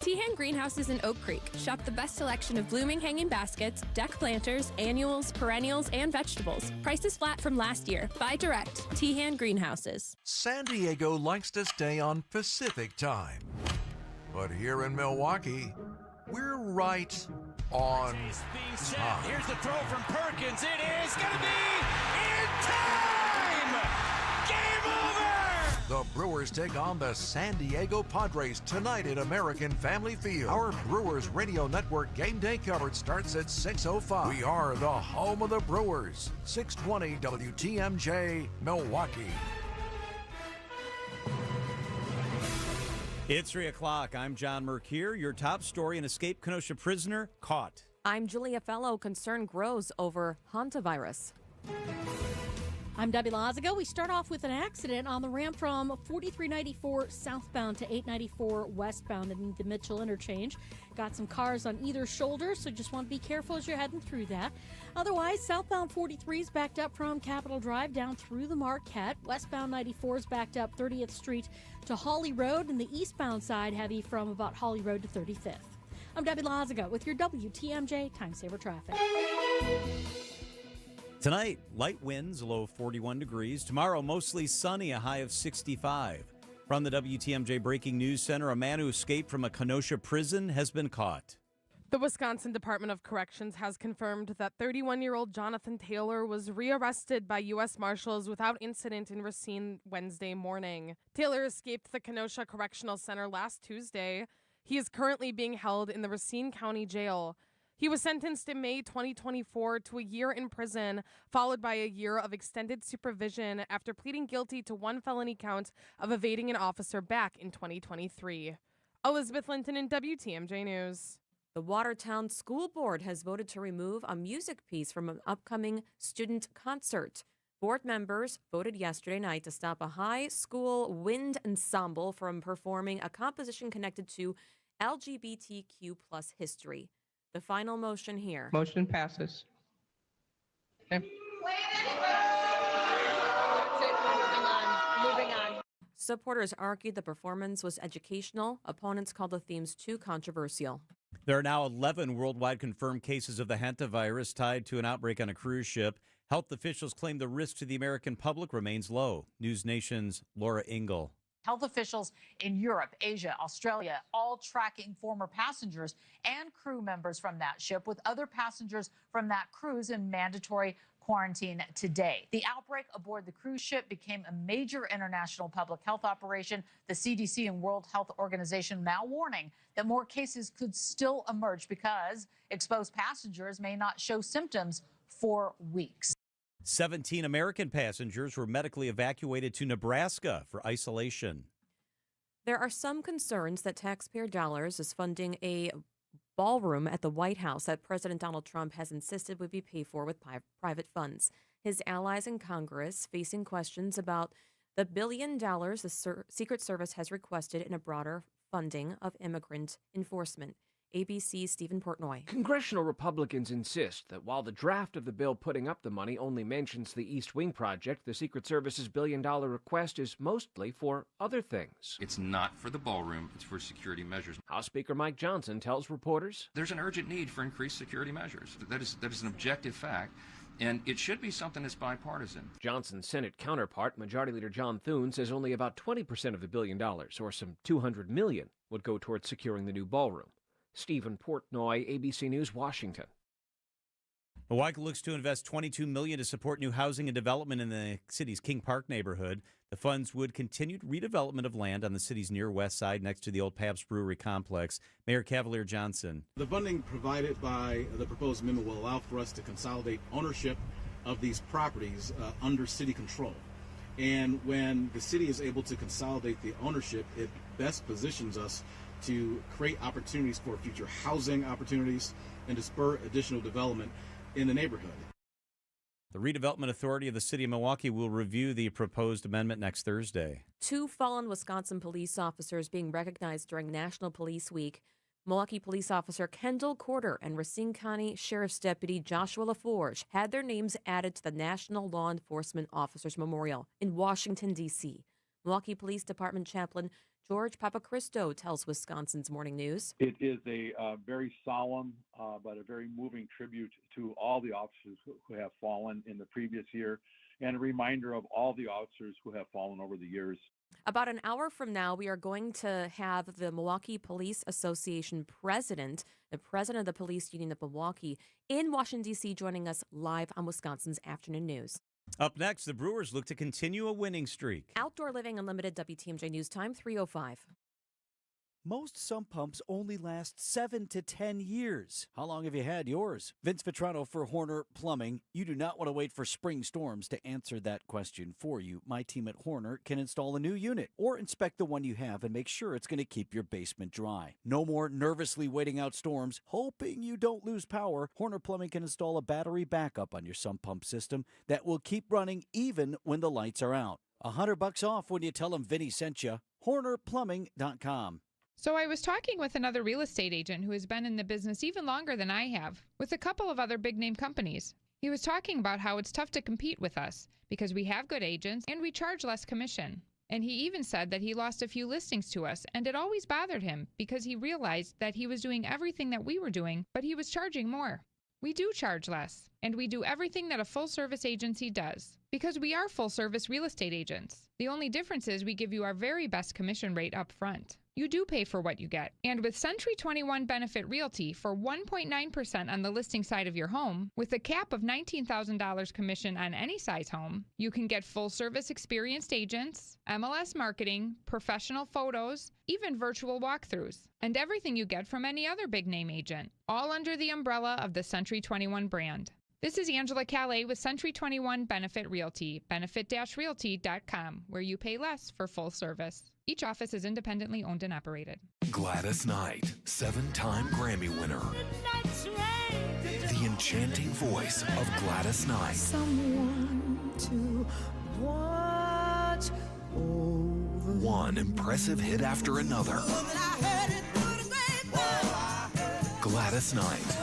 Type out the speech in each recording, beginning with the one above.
Tehan Greenhouses in Oak Creek. Shop the best selection of blooming hanging baskets, deck planters, annuals, perennials, and vegetables. Prices flat from last year. Buy direct. Tehan Greenhouses. San Diego likes to stay on Pacific time. But here in Milwaukee, we're right on time. Here's the throw from Perkins. It is going to be in time! Game over! The Brewers take on the San Diego Padres tonight at American Family Field. Our Brewers Radio Network game day coverage starts at 6:05. We are the home of the Brewers. 620 WTMJ, Milwaukee. It's 3 o'clock. I'm John Mercure. Your top story: an escaped Kenosha prisoner caught. I'm Julia Fellow. Concern grows over hantavirus. I'm Debbie Lazago. We start off with an accident on the ramp from 4394 southbound to 894 westbound in the Mitchell interchange. Got some cars on either shoulder, so just want to be careful as you're heading through that. Otherwise, southbound 43 is backed up from Capitol Drive down through the Marquette. Westbound 94 is backed up 30th Street to Hawley Road, and the eastbound side heavy from about Hawley Road to 35th. I'm Debbie Lazago with your WTMJ Time Saver Traffic. Tonight, light winds, low of 41 degrees. Tomorrow, mostly sunny, a high of 65. From the WTMJ Breaking News Center, a man who escaped from a Kenosha prison has been caught. The Wisconsin Department of Corrections has confirmed that 31-year-old Jonathan Taylor was rearrested by U.S. Marshals without incident in Racine Wednesday morning. Taylor escaped the Kenosha Correctional Center last Tuesday. He is currently being held in the Racine County Jail. He was sentenced in May 2024 to a year in prison, followed by a year of extended supervision after pleading guilty to one felony count of evading an officer back in 2023. Elizabeth Linton in WTMJ News. The Watertown School Board has voted to remove a music piece from an upcoming student concert. Board members voted yesterday night to stop a high school wind ensemble from performing a composition connected to LGBTQ plus history. The final motion here. Motion passes. Okay. Moving on. Supporters argued the performance was educational. Opponents called the themes too controversial. There are now 11 worldwide confirmed cases of the hantavirus tied to an outbreak on a cruise ship. Health officials claim the risk to the American public remains low. News Nation's Laura Ingle. Health officials in Europe, Asia, Australia, all tracking former passengers and crew members from that ship with other passengers from that cruise in mandatory quarantine today. The outbreak aboard the cruise ship became a major international public health operation. The CDC and World Health Organization now warning that more cases could still emerge because exposed passengers may not show symptoms for weeks. 17 American passengers were medically evacuated to Nebraska for isolation. There are some concerns that taxpayer dollars is funding a ballroom at the White House that President Donald Trump has insisted would be paid for with private funds. His allies in Congress facing questions about the $1 billion the Secret Service has requested in a broader funding of immigrant enforcement. ABC's Stephen Portnoy. Congressional Republicans insist that while the draft of the bill putting up the money only mentions the East Wing project, the Secret Service's $1 billion request is mostly for other things. It's not for the ballroom, it's for security measures. House Speaker Mike Johnson tells reporters, there's an urgent need for increased security measures. That is an objective fact. And it should be something that's bipartisan. Johnson's Senate counterpart, Majority Leader John Thune, says only about 20% of the $1 billion, or some $200 million, would go towards securing the new ballroom. Stephen Portnoy, ABC News, Washington. Milwaukee looks to invest $22 million to support new housing and development in the city's King Park neighborhood. The funds would continue redevelopment of land on the city's near west side next to the old Pabst Brewery complex. Mayor Cavalier Johnson. The funding provided by the proposed amendment will allow for us to consolidate ownership of these properties under city control. And when the city is able to consolidate the ownership, it best positions us to create opportunities for future housing opportunities and to spur additional development in the neighborhood. The Redevelopment Authority of the City of Milwaukee will review the proposed amendment next Thursday. 2 fallen Wisconsin police officers being recognized during National Police Week. Milwaukee Police Officer Kendall Corder and Racine County Sheriff's Deputy Joshua LaForge had their names added to the National Law Enforcement Officers Memorial in Washington, D.C. Milwaukee Police Department Chaplain George Papacristo tells Wisconsin's Morning News. It is a very solemn but a very moving tribute to all the officers who have fallen in the previous year, and a reminder of all the officers who have fallen over the years. About an hour from now, we are going to have the Milwaukee Police Association president, the president of the Police Union of Milwaukee, in Washington, D.C., joining us live on Wisconsin's Afternoon News. Up next, the Brewers look to continue a winning streak. Outdoor Living Unlimited, WTMJ News Time, 3:05. Most sump pumps only last 7 to 10 years. How long have you had yours? Vince Vitrano for Horner Plumbing. You do not want to wait for spring storms to answer that question for you. My team at Horner can install a new unit or inspect the one you have and make sure it's going to keep your basement dry. No more nervously waiting out storms, hoping you don't lose power. Horner Plumbing can install a battery backup on your sump pump system that will keep running even when the lights are out. $100 off when you tell them Vinny sent you. HornerPlumbing.com. So I was talking with another real estate agent who has been in the business even longer than I have, with a couple of other big-name companies. He was talking about how it's tough to compete with us because we have good agents and we charge less commission. And he even said that he lost a few listings to us, and it always bothered him because he realized that he was doing everything that we were doing, but he was charging more. We do charge less, and we do everything that a full-service agency does, because we are full-service real estate agents. The only difference is we give you our very best commission rate up front. You do pay for what you get. And with Century 21 Benefit Realty for 1.9% on the listing side of your home, with a cap of $19,000 commission on any size home, you can get full-service experienced agents, MLS marketing, professional photos, even virtual walkthroughs, and everything you get from any other big-name agent, all under the umbrella of the Century 21 brand. This is Angela Calais with Century 21 Benefit Realty, benefit-realty.com, where you pay less for full service. Each office is independently owned and operated. Gladys Knight, 7-time Grammy winner. The enchanting voice of Gladys Knight. Someone to watch over. One impressive hit after another. Gladys Knight,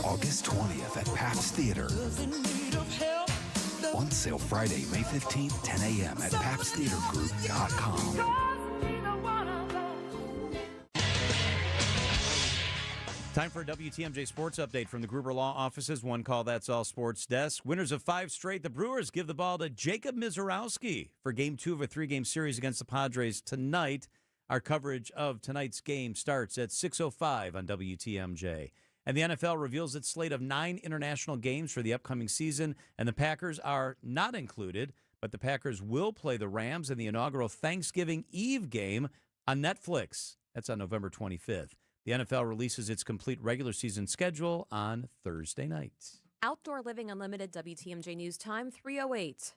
August 20th at Pabst Theater. On sale Friday, May 15th, 10 a.m. at PabstTheaterGroup.com. Time for a WTMJ Sports Update from the Gruber Law Office's One Call That's All Sports Desk. Winners of 5 straight, the Brewers give the ball to Jacob Mizorowski for Game 2 of a 3-game series against the Padres tonight. Our coverage of tonight's game starts at 6:05 on WTMJ. And the NFL reveals its slate of 9 international games for the upcoming season, and the Packers are not included, but the Packers will play the Rams in the inaugural Thanksgiving Eve game on Netflix. That's on November 25th. The NFL releases its complete regular season schedule on Thursday night. Outdoor Living Unlimited, WTMJ News Time, 3:08.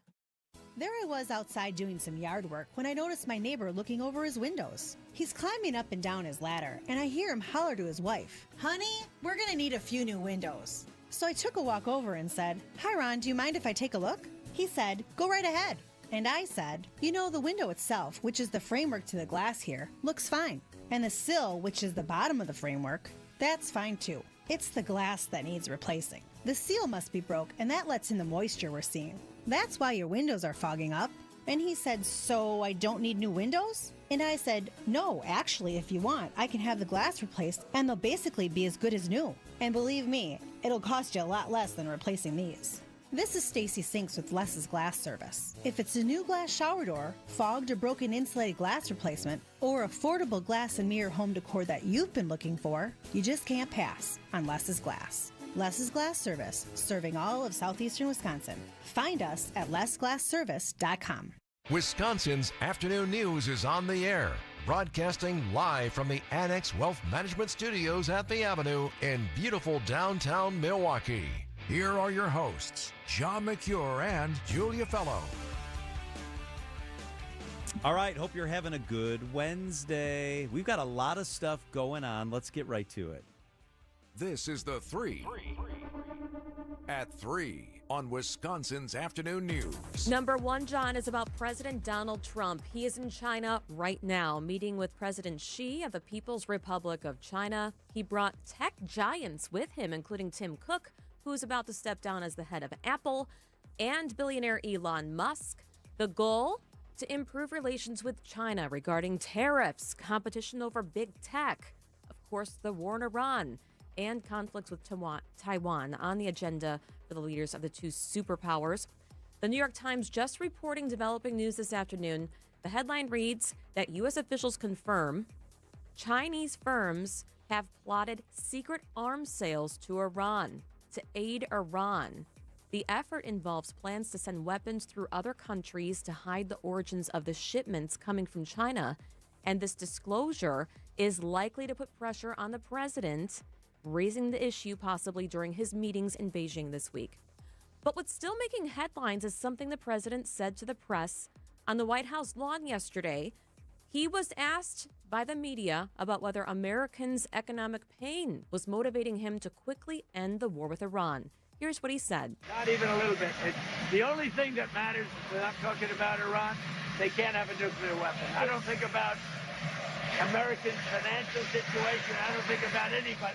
There I was outside doing some yard work when I noticed my neighbor looking over his windows. He's climbing up and down his ladder, and I hear him holler to his wife, "Honey, we're gonna need a few new windows." So I took a walk over and said, "Hi Ron, do you mind if I take a look?" He said, "Go right ahead." And I said, "You know, the window itself, which is the framework to the glass here, looks fine. And the sill, which is the bottom of the framework, that's fine too. It's the glass that needs replacing. The seal must be broke, and that lets in the moisture we're seeing. That's why your windows are fogging up." And he said, "So I don't need new windows?" And I said, "No, actually, if you want, I can have the glass replaced, and they'll basically be as good as new. And believe me, it'll cost you a lot less than replacing these." This is Stacy Sinks with Les's Glass Service. If it's a new glass shower door, fogged or broken insulated glass replacement, or affordable glass and mirror home decor that you've been looking for, you just can't pass on Les's Glass. Les's Glass Service, serving all of southeastern Wisconsin. Find us at lesglassservice.com. Wisconsin's Afternoon News is on the air, broadcasting live from the Annex Wealth Management Studios at the Avenue in beautiful downtown Milwaukee. Here are your hosts, John McCure and Julia Fellow. All right, hope you're having a good Wednesday. We've got a lot of stuff going on. Let's get right to it. This is the 3 at 3 on Wisconsin's Afternoon News. Number 1, John, is about President Donald Trump. He is in China right now, meeting with President Xi of the People's Republic of China. He brought tech giants with him, including Tim Cook, who's about to step down as the head of Apple, and billionaire Elon Musk. The goal? to improve relations with China regarding tariffs, competition over big tech, of course, the war in Iran, and conflicts with Taiwan on the agenda for the leaders of the two superpowers. The New York Times just reporting developing news this afternoon. The headline reads that U.S. officials confirm Chinese firms have plotted secret arms sales to Iran to aid Iran. The effort involves plans to send weapons through other countries to hide the origins of the shipments coming from China. And this disclosure is likely to put pressure on the president, raising the issue possibly during his meetings in Beijing this week. But what's still making headlines is something the president said to the press on the White House lawn yesterday. He was asked by the media about whether Americans' economic pain was motivating him to quickly end the war with Iran. Here's what he said. Not even a little bit. The only thing that matters when I'm talking about Iran, they can't have a nuclear weapon. I don't think about American financial situation. I don't think about anybody.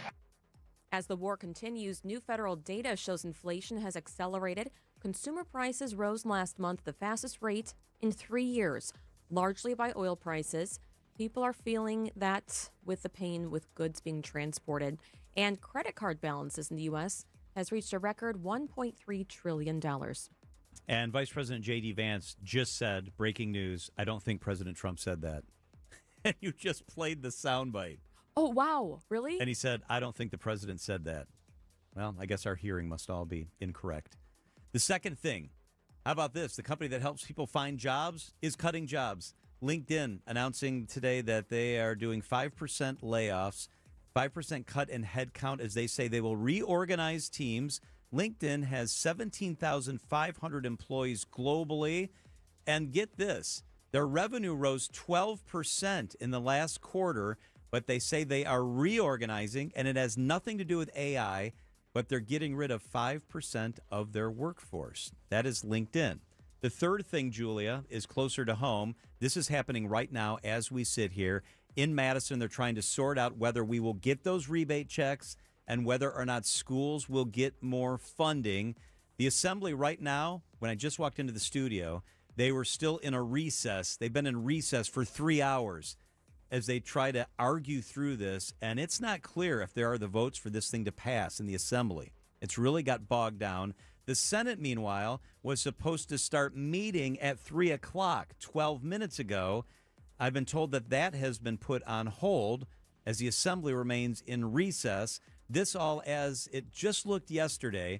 As the war continues, new federal data shows inflation has accelerated. Consumer prices rose last month, the fastest rate in 3 years, largely by oil prices. People are feeling that with the pain with goods being transported. And credit card balances in the U.S. has reached a record $1.3 trillion. And Vice President J.D. Vance just said, breaking news, I don't think President Trump said that. And you just played the soundbite. Oh, wow. Really? And he said, I don't think the president said that. Well, I guess our hearing must all be incorrect. The second thing, how about this? The company that helps people find jobs is cutting jobs. LinkedIn announcing today that they are doing 5% layoffs, 5% cut in headcount as they say they will reorganize teams. LinkedIn has 17,500 employees globally. And get this, their revenue rose 12% in the last quarter, but they say they are reorganizing, and it has nothing to do with AI, but they're getting rid of 5% of their workforce. That is LinkedIn. The third thing, Julia, is closer to home. This is happening right now as we sit here. In Madison, they're trying to sort out whether we will get those rebate checks and whether or not schools will get more funding. The Assembly right now, when I just walked into the studio, they were still in a recess. They've been in recess for 3 hours as they try to argue through this, and it's not clear if there are the votes for this thing to pass in the Assembly. It's really got bogged down. The Senate, meanwhile, was supposed to start meeting at 3 o'clock 12 minutes ago. I've been told that that has been put on hold as the Assembly remains in recess. This all as it just looked yesterday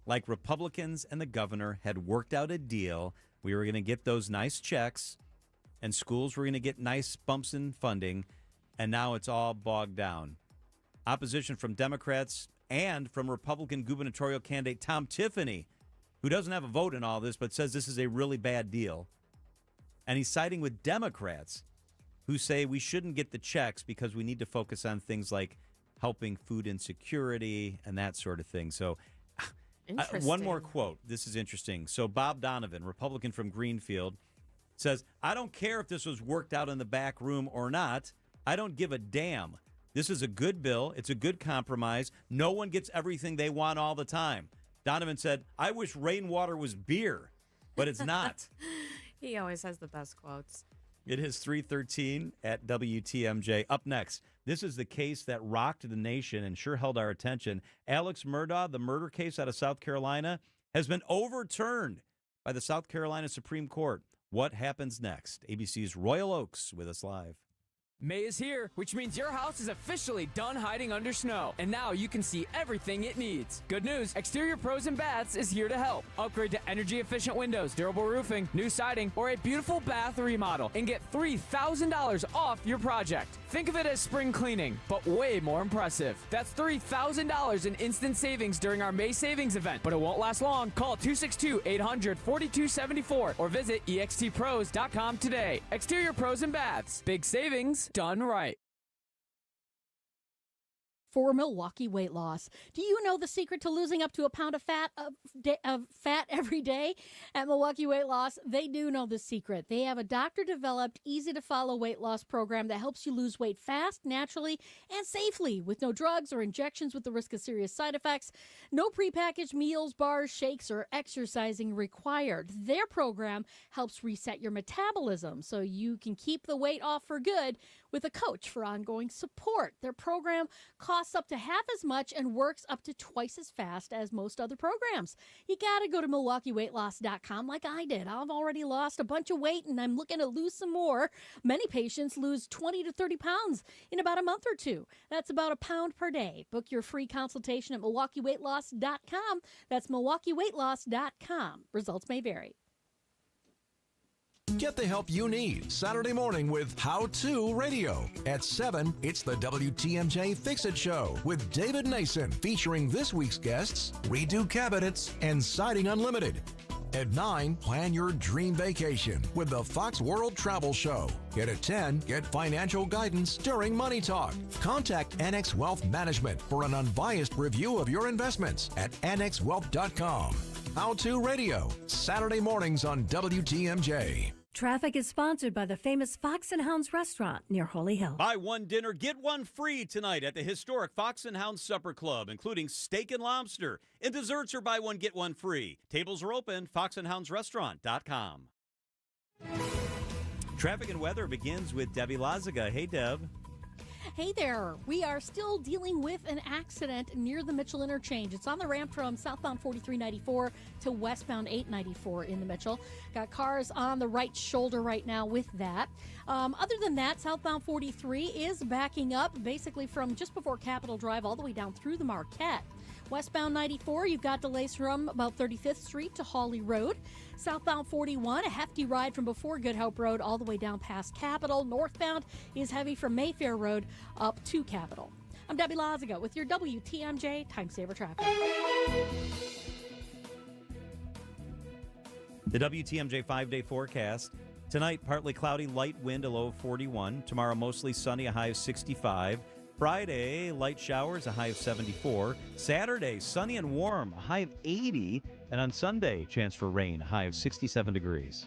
like Republicans and the governor had worked out a deal. We were going to get those nice checks, and schools were going to get nice bumps in funding, and now it's all bogged down. Opposition from Democrats and from Republican gubernatorial candidate Tom Tiffany, who doesn't have a vote in all this but says this is a really bad deal. And he's siding with Democrats who say we shouldn't get the checks because we need to focus on things like helping food insecurity and that sort of thing. So one more quote. This is interesting. So Bob Donovan, Republican from Greenfield, says, I don't care if this was worked out in the back room or not. I don't give a damn. This is a good bill. It's a good compromise. No one gets everything they want all the time. Donovan said, I wish rainwater was beer, but it's not. He always has the best quotes. It is 3:13 at WTMJ. Up next, this is the case that rocked the nation and sure held our attention. Alex Murdaugh, the murder case out of South Carolina, has been overturned by the South Carolina Supreme Court. What happens next? ABC's Royal Oaks with us live. May is here, which means your house is officially done hiding under snow, and now you can see everything it needs. Good news, Exterior Pros and Baths is here to help. Upgrade to energy-efficient windows, durable roofing, new siding, or a beautiful bath remodel, and get $3,000 off your project. Think of it as spring cleaning, but way more impressive. That's $3,000 in instant savings during our May savings event, but it won't last long. Call 262-800-4274 or visit extpros.com today. Exterior Pros and Baths, big savings done right. for Milwaukee Weight Loss. Do you know the secret to losing up to a pound of fat every day? At Milwaukee Weight Loss, they do know the secret. They have a doctor-developed, easy-to-follow weight loss program that helps you lose weight fast, naturally, and safely with no drugs or injections with the risk of serious side effects. No prepackaged meals, bars, shakes, or exercising required. Their program helps reset your metabolism so you can keep the weight off for good with a coach for ongoing support. Their program costs up to half as much and works up to twice as fast as most other programs. You got to go to MilwaukeeWeightLoss.com like I did. I've already lost a bunch of weight and I'm looking to lose some more. Many patients lose 20 to 30 pounds in about a month or two. That's about a pound per day. Book your free consultation at MilwaukeeWeightLoss.com. That's MilwaukeeWeightLoss.com. Results may vary. Get the help you need Saturday morning with How To Radio. At 7, it's the WTMJ Fix-It Show with David Nason, featuring this week's guests, Redo Cabinets and Siding Unlimited. At 9, plan your dream vacation with the Fox World Travel Show. At 10, get financial guidance during Money Talk. Contact Annex Wealth Management for an unbiased review of your investments at annexwealth.com. How To Radio, Saturday mornings on WTMJ. Traffic is sponsored by the famous Fox and Hounds restaurant near Holy Hill. Buy one dinner, get one free tonight at the historic Fox and Hounds Supper Club, including steak and lobster. And desserts are buy one, get one free. Tables are open, foxandhoundsrestaurant.com. Traffic and weather begins with Debbie Lazaga. Hey, Deb. Hey there. We are still dealing with an accident near the Mitchell interchange. It's on the ramp from southbound 4394 to westbound 894 in the Mitchell. Got cars on the right shoulder right now with that. Other than that, southbound 43 is backing up basically from just before Capitol Drive all the way down through the Marquette. Westbound 94, you've got delays from about 35th Street to Hawley Road. Southbound 41, a hefty ride from before Good Hope Road all the way down past Capitol. Northbound is heavy from Mayfair Road up to Capitol. I'm Debbie Lazaga with your WTMJ Time Saver Traffic. The WTMJ 5-day forecast. Tonight, partly cloudy, light wind, a low of 41. Tomorrow, mostly sunny, a high of 65. Friday, light showers, a high of 74. Saturday, sunny and warm, a high of 80. And on Sunday, chance for rain, a high of 67 degrees.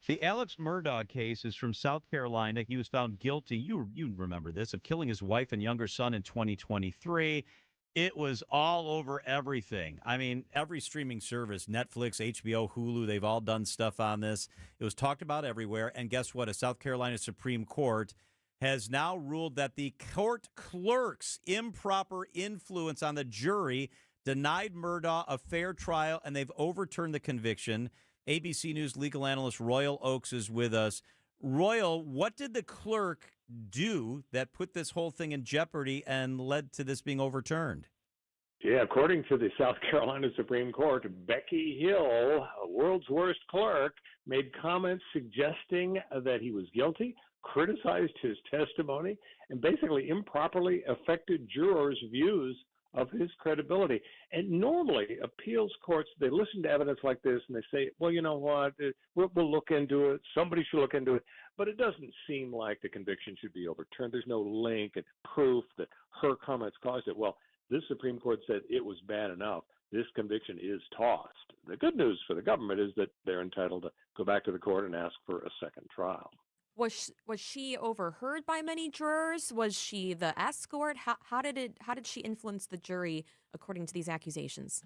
The Alex Murdaugh case is from South Carolina. He was found guilty, you remember this, of killing his wife and younger son in 2023. It was all over everything. I mean, every streaming service, Netflix, HBO, Hulu, they've all done stuff on this. It was talked about everywhere. And guess what? A South Carolina Supreme Court has now ruled that the court clerk's improper influence on the jury denied Murdaugh a fair trial, and they've overturned the conviction. ABC News legal analyst Royal Oakes is with us. Royal, what did the clerk do that put this whole thing in jeopardy and led to this being overturned? Yeah, according to the South Carolina Supreme Court, Becky Hill, a world's worst clerk, made comments suggesting that he was guilty, criticized his testimony, and basically improperly affected jurors' views of his credibility. And normally, appeals courts, they listen to evidence like this and they say, well, you know what, we'll look into it. Somebody should look into it. But it doesn't seem like the conviction should be overturned. There's no link and proof that her comments caused it. Well, this Supreme Court said it was bad enough. This conviction is tossed. The good news for the government is that they're entitled to go back to the court and ask for a second trial. Was she overheard by many jurors? Was she the escort? How did she influence the jury according to these accusations?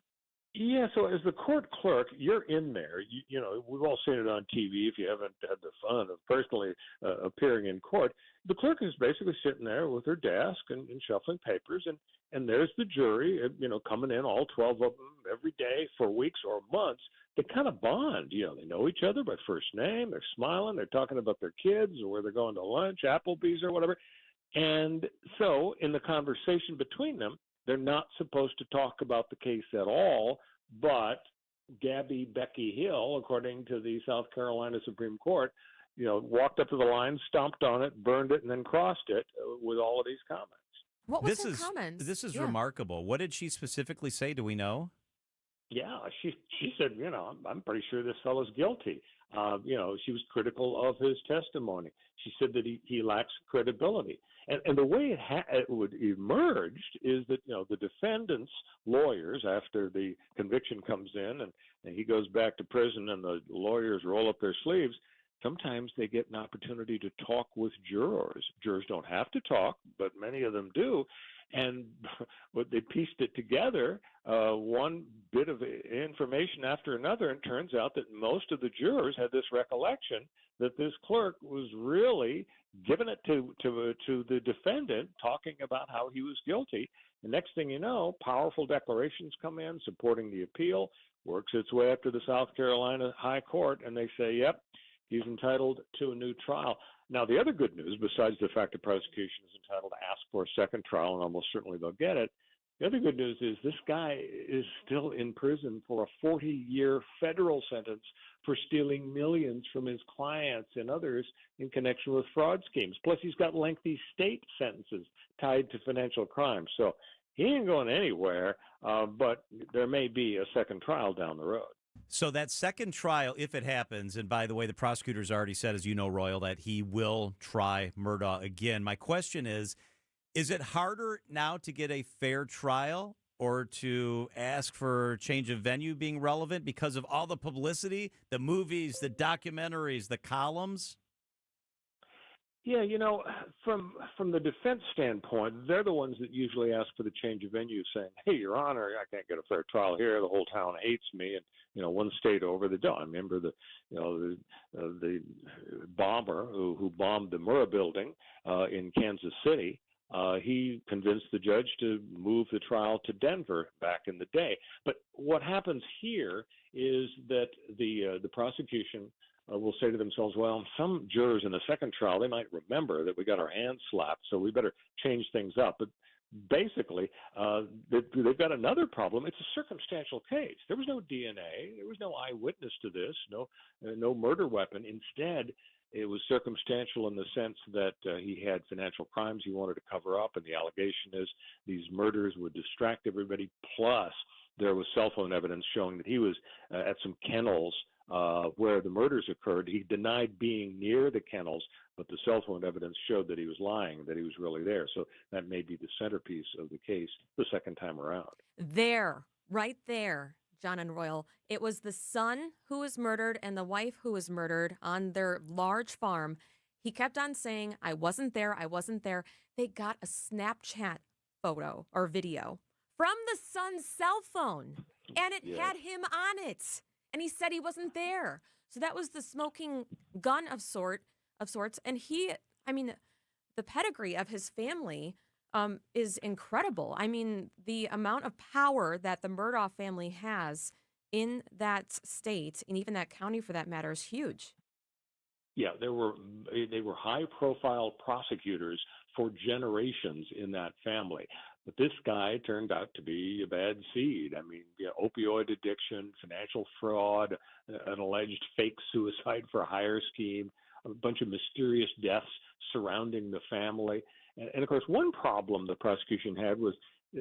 Yeah, so as the court clerk, you're in there. You know, we've all seen it on TV if you haven't had the fun of personally appearing in court. The clerk is basically sitting there with her desk and shuffling papers, and there's the jury, coming in, all 12 of them every day for weeks or months. They kind of bond. They know each other by first name. They're smiling. They're talking about their kids or where they're going to lunch, Applebee's or whatever. And so in the conversation between them, they're not supposed to talk about the case at all, but Becky Hill, according to the South Carolina Supreme Court, walked up to the line, stomped on it, burned it, and then crossed it with all of these comments. What was her comments? This is remarkable. What did she specifically say? Do we know? Yeah, she said, I'm pretty sure this fellow's guilty. She was critical of his testimony. She said that he lacks credibility. And the way it would emerged is that, the defendant's lawyers, after the conviction comes in and he goes back to prison and the lawyers roll up their sleeves, sometimes they get an opportunity to talk with jurors. Jurors don't have to talk, but many of them do. And they pieced it together, one bit of information after another, and turns out that most of the jurors had this recollection that this clerk was really giving it to the defendant, talking about how he was guilty. The next thing you know, powerful declarations come in supporting the appeal, works its way up to the South Carolina High Court, and they say, yep, he's entitled to a new trial. Now, the other good news, besides the fact the prosecution is entitled to ask for a second trial, and almost certainly they'll get it, the other good news is this guy is still in prison for a 40-year federal sentence for stealing millions from his clients and others in connection with fraud schemes. Plus, he's got lengthy state sentences tied to financial crimes. So he ain't going anywhere, but there may be a second trial down the road. So that second trial, if it happens, and by the way, the prosecutor's already said, as you know, Royal, that he will try Murdaugh again. My question is it harder now to get a fair trial or to ask for change of venue being relevant because of all the publicity, the movies, the documentaries, the columns? Yeah, from the defense standpoint, they're the ones that usually ask for the change of venue, saying, "Hey, Your Honor, I can't get a fair trial here. The whole town hates me." And one state over the I remember the bomber who bombed the Murrah building in Kansas City. He convinced the judge to move the trial to Denver back in the day. But what happens here is that the prosecution will say to themselves, well, some jurors in the second trial, they might remember that we got our hands slapped, so we better change things up. But basically, they've got another problem. It's a circumstantial case. There was no DNA. There was no eyewitness to this, no murder weapon. Instead, it was circumstantial in the sense that he had financial crimes he wanted to cover up, and the allegation is these murders would distract everybody. Plus, there was cell phone evidence showing that he was at some kennels where the murders occurred. He denied being near the kennels, but the cell phone evidence showed that he was lying, that he was really there. So that may be the centerpiece of the case the second time around. Right there, John and Royal. It was the son who was murdered and the wife who was murdered on their large farm. He kept on saying, I wasn't there. They got a Snapchat photo or video from the son's cell phone, and it had him on it. And he said he wasn't there. So that was the smoking gun of sorts. And the pedigree of his family is incredible. I mean, the amount of power that the Murdaugh family has in that state, and even that county for that matter, is huge. Yeah, they were high-profile prosecutors for generations in that family. But this guy turned out to be a bad seed. I mean, opioid addiction, financial fraud, an alleged fake suicide for hire scheme, a bunch of mysterious deaths surrounding the family. And of course, one problem the prosecution had was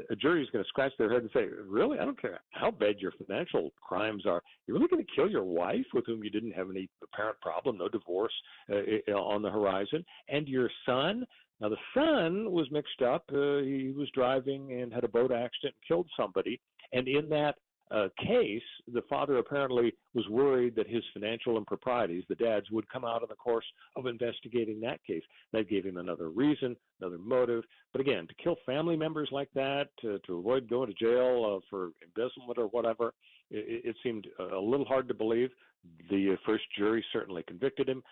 a jury is going to scratch their head and say, really? I don't care how bad your financial crimes are. You're really going to kill your wife with whom you didn't have any apparent problem, no divorce on the horizon, and your son? Now, the son was mixed up. He was driving and had a boat accident and killed somebody. And in that case, the father apparently was worried that his financial improprieties, the dad's, would come out in the course of investigating that case. That gave him another reason, another motive. But again, to kill family members like that, to avoid going to jail for embezzlement or whatever, it seemed a little hard to believe. The first jury certainly convicted him.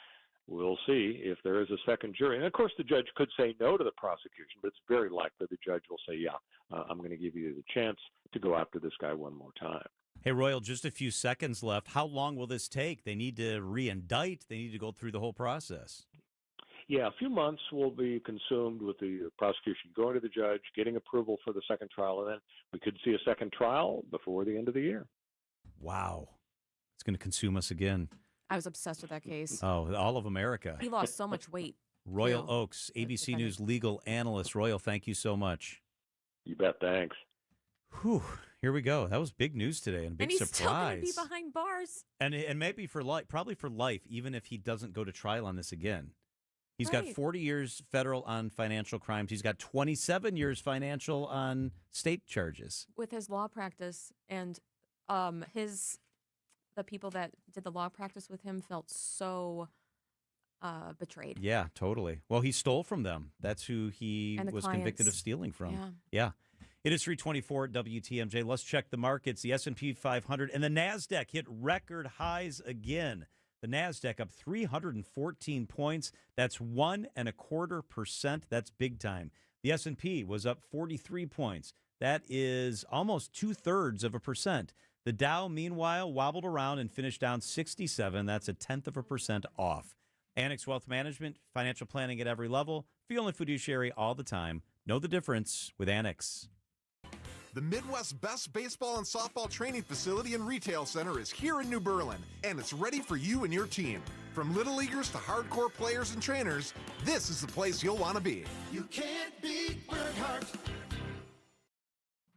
We'll see if there is a second jury. And, of course, the judge could say no to the prosecution, but it's very likely the judge will say, yeah, I'm going to give you the chance to go after this guy one more time. Hey, Royal, just a few seconds left. How long will this take? They need to re-indict. They need to go through the whole process. Yeah, a few months will be consumed with the prosecution going to the judge, getting approval for the second trial, and then we could see a second trial before the end of the year. Wow. It's going to consume us again. I was obsessed with that case. Oh, all of America. He lost so much weight. Royal Oaks, ABC News legal analyst. Royal, thank you so much. You bet. Thanks. Whew. Here we go. That was big news today and a big and he's surprise. still going to be behind bars. And maybe for life, probably for life, even if he doesn't go to trial on this again. He's got Right. 40 years federal on financial crimes. He's got 27 years financial on state charges. With his law practice and the people that did the law practice with him felt so betrayed. Yeah, totally. Well, he stole from them. That's who he And the was convicted of clients. stealing from. Yeah. Yeah. It is 324 at WTMJ. Let's check the markets. The S&P 500 and the NASDAQ hit record highs again. The NASDAQ up 314 points. That's 1.25%. That's big time. The S&P was up 43 points. That is almost 2/3%. The Dow, meanwhile, wobbled around and finished down 67. That's 0.1% off. Annex Wealth Management, financial planning at every level. Feel and fiduciary all the time. Know the difference with Annex. The Midwest's best baseball and softball training facility and retail center is here in New Berlin, and it's ready for you and your team. From little leaguers to hardcore players and trainers, this is the place you'll want to be. You can't beat Burkhart.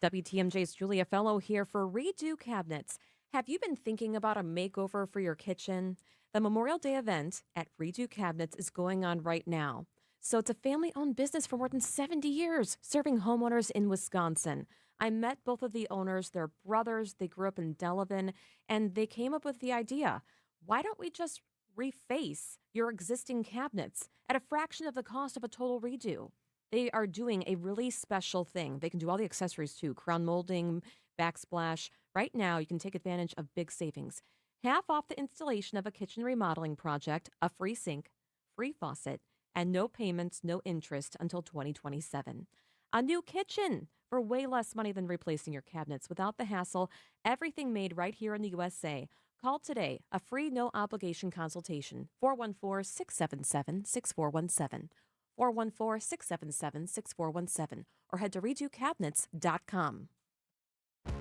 WTMJ's Julia Fellow here for Redo Cabinets. Have you been thinking about a makeover for your kitchen? The Memorial Day event at Redo Cabinets is going on right now. So it's a family-owned business for more than 70 years, serving homeowners in Wisconsin. I met both of the owners. They're brothers. They grew up in Delavan, and they came up with the idea, why don't we just reface your existing cabinets at a fraction of the cost of a total redo? They are doing a really special thing. They can do all the accessories too, crown molding, backsplash. Right now, you can take advantage of big savings. Half off the installation of a kitchen remodeling project, a free sink, free faucet, and no payments, no interest until 2027. A new kitchen for way less money than replacing your cabinets without the hassle. Everything made right here in the USA. Call today, a free no-obligation consultation, 414-677-6417, 414-677-6417, or head to redocabinets.com.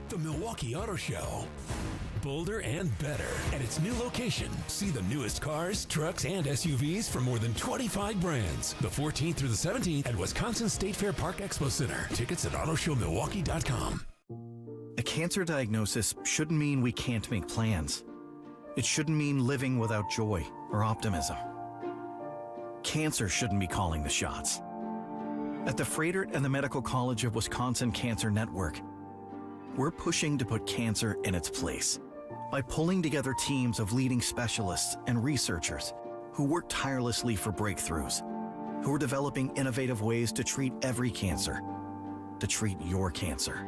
The Milwaukee Auto Show. Bolder and better at its new location. See the newest cars, trucks, and SUVs from more than 25 brands. The 14th through the 17th at Wisconsin State Fair Park Expo Center. Tickets at autoshowmilwaukee.com. A cancer diagnosis shouldn't mean we can't make plans. It shouldn't mean living without joy or optimism. Cancer shouldn't be calling the shots. At the Frederick and the Medical College of Wisconsin Cancer Network, we're pushing to put cancer in its place by pulling together teams of leading specialists and researchers who work tirelessly for breakthroughs, who are developing innovative ways to treat every cancer, to treat your cancer.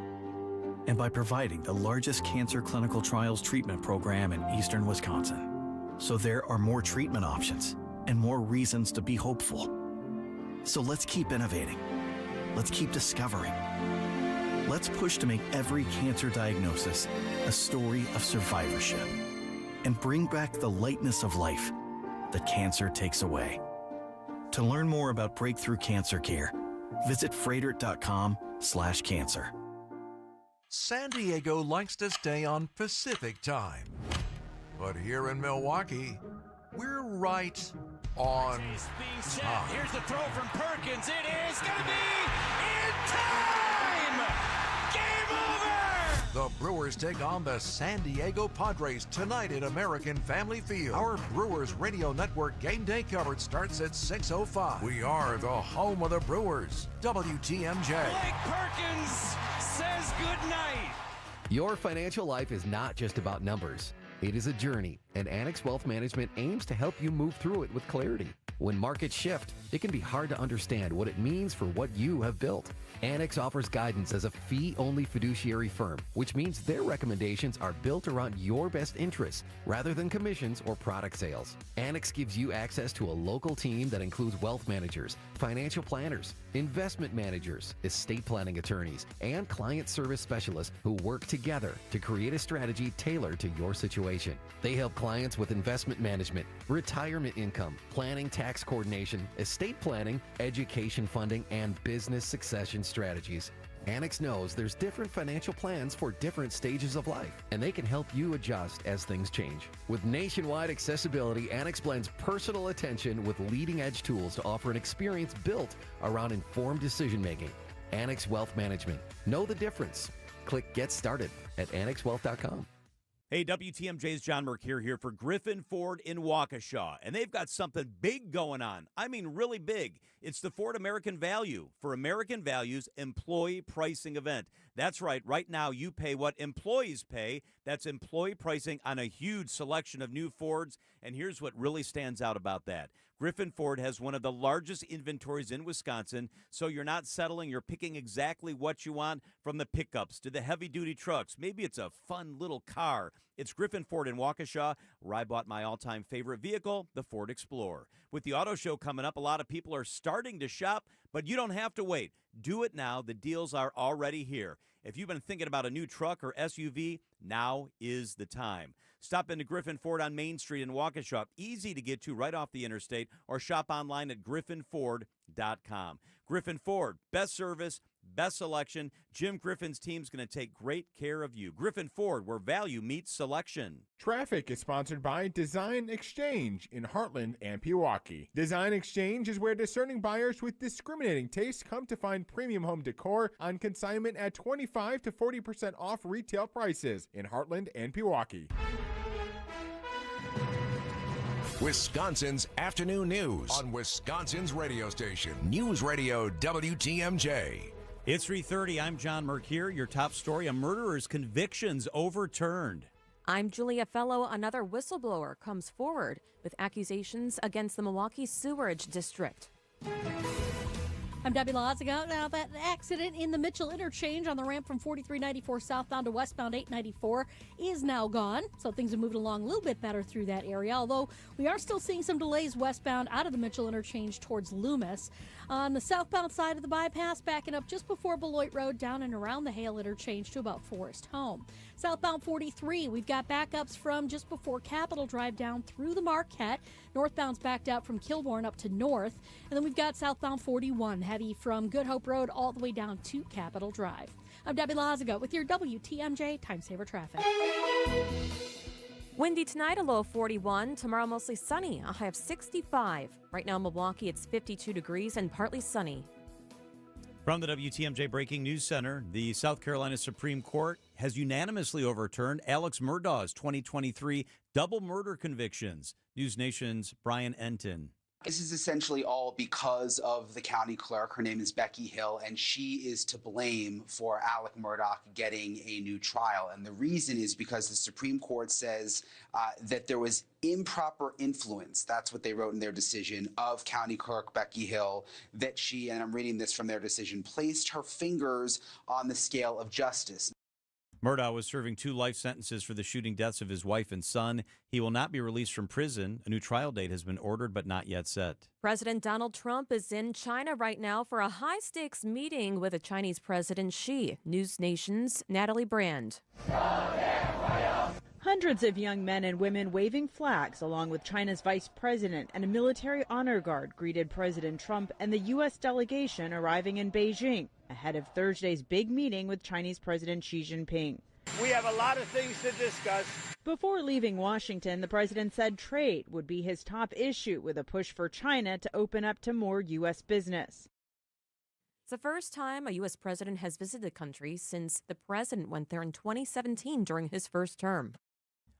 And by providing the largest cancer clinical trials treatment program in eastern Wisconsin. So there are more treatment options and more reasons to be hopeful. So let's keep innovating. Let's keep discovering. Let's push to make every cancer diagnosis a story of survivorship and bring back the lightness of life that cancer takes away. To learn more about breakthrough cancer care, visit frederick.com/cancer. San Diego likes to stay on Pacific time. But here in Milwaukee, we're right on time. Here's the throw from Perkins. It is going to be in time! Game over! The Brewers take on the San Diego Padres tonight at American Family Field. Our Brewers Radio Network game day coverage starts at 6:05. We are the home of the Brewers. WTMJ. Blake Perkins says goodnight. Your financial life is not just about numbers. It is a journey, and Annex Wealth Management aims to help you move through it with clarity. When markets shift, it can be hard to understand what it means for what you have built. Annex offers guidance as a fee-only fiduciary firm, which means their recommendations are built around your best interests rather than commissions or product sales. Annex gives you access to a local team that includes wealth managers, financial planners, investment managers, estate planning attorneys, and client service specialists who work together to create a strategy tailored to your situation. They help clients with investment management, retirement income, planning, tax coordination, estate planning, education funding, and business succession strategies. Annex knows there's different financial plans for different stages of life, and they can help you adjust as things change. With nationwide accessibility, Annex blends personal attention with leading-edge tools to offer an experience built around informed decision-making. Annex Wealth Management. Know the difference. click Get Started at annexwealth.com. Hey, WTMJ's John Merck here for Griffin Ford in Waukesha, and they've got something big going on. I mean, really big. It's the Ford American Value for American Values employee pricing event. That's right. Right now, you pay what employees pay. That's employee pricing on a huge selection of new Fords, and here's what really stands out about that. Griffin Ford has one of the largest inventories in Wisconsin, so you're not settling. You're picking exactly what you want, from the pickups to the heavy-duty trucks. Maybe it's a fun little car. It's Griffin Ford in Waukesha, where I bought my all-time favorite vehicle, the Ford Explorer. With the auto show coming up, a lot of people are starting to shop, but you don't have to wait. Do it now. The deals are already here. If you've been thinking about a new truck or SUV, now is the time. Stop into Griffin Ford on Main Street in Waukesha. Easy to get to right off the interstate, or shop online at griffinford.com. Griffin Ford, best service, best selection. Jim Griffin's team's going to take great care of you. Griffin Ford, where value meets selection. Traffic is sponsored by Design Exchange in Heartland and Pewaukee. Design Exchange is where discerning buyers with discriminating tastes come to find premium home decor on consignment at 25 to 40% off retail prices in Heartland and Pewaukee. Wisconsin's afternoon news on Wisconsin's radio station, News Radio WTMJ. It's 3:30. I'm John Merck here. Your top story: a murderer's convictions overturned. I'm Julia Fellow. Another whistleblower comes forward with accusations against the Milwaukee Sewerage District. I'm Debbie Lazaga. Now, that accident in the Mitchell interchange on the ramp from 4394 southbound to westbound 894 is now gone, so things are moving along a little bit better through that area, although we are still seeing some delays westbound out of the Mitchell interchange towards Loomis. On the southbound side of the bypass, backing up just before Beloit Road down and around the Hale interchange to about Forest Home. Southbound 43, we've got backups from just before Capitol Drive down through the Marquette. Northbound's backed out from Kilbourne up to North. And then we've got southbound 41, heavy from Good Hope Road all the way down to Capitol Drive. I'm Debbie Lazaga with your WTMJ Time Saver Traffic. Windy tonight, a low of 41. Tomorrow, mostly sunny, a high of 65. Right now in Milwaukee, it's 52 degrees and partly sunny. From the WTMJ Breaking News Center, the South Carolina Supreme Court has unanimously overturned Alex Murdaugh's 2023 double murder convictions. News Nation's Brian Enton. This is essentially all because of the county clerk. Her name is Becky Hill, and she is to blame for Alec Murdaugh getting a new trial. And the reason is because the Supreme Court says that there was improper influence, that's what they wrote in their decision, of county clerk Becky Hill, that she, and I'm reading this from their decision, placed her fingers on the scale of justice. Murdaugh was serving 2 life sentences for the shooting deaths of his wife and son. He will not be released from prison. A new trial date has been ordered but not yet set. President Donald Trump is in China right now for a high-stakes meeting with the Chinese President Xi. News Nation's Natalie Brand. Hundreds of young men and women waving flags along with China's vice president and a military honor guard greeted President Trump and the U.S. delegation arriving in Beijing ahead of Thursday's big meeting with Chinese President Xi Jinping. We have a lot of things to discuss. Before leaving Washington, the president said trade would be his top issue, with a push for China to open up to more U.S. business. It's the first time a U.S. president has visited the country since the president went there in 2017 during his first term.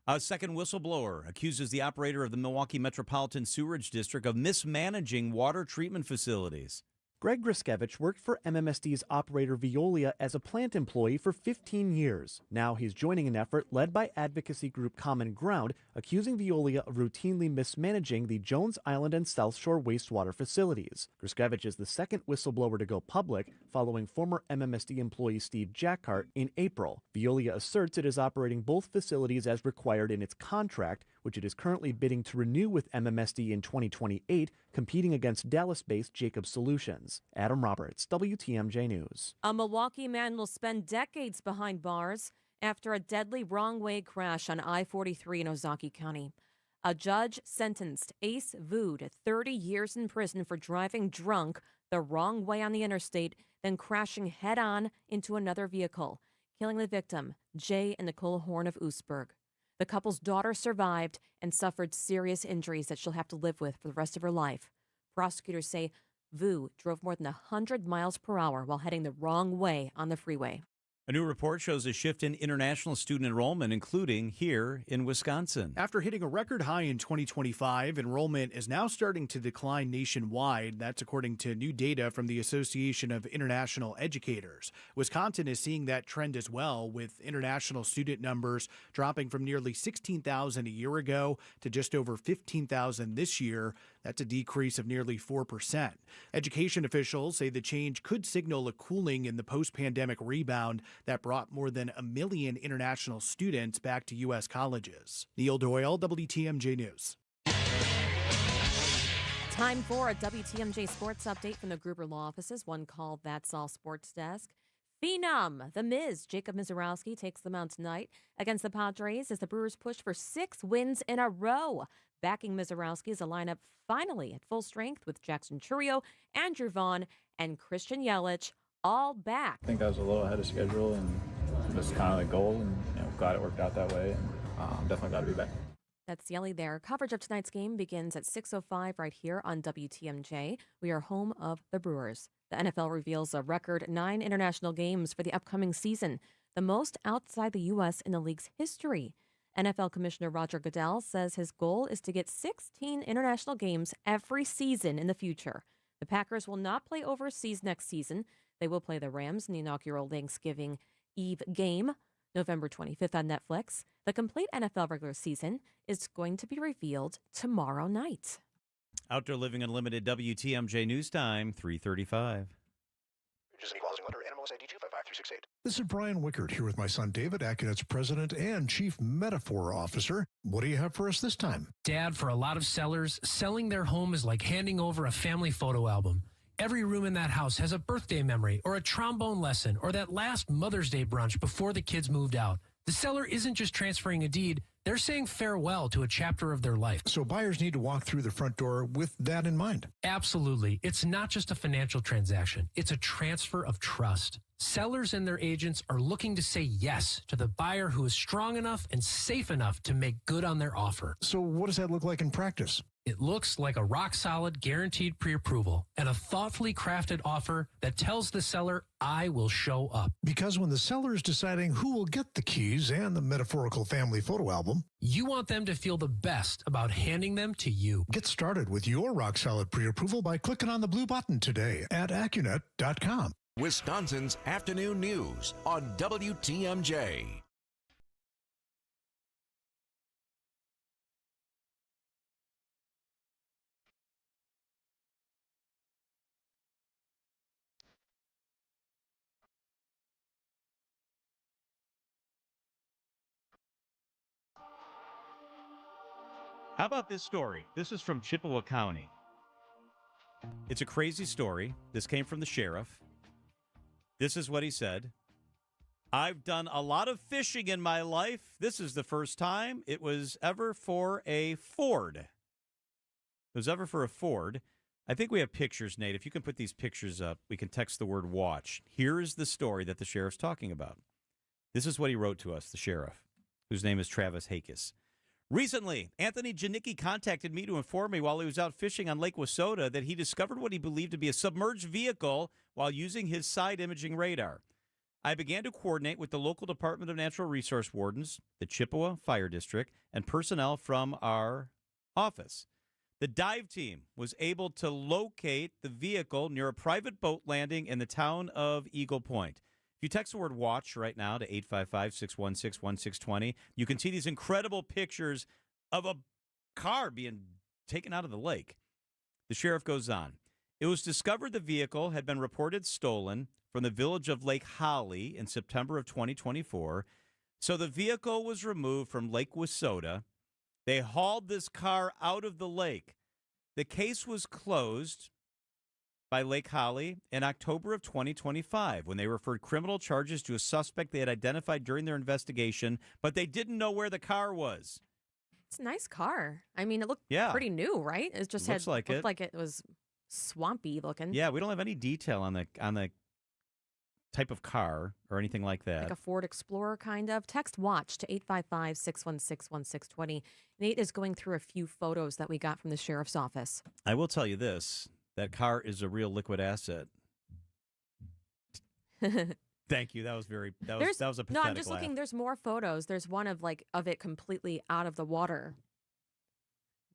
A second whistleblower accuses the operator of the Milwaukee Metropolitan Sewerage District of mismanaging water treatment facilities. Greg Griskevich worked for MMSD's operator Veolia as a plant employee for 15 years. Now he's joining an effort led by advocacy group Common Ground, accusing Veolia of routinely mismanaging the Jones Island and South Shore wastewater facilities. Griskevich is the second whistleblower to go public, following former MMSD employee Steve Jackhart in April. Veolia asserts it is operating both facilities as required in its contract, which it is currently bidding to renew with MMSD in 2028, competing against Dallas-based Jacob Solutions. Adam Roberts, WTMJ News. A Milwaukee man will spend decades behind bars after a deadly wrong-way crash on I-43 in Ozaukee County. A judge sentenced Ace Vu to 30 years in prison for driving drunk the wrong way on the interstate, then crashing head-on into another vehicle, killing the victim, Jay and Nicole Horn of Oostburg. The couple's daughter survived and suffered serious injuries that she'll have to live with for the rest of her life. Prosecutors say Vu drove more than 100 miles per hour while heading the wrong way on the freeway. A new report shows a shift in international student enrollment, including here in Wisconsin. After hitting a record high in 2025, enrollment is now starting to decline nationwide. That's according to new data from the Association of International Educators. Wisconsin is seeing that trend as well, with international student numbers dropping from nearly 16,000 a year ago to just over 15,000 this year. That's a decrease of nearly 4%. Education officials say the change could signal a cooling in the post-pandemic rebound that brought more than 1 million international students back to U.S. colleges. Neil Doyle, WTMJ News. Time for a WTMJ sports update from the Gruber Law Offices, one called That's All Sports Desk. Phenom, the Miz, Jacob Mizorowski, takes them out tonight against the Padres as the Brewers push for 6 wins in a row. Backing Mizorowski is a lineup finally at full strength with Jackson Churio, Andrew Vaughn, and Christian Yelich all back. I think I was a little ahead of schedule, and it was kind of the goal, and glad it worked out that way. And definitely glad to be back. That's Yelly there. Coverage of tonight's game begins at 6:05 right here on WTMJ. We are home of the Brewers. The NFL reveals a record 9 international games for the upcoming season, the most outside the U.S. in the league's history. NFL Commissioner Roger Goodell says his goal is to get 16 international games every season in the future. The Packers will not play overseas next season. They will play the Rams in the inaugural Thanksgiving Eve game, November 25th on Netflix. The complete NFL regular season is going to be revealed tomorrow night. Outdoor Living Unlimited WTMJ News Time, 3:35. Just an equalizing letter, NMLS ID 255368. This is Brian Wickert here with my son David, AccuNet's president and chief metaphor officer. What do you have for us this time? Dad, for a lot of sellers, selling their home is like handing over a family photo album. Every room in that house has a birthday memory or a trombone lesson or that last Mother's Day brunch before the kids moved out. The seller isn't just transferring a deed, they're saying farewell to a chapter of their life. So buyers need to walk through the front door with that in mind. Absolutely. It's not just a financial transaction. It's a transfer of trust. Sellers and their agents are looking to say yes to the buyer who is strong enough and safe enough to make good on their offer. So what does that look like in practice? It looks like a rock-solid, guaranteed pre-approval and a thoughtfully crafted offer that tells the seller, I will show up. Because when the seller is deciding who will get the keys and the metaphorical family photo album, you want them to feel the best about handing them to you. Get started with your rock-solid pre-approval by clicking on the blue button today at AccuNet.com. Wisconsin's afternoon news on WTMJ. How about this story? This is from Chippewa County. It's a crazy story. This came from the sheriff. This is what he said. I've done a lot of fishing in my life. This is the first time it was ever for a Ford. It was ever for a Ford. I think we have pictures, Nate. If you can put these pictures up, we can text the word watch. Here is the story that the sheriff's talking about. This is what he wrote to us, the sheriff, whose name is Travis Hakis. Recently, Anthony Janicki contacted me to inform me while he was out fishing on Lake Wissota that he discovered what he believed to be a submerged vehicle while using his side imaging radar. I began to coordinate with the local Department of Natural Resource Wardens, the Chippewa Fire District, and personnel from our office. The dive team was able to locate the vehicle near a private boat landing in the town of Eagle Point. If you text the word watch right now to 855-616-1620, you can see these incredible pictures of a car being taken out of the lake. The sheriff goes on. It was discovered the vehicle had been reported stolen from the village of Lake Holly in September of 2024. So the vehicle was removed from Lake Wissota. They hauled this car out of the lake. The case was closed by Lake Holly in October of 2025 when they referred criminal charges to a suspect they had identified during their investigation, but they didn't know where the car was. It's a nice car. I mean, it looked pretty new, right? It just looked like it was swampy looking. Yeah, we don't have any detail on the type of car or anything like that. Like a Ford Explorer, kind of. Text WATCH to 855-616-1620. Nate is going through a few photos that we got from the sheriff's office. I will tell you this. That car is a real liquid asset. Thank you. That was a pathetic No, I'm just laugh. looking. There's more photos. There's one of it completely out of the water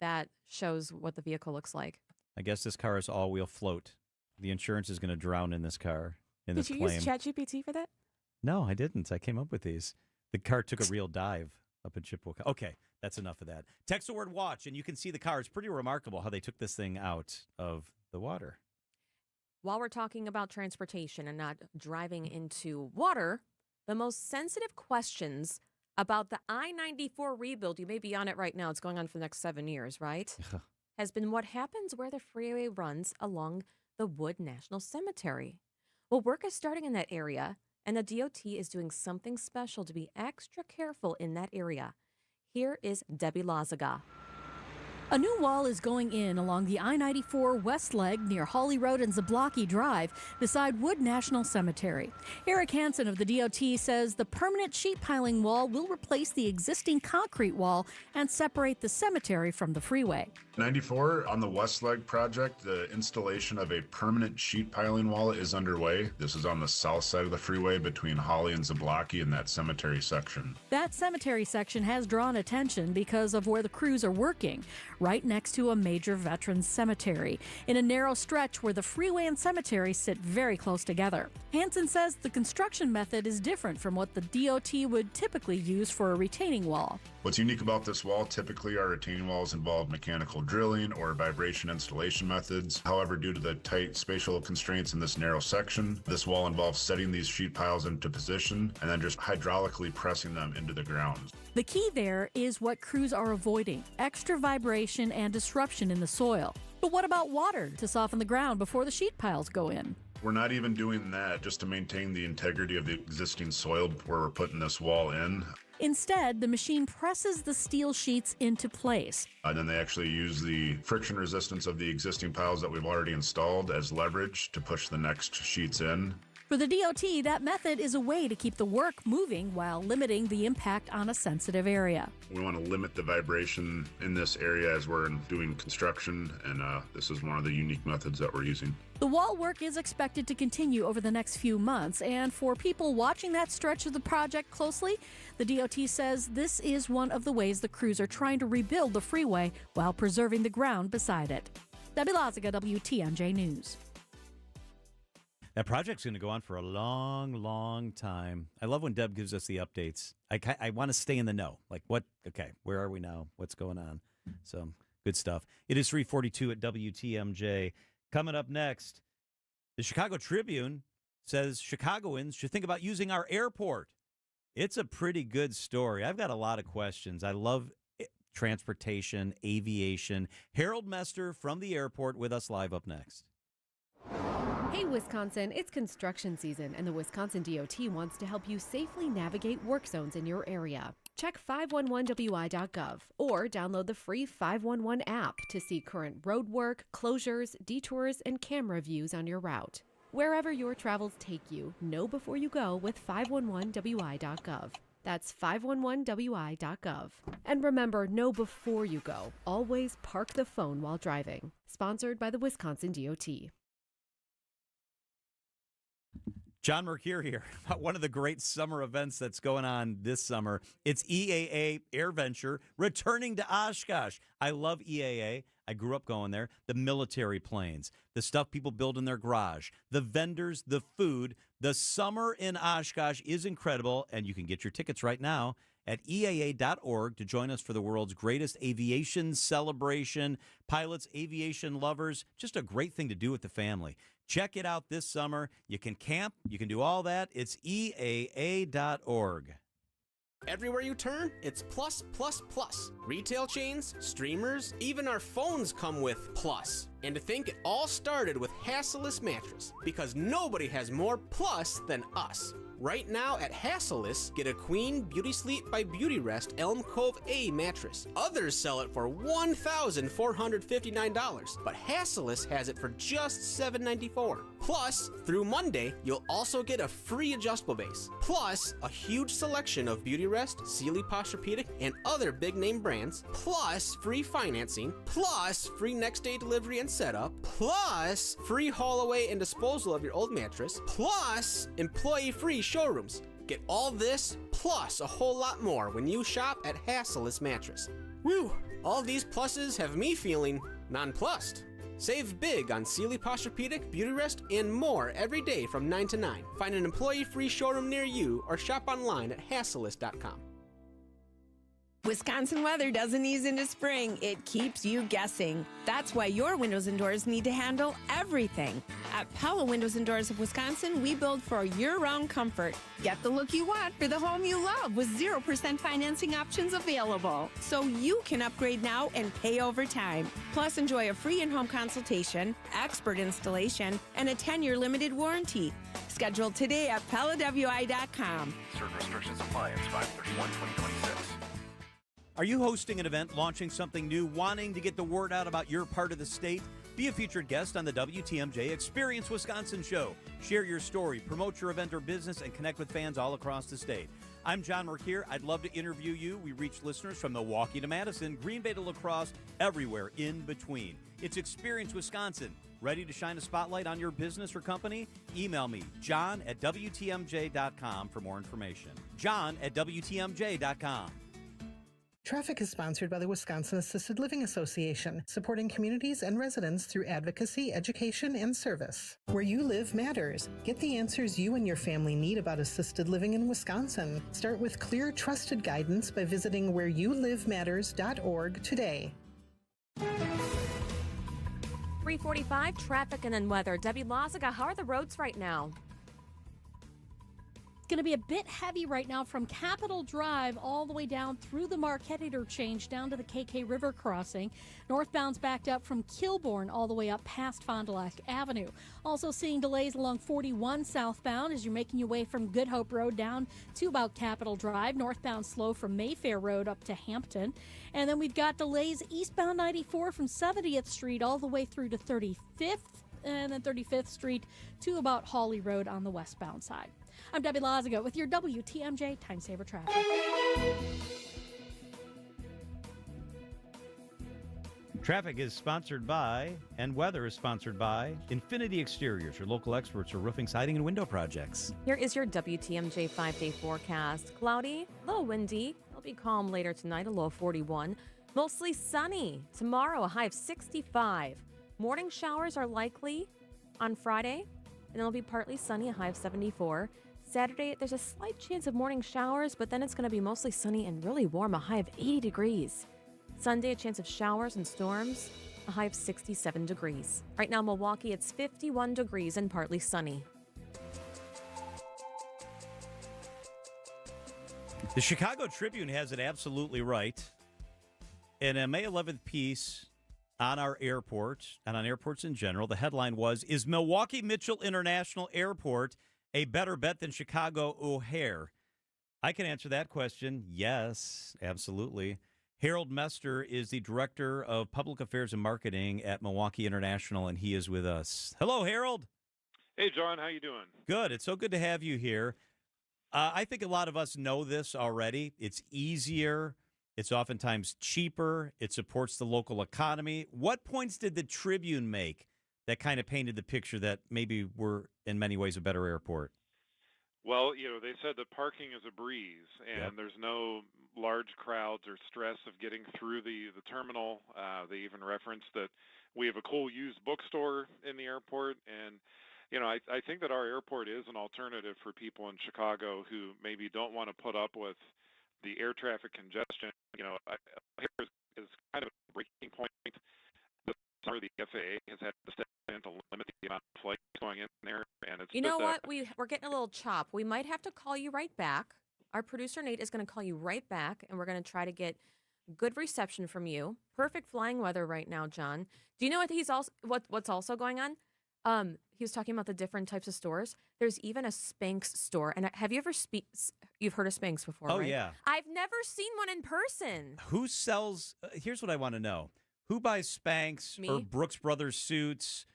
that shows what the vehicle looks like. I guess this car is all-wheel float. The insurance is going to drown in this car, in this Did claim. you use ChatGPT for that? No, I didn't. I came up with these. The car took a real dive up in Chippewa. Okay, that's enough of that. Text the word watch, and you can see the car. It's pretty remarkable how they took this thing out of the water. While we're talking about transportation and not driving into water, the most sensitive questions about the I-94 rebuild, you may be on it right now, it's going on for the next 7 years, right? Has been what happens where the freeway runs along the Wood National Cemetery. Well, work is starting in that area, and the DOT is doing something special to be extra careful in that area. Here is Debbie Lazaga. A new wall is going in along the I-94 west leg near Hawley Road and Zablocki Drive beside Wood National Cemetery. Eric Hansen of the DOT says the permanent sheet piling wall will replace the existing concrete wall and separate the cemetery from the freeway. 94 on the west leg project, the installation of a permanent sheet piling wall is underway. This is on the south side of the freeway between Hawley and Zablocki in that cemetery section. That cemetery section has drawn attention because of where the crews are working, right next to a major veterans cemetery, in a narrow stretch where the freeway and cemetery sit very close together. Hansen says the construction method is different from what the DOT would typically use for a retaining wall. What's unique about this wall, typically our retaining walls involve mechanical drilling or vibration installation methods. However, due to the tight spatial constraints in this narrow section, this wall involves setting these sheet piles into position and then just hydraulically pressing them into the ground. The key there is what crews are avoiding: extra vibration and disruption in the soil. But what about water to soften the ground before the sheet piles go in? We're not even doing that just to maintain the integrity of the existing soil where we're putting this wall in. Instead, the machine presses the steel sheets into place. And then they actually use the friction resistance of the existing piles that we've already installed as leverage to push the next sheets in. For the DOT, that method is a way to keep the work moving while limiting the impact on a sensitive area. We want to limit the vibration in this area as we're doing construction, and this is one of the unique methods that we're using. The wall work is expected to continue over the next few months, and for people watching that stretch of the project closely, the DOT says this is one of the ways the crews are trying to rebuild the freeway while preserving the ground beside it. Debbie Lazaga, WTMJ News. That project's going to go on for a long, long time. I love when Deb gives us the updates. I want to stay in the know. Like, what? Okay, where are we now? What's going on? So, good stuff. It is 3:42 at WTMJ. Coming up next, the Chicago Tribune says Chicagoans should think about using our airport. It's a pretty good story. I've got a lot of questions. I love transportation, aviation. Harold Mester from the airport with us live up next. Hey, Wisconsin, it's construction season, and the Wisconsin DOT wants to help you safely navigate work zones in your area. Check 511wi.gov or download the free 511 app to see current road work, closures, detours, and camera views on your route. Wherever your travels take you, know before you go with 511wi.gov. That's 511wi.gov. And remember, know before you go. Always park the phone while driving. Sponsored by the Wisconsin DOT. John Mercure here about one of the great summer events that's going on this summer. It's EAA AirVenture returning to Oshkosh. I love EAA. I grew up going there. The military planes, the stuff people build in their garage, the vendors, the food. The summer in Oshkosh is incredible, and you can get your tickets right now at EAA.org to join us for the world's greatest aviation celebration. Pilots, aviation lovers, just a great thing to do with the family. Check it out this summer. You can camp. You can do all that. It's EAA.org. Everywhere you turn, it's plus, plus, plus. Retail chains, streamers, even our phones come with plus. And to think it all started with Hassellus Mattress, because nobody has more plus than us. Right now at Hassellus, get a Queen Beauty Sleep by Beauty Rest Elm Cove A mattress. Others sell it for $1,459, but Hassellus has it for just $794. Plus, through Monday, you'll also get a free adjustable base. Plus, a huge selection of Beauty Rest, Sealy Posturepedic, and other big name brands. Plus, free financing. Plus, free next day delivery and setup, plus free haul away and disposal of your old mattress, plus employee-free showrooms. Get all this, plus a whole lot more when you shop at Hasselus Mattress. Woo! All these pluses have me feeling nonplussed. Save big on Sealy Posturepedic, Beautyrest, and more every day from 9 to 9. Find an employee-free showroom near you or shop online at Hasselus.com. Wisconsin weather doesn't ease into spring. It keeps you guessing. That's why your windows and doors need to handle everything. At Pella Windows and Doors of Wisconsin, we build for year-round comfort. Get the look you want for the home you love with 0% financing options available. So you can upgrade now and pay over time. Plus, enjoy a free in-home consultation, expert installation, and a 10-year limited warranty. Schedule today at PellaWI.com. Certain restrictions apply. It's 5/31/2026. Are you hosting an event, launching something new, wanting to get the word out about your part of the state? Be a featured guest on the WTMJ Experience Wisconsin show. Share your story, promote your event or business, and connect with fans all across the state. I'm John Merkier. I'd love to interview you. We reach listeners from Milwaukee to Madison, Green Bay to La Crosse, everywhere in between. It's Experience Wisconsin. Ready to shine a spotlight on your business or company? Email me, john@WTMJ.com for more information. john@WTMJ.com. Traffic is sponsored by the Wisconsin Assisted Living Association, supporting communities and residents through advocacy, education, and service. Where you live matters. Get the answers you and your family need about assisted living in Wisconsin. Start with clear, trusted guidance by visiting whereyouLiveMatters.org today. 345, traffic and then weather. Debbie Lazaga, how are the roads right now? It's going to be a bit heavy right now from Capitol Drive all the way down through the Marquette interchange down to the KK River crossing. Northbound's backed up from Kilbourne all the way up past Fond du Lac Avenue. Also seeing delays along 41 southbound as you're making your way from Good Hope Road down to about Capitol Drive. Northbound slow from Mayfair Road up to Hampton. And then we've got delays eastbound 94 from 70th Street all the way through to 35th and then 35th Street to about Hawley Road on the westbound side. I'm Debbie Lazaga with your WTMJ Time Saver Traffic. Traffic is sponsored by, and weather is sponsored by, Infinity Exteriors, your local experts for roofing, siding, and window projects. Here is your WTMJ 5-day forecast. Cloudy, a little windy. It'll be calm later tonight, a low of 41. Mostly sunny. Tomorrow, a high of 65. Morning showers are likely on Friday, and it'll be partly sunny, a high of 74. Saturday, there's a slight chance of morning showers, but then it's going to be mostly sunny and really warm, a high of 80 degrees. Sunday, a chance of showers and storms, a high of 67 degrees. Right now, Milwaukee, it's 51 degrees and partly sunny. The Chicago Tribune has it absolutely right. In a May 11th piece on our airport and on airports in general, the headline was, "Is Milwaukee Mitchell International Airport a better bet than Chicago O'Hare?" I can answer that question. Yes, absolutely. Harold Mester is the Director of Public Affairs and Marketing at Milwaukee International, and he is with us. Hello, Harold. Hey, John. How you doing? Good. It's so good to have you here. I think a lot of us know this already. It's easier. It's oftentimes cheaper. It supports the local economy. What points did the Tribune make that kind of painted the picture that maybe we're in many ways a better airport? Well, they said that parking is a breeze, and there's no large crowds or stress of getting through the terminal. They even referenced that we have a cool used bookstore in the airport, and I think that our airport is an alternative for people in Chicago who maybe don't want to put up with the air traffic congestion. Here is kind of a breaking point. This summer, the FAA has had to step in to limit the amount of flights going in there, and it's You know what? We're getting a little chop. We might have to call you right back. Our producer Nate is going to call you right back, and we're going to try to get good reception from you. Perfect flying weather right now, John. Do you know what's also going on? He was talking about the different types of stores. There's even a Spanx store. And have you ever you've heard of Spanx before, Oh, right? yeah. I've never seen one in person. Who sells, here's what I want to know. Who buys Spanx Me. or Brooks Brothers suits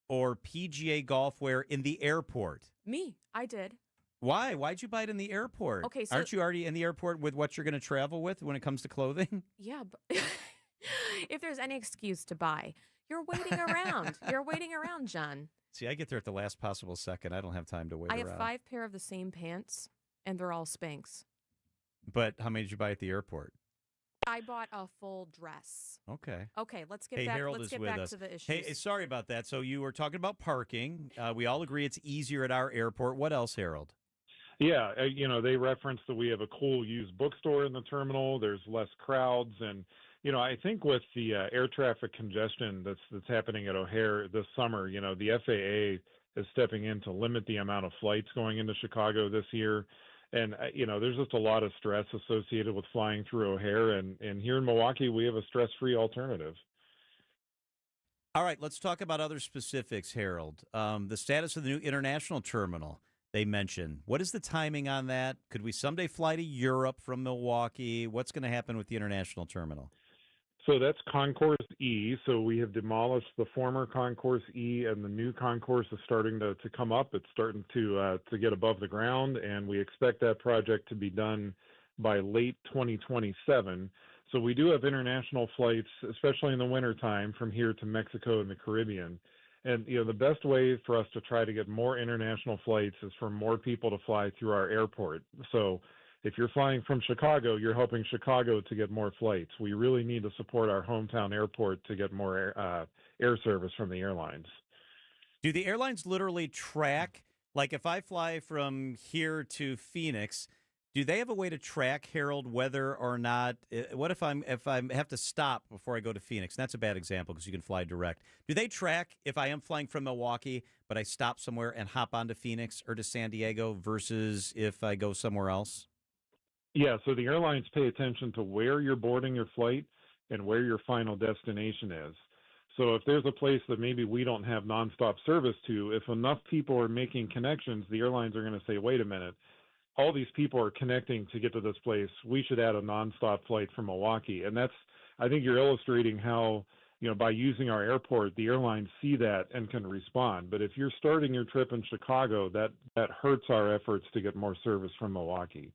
or PGA golf wear in the airport? Me. I did. Why? Why'd you buy it in the airport? Okay, so- Aren't you already in the airport with what you're going to travel with when it comes to clothing? Yeah, but if there's any excuse to buy. You're waiting around. You're waiting around, John. See, I get there at the last possible second. I don't have time to wait I have around. 5 pair of the same pants, and they're all Spanx. But how many did you buy at the airport? I bought a full dress. Okay. Okay, let's get Hey, back. Harold Let's is get with back us. to the issues. Hey, sorry about that. So you were talking about parking. We all agree it's easier at our airport. What else, Harold? Yeah, they referenced that we have a cool used bookstore in the terminal. There's less crowds, and I think with the air traffic congestion that's happening at O'Hare this summer, the FAA is stepping in to limit the amount of flights going into Chicago this year. And, there's just a lot of stress associated with flying through O'Hare. And here in Milwaukee, we have a stress-free alternative. All right, let's talk about other specifics, Harold. The status of the new international terminal they mentioned. What is the timing on that? Could we someday fly to Europe from Milwaukee? What's going to happen with the international terminal? So that's Concourse E. So we have demolished the former Concourse E, and the new concourse is starting to come up. It's starting to get above the ground, and we expect that project to be done by late 2027. So we do have international flights, especially in the wintertime, from here to Mexico and the Caribbean. And the best way for us to try to get more international flights is for more people to fly through our airport. So if you're flying from Chicago, you're helping Chicago to get more flights. We really need to support our hometown airport to get more air service from the airlines. Do the airlines literally track, like if I fly from here to Phoenix, do they have a way to track, Harold, whether or not, what if I have to stop before I go to Phoenix? And that's a bad example because you can fly direct. Do they track if I am flying from Milwaukee, but I stop somewhere and hop onto Phoenix or to San Diego versus if I go somewhere else? Yeah, so the airlines pay attention to where you're boarding your flight and where your final destination is. So if there's a place that maybe we don't have nonstop service to, if enough people are making connections, the airlines are going to say, wait a minute, all these people are connecting to get to this place. We should add a nonstop flight from Milwaukee. And I think you're illustrating how, by using our airport, the airlines see that and can respond. But if you're starting your trip in Chicago, that hurts our efforts to get more service from Milwaukee.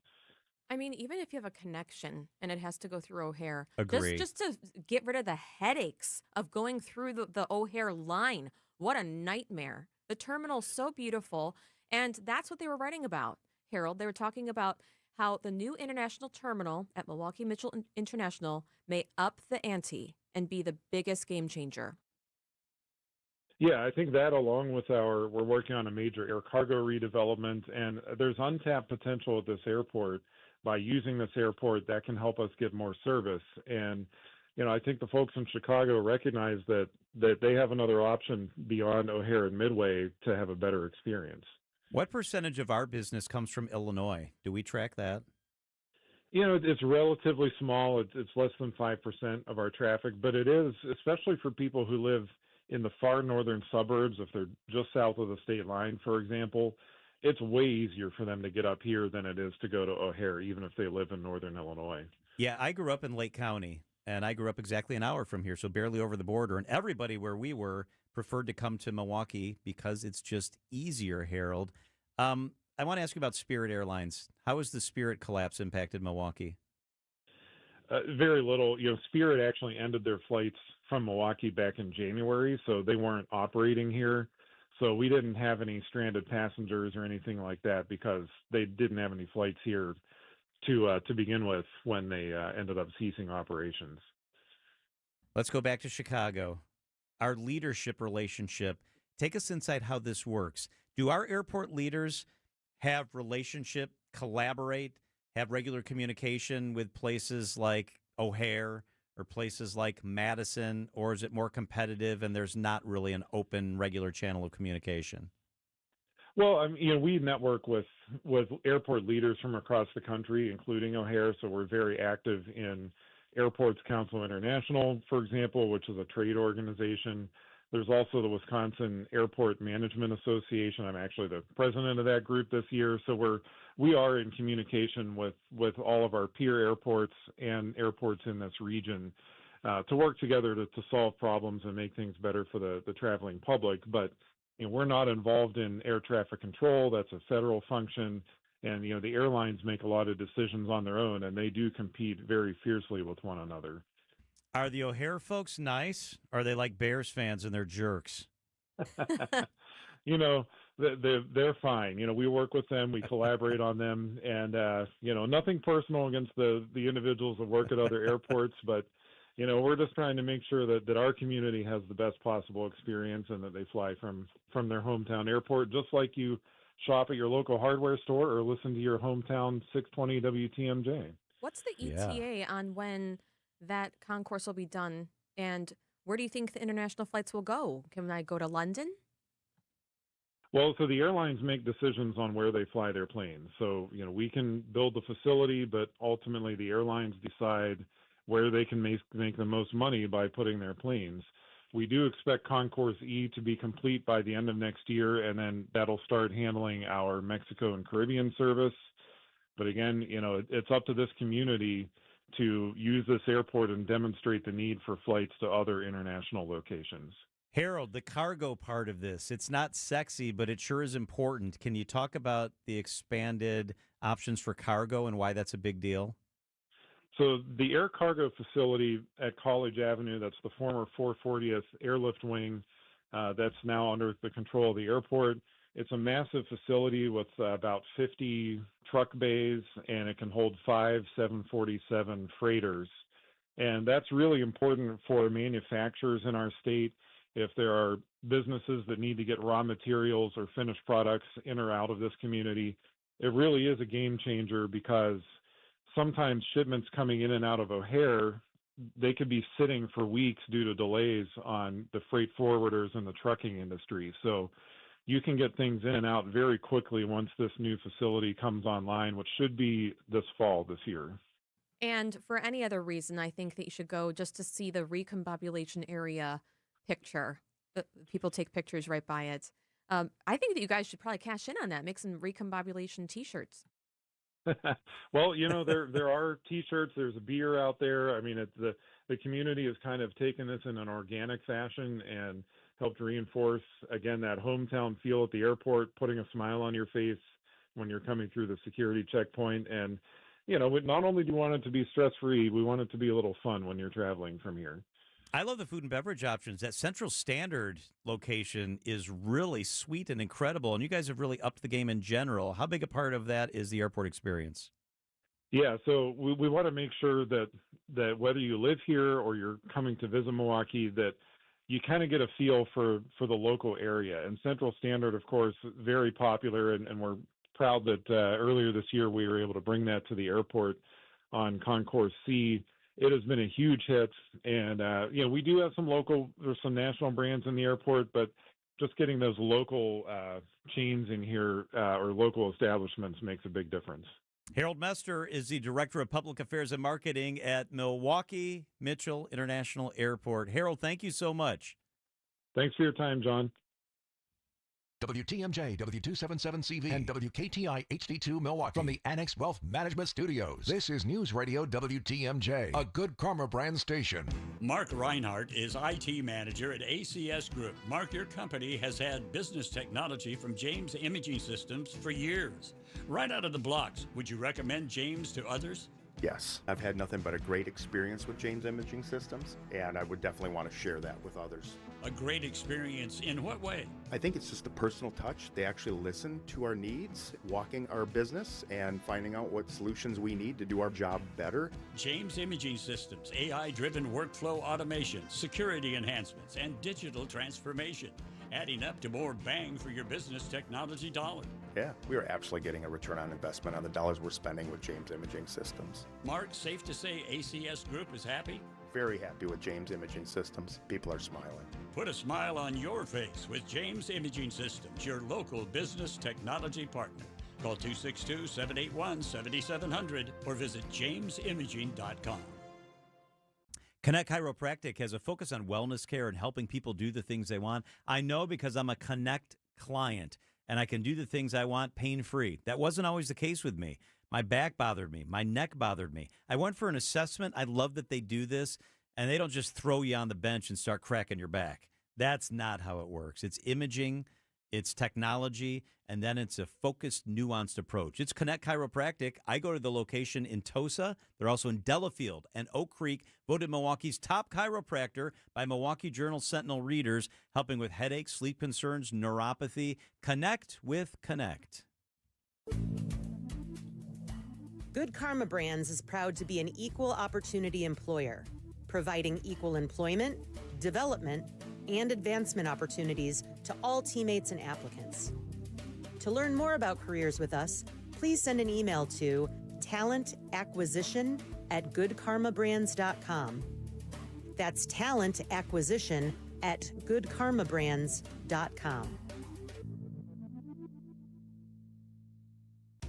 I mean, even if you have a connection and it has to go through O'Hare, Agree. just to get rid of the headaches of going through the O'Hare line, what a nightmare. The terminal's so beautiful, and that's what they were writing about, Harold. They were talking about how the new international terminal at Milwaukee Mitchell International may up the ante and be the biggest game changer. Yeah, I think that along with we're working on a major air cargo redevelopment, and there's untapped potential at this airport. By using this airport, that can help us get more service. And, I think the folks in Chicago recognize that they have another option beyond O'Hare and Midway to have a better experience. What percentage of our business comes from Illinois? Do we track that? It's relatively small. It's less than 5% of our traffic, but it is, especially for people who live in the far northern suburbs, if they're just south of the state line, for example. It's way easier for them to get up here than it is to go to O'Hare, even if they live in northern Illinois. Yeah, I grew up in Lake County, and I grew up exactly an hour from here, so barely over the border. And everybody where we were preferred to come to Milwaukee because it's just easier, Harold. I want to ask you about Spirit Airlines. How has the Spirit collapse impacted Milwaukee? Very little. Spirit actually ended their flights from Milwaukee back in January, so they weren't operating here. So we didn't have any stranded passengers or anything like that because they didn't have any flights here to begin with when they ended up ceasing operations. Let's go back to Chicago. Our leadership relationship. Take us inside how this works. Do our airport leaders have relationship, collaborate, have regular communication with places like O'Hare or places like Madison, or is it more competitive and there's not really an open, regular channel of communication? Well, we network with airport leaders from across the country, including O'Hare, so we're very active in Airports Council International, for example, which is a trade organization. There's also the Wisconsin Airport Management Association. I'm actually the president of that group this year. So we are in communication with all of our peer airports and airports in this region to work together to solve problems and make things better for the traveling public. But we're not involved in air traffic control. That's a federal function. And the airlines make a lot of decisions on their own, and they do compete very fiercely with one another. Are the O'Hare folks nice? Or are they like Bears fans and they're jerks? You know, they're fine. You know, we work with them, we collaborate on them, and you know, nothing personal against the individuals that work at other airports, but you know, we're just trying to make sure that our community has the best possible experience and that they fly from their hometown airport, just like you shop at your local hardware store or listen to your hometown 620 WTMJ. What's the ETA on when that concourse will be done? And where do you think the international flights will go? Can I go to London? Well, so the airlines make decisions on where they fly their planes. So, you know, we can build the facility, but ultimately the airlines decide where they can make the most money by putting their planes. We do expect Concourse E to be complete by the end of next year, and then that'll start handling our Mexico and Caribbean service. But again, you know, it's up to this community to use this airport and demonstrate the need for flights to other international locations. Harold, the cargo part of this, it's not sexy, but it sure is important. Can you talk about the expanded options for cargo and why that's a big deal? So the air cargo facility at College Avenue, that's the former 440th Airlift Wing, that's now under the control of the airport. It's a massive facility with about 50 truck bays, and it can hold 5 747 freighters. And that's really important for manufacturers in our state. If there are businesses that need to get raw materials or finished products in or out of this community, it really is a game changer because sometimes shipments coming in and out of O'Hare, they could be sitting for weeks due to delays on the freight forwarders and the trucking industry. So you can get things in and out very quickly once this new facility comes online, which should be this fall this year. And for any other reason, I think that you should go just to see the recombobulation area picture. People take pictures right by it. I think that you guys should probably cash in on that, make some recombobulation T-shirts. Well, you know, there are T-shirts. There's a beer out there. I mean, the community has kind of taken this in an organic fashion and helped reinforce, again, that hometown feel at the airport, putting a smile on your face when you're coming through the security checkpoint. And, you know, not only do we want it to be stress-free, we want it to be a little fun when you're traveling from here. I love the food and beverage options. That Central Standard location is really sweet and incredible, and you guys have really upped the game in general. How big a part of that is the airport experience? Yeah, so we want to make sure that whether you live here or you're coming to visit Milwaukee, that you kind of get a feel for the local area. And Central Standard, of course, very popular, and we're proud that earlier this year we were able to bring that to the airport on Concourse C. It has been a huge hit, and you know, we do have there's some national brands in the airport, but just getting those local chains in here or local establishments makes a big difference. Harold Mester is the Director of Public Affairs and Marketing at Milwaukee Mitchell International Airport. Harold, thank you so much. Thanks for your time, John. WTMJ, W277CV, and WKTI HD2 Milwaukee. From the Annex Wealth Management Studios, this is News Radio WTMJ, a Good Karma brand station. Mark Reinhardt is IT manager at ACS Group. Mark, your company has had business technology from James Imaging Systems for years. Right out of the blocks, would you recommend James to others? Yes, I've had nothing but a great experience with James Imaging Systems, and I would definitely want to share that with others. A great experience in what way? I think it's just a personal touch. They actually listen to our needs, walking our business, and finding out what solutions we need to do our job better. James Imaging Systems, AI-driven workflow automation, security enhancements, and digital transformation, adding up to more bang for your business technology dollar. Yeah, we are absolutely getting a return on investment on the dollars we're spending with James Imaging Systems. Mark, safe to say ACS Group is happy? Very happy with James Imaging Systems. People are smiling. Put a smile on your face with James Imaging Systems, your local business technology partner. Call 262-781-7700 or visit jamesimaging.com. Connect Chiropractic has a focus on wellness care and helping people do the things they want. I know because I'm a Connect client, and I can do the things I want pain-free. That wasn't always the case with me. My back bothered me. My neck bothered me. I went for an assessment. I love that they do this, and they don't just throw you on the bench and start cracking your back. That's not how it works. It's imaging, it's technology, and then it's a focused, nuanced approach. It's Connect Chiropractic. I go to the location in Tosa. They're also in Delafield and Oak Creek, voted Milwaukee's top chiropractor by Milwaukee Journal Sentinel readers, helping with headaches, sleep concerns, neuropathy. Connect with Connect. Good Karma Brands is proud to be an equal opportunity employer, providing equal employment, development, and advancement opportunities to all teammates and applicants. To learn more about careers with us, please send an email to talentacquisition@goodkarmabrands.com. That's talentacquisition@goodkarmabrands.com.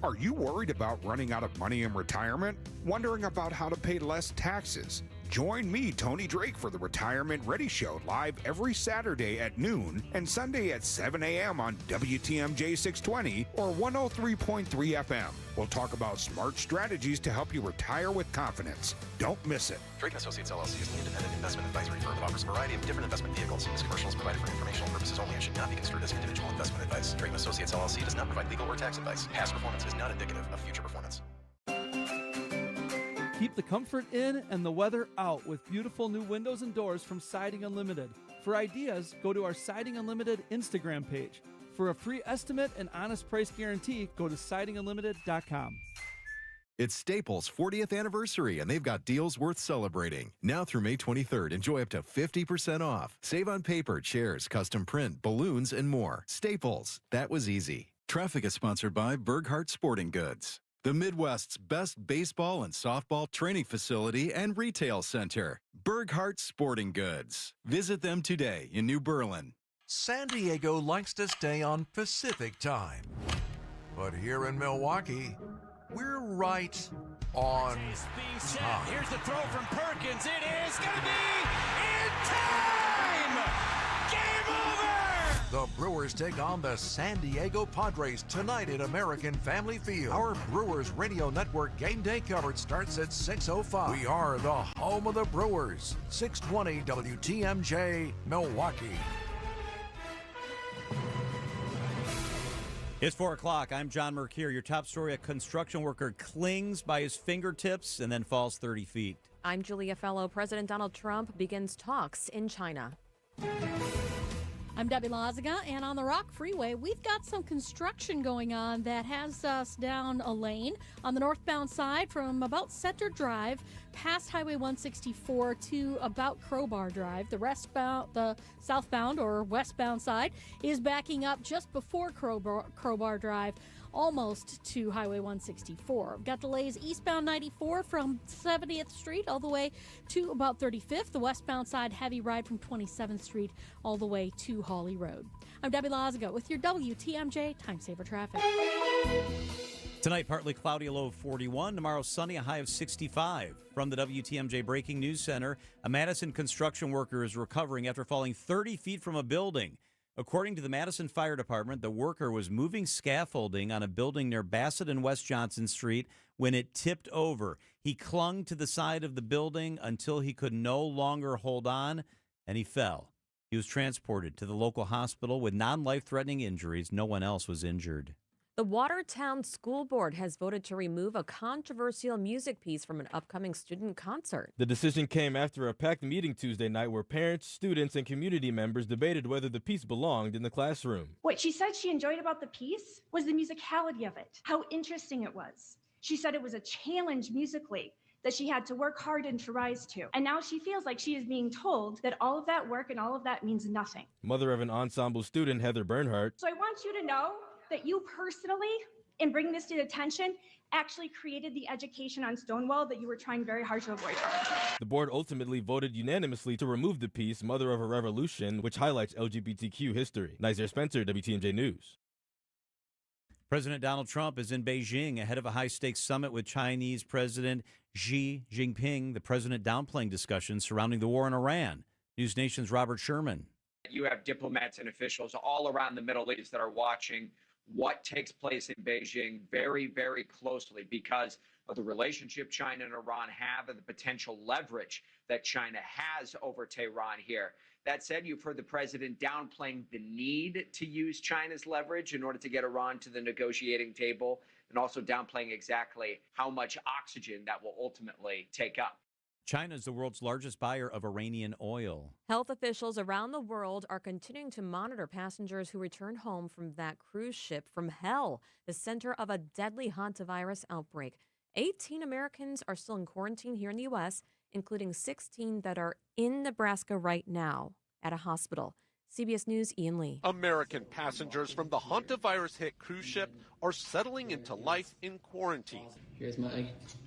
Are you worried about running out of money in retirement? Wondering about how to pay less taxes? Join me, Tony Drake, for the Retirement Ready Show, live every Saturday at noon and Sunday at 7 a.m. on WTMJ 620 or 103.3 FM. We'll talk about smart strategies to help you retire with confidence. Don't miss it. Drake & Associates LLC is an independent investment advisory firm that offers a variety of different investment vehicles. This commercial is provided for informational purposes only and should not be construed as individual investment advice. Drake & Associates LLC does not provide legal or tax advice. Past performance is not indicative of future performance. Keep the comfort in and the weather out with beautiful new windows and doors from Siding Unlimited. For ideas, go to our Siding Unlimited Instagram page. For a free estimate and honest price guarantee, go to sidingunlimited.com. It's Staples' 40th anniversary, and they've got deals worth celebrating. Now through May 23rd, enjoy up to 50% off. Save on paper, chairs, custom print, balloons, and more. Staples, that was easy. Traffic is sponsored by Burghardt Sporting Goods, the Midwest's best baseball and softball training facility and retail center. Burghardt Sporting Goods. Visit them today in New Berlin. San Diego likes to stay on Pacific time. But here in Milwaukee, we're right on time. Here's the throw from Perkins. It is going to be in time! Game over! The Brewers take on the San Diego Padres tonight at American Family Field. Our Brewers Radio Network game day coverage starts at 6:05. We are the home of the Brewers. 620 WTMJ, Milwaukee. It's 4 o'clock. I'm John Mercure. Your top story: a construction worker clings by his fingertips and then falls 30 feet. I'm Julia Fellow. President Donald Trump begins talks in China. I'm Debbie Lazaga, and on the Rock Freeway, we've got some construction going on that has us down a lane on the northbound side from about Center Drive past Highway 164 to about Crowbar Drive. The southbound or westbound side is backing up just before Crowbar Drive, almost to Highway 164. We've got delays eastbound 94 from 70th Street all the way to about 35th. The westbound side, heavy ride from 27th Street all the way to Hawley Road. I'm Debbie Lazaga with your WTMJ Time Saver Traffic. Tonight, partly cloudy, a low of 41. Tomorrow, sunny, a high of 65. From the WTMJ Breaking News Center, a Madison construction worker is recovering after falling 30 feet from a building. According to the Madison Fire Department, the worker was moving scaffolding on a building near Bassett and West Johnson Street when it tipped over. He clung to the side of the building until he could no longer hold on, and he fell. He was transported to the local hospital with non-life-threatening injuries. No one else was injured. The Watertown School Board has voted to remove a controversial music piece from an upcoming student concert. The decision came after a packed meeting Tuesday night where parents, students, and community members debated whether the piece belonged in the classroom. What she said she enjoyed about the piece was the musicality of it, how interesting it was. She said it was a challenge musically that she had to work hard and to rise to. And now she feels like she is being told that all of that work and all of that means nothing. Mother of an ensemble student, Heather Bernhardt. So I want you to know that you personally, in bringing this to attention, actually created the education on Stonewall that you were trying very hard to avoid. The board ultimately voted unanimously to remove the piece, Mother of a Revolution, which highlights LGBTQ history. Nizer Spencer, WTMJ News. President Donald Trump is in Beijing ahead of a high-stakes summit with Chinese President Xi Jinping. The president downplaying discussions surrounding the war in Iran. News Nation's Robert Sherman. You have diplomats and officials all around the Middle East that are watching what takes place in Beijing very, very closely because of the relationship China and Iran have and the potential leverage that China has over Tehran here. That said, you've heard the president downplaying the need to use China's leverage in order to get Iran to the negotiating table, and also downplaying exactly how much oxygen that will ultimately take up. China is the world's largest buyer of Iranian oil. Health officials around the world are continuing to monitor passengers who return home from that cruise ship from hell, the center of a deadly hantavirus outbreak. 18 Americans are still in quarantine here in the U.S., including 16 that are in Nebraska right now at a hospital. CBS News' Ian Lee. American passengers from the hantavirus-hit cruise ship are settling into life in quarantine. Here's my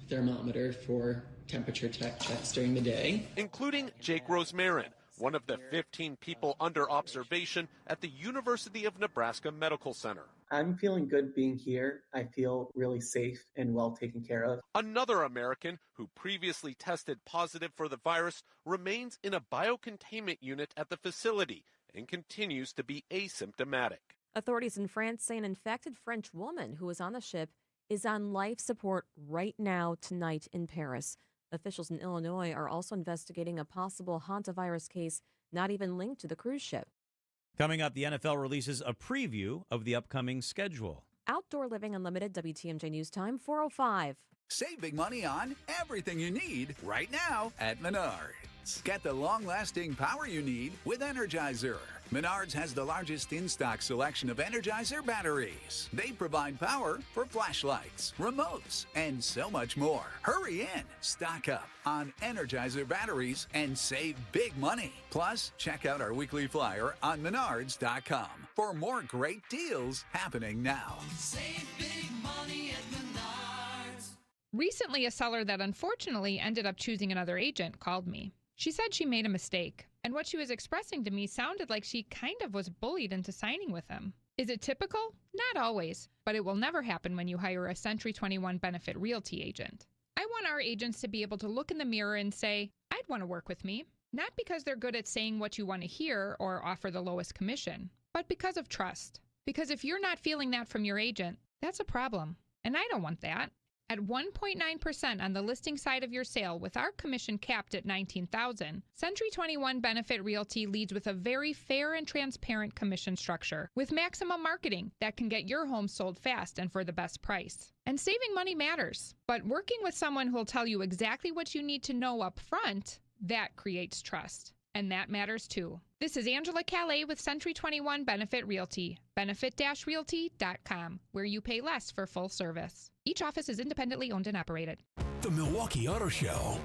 thermometer for temperature checks during the day. Including Jake Rosemarin, one of the 15 people under observation at the University of Nebraska Medical Center. I'm feeling good being here. I feel really safe and well taken care of. Another American who previously tested positive for the virus remains in a biocontainment unit at the facility and continues to be asymptomatic. Authorities in France say an infected French woman who was on the ship is on life support right now tonight in Paris. Officials in Illinois are also investigating a possible hantavirus case not even linked to the cruise ship. Coming up, the NFL releases a preview of the upcoming schedule. Outdoor Living Unlimited, WTMJ News Time, 4:05. Save big money on everything you need right now at Menards. Get the long-lasting power you need with Energizer. Menards has the largest in-stock selection of Energizer batteries. They provide power for flashlights, remotes, and so much more. Hurry in, stock up on Energizer batteries, and save big money. Plus, check out our weekly flyer on Menards.com for more great deals happening now. Save big money at Menards. Recently, a seller that unfortunately ended up choosing another agent called me. She said she made a mistake, and what she was expressing to me sounded like she kind of was bullied into signing with him. Is it typical? Not always, but it will never happen when you hire a Century 21 Benefit Realty agent. I want our agents to be able to look in the mirror and say, I'd want to work with me, not because they're good at saying what you want to hear or offer the lowest commission, but because of trust. Because if you're not feeling that from your agent, that's a problem, and I don't want that. At 1.9% on the listing side of your sale with our commission capped at $19,000, Century 21 Benefit Realty leads with a very fair and transparent commission structure with maximum marketing that can get your home sold fast and for the best price. And saving money matters, but working with someone who will tell you exactly what you need to know up front, that creates trust. And that matters too. This is Angela Calais with Century 21 Benefit Realty, benefit-realty.com, where you pay less for full service. Each office is independently owned and operated. The Milwaukee Auto Show.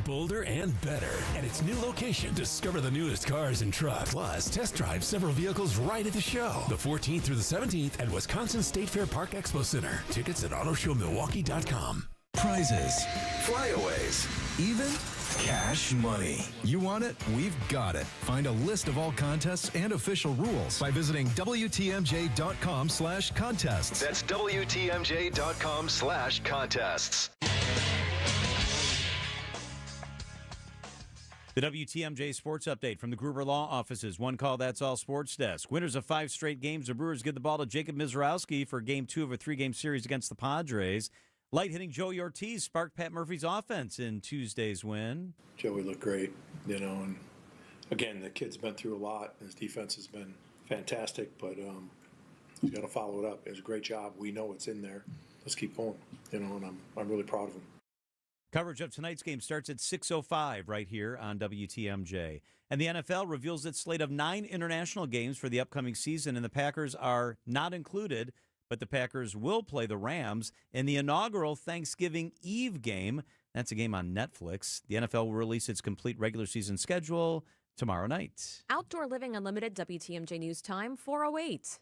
Bolder and better. At its new location, discover the newest cars and trucks. Plus, test drive several vehicles right at the show. The 14th through the 17th at Wisconsin State Fair Park Expo Center. Tickets at autoshowmilwaukee.com. Prizes, flyaways, even cash money. You want it? We've got it. Find a list of all contests and official rules by visiting WTMJ.com/contests. That's WTMJ.com/contests. The WTMJ Sports Update from the Gruber Law Offices. One call, that's all sports desk. Winners of 5 straight games. The Brewers give the ball to Jacob Mizrowski for Game 2 of a 3-game series against the Padres. Light-hitting Joey Ortiz sparked Pat Murphy's offense in Tuesday's win. Joey looked great, and again, the kid's been through a lot. His defense has been fantastic, but he's got to follow it up. It was a great job. We know it's in there. Let's keep going, and I'm really proud of him. Coverage of tonight's game starts at 6:05 right here on WTMJ. And the NFL reveals its slate of 9 international games for the upcoming season, and the Packers are not included. But the Packers will play the Rams in the inaugural Thanksgiving Eve game. That's a game on Netflix. The NFL will release its complete regular season schedule tomorrow night. Outdoor Living Unlimited, WTMJ News Time, 4:08.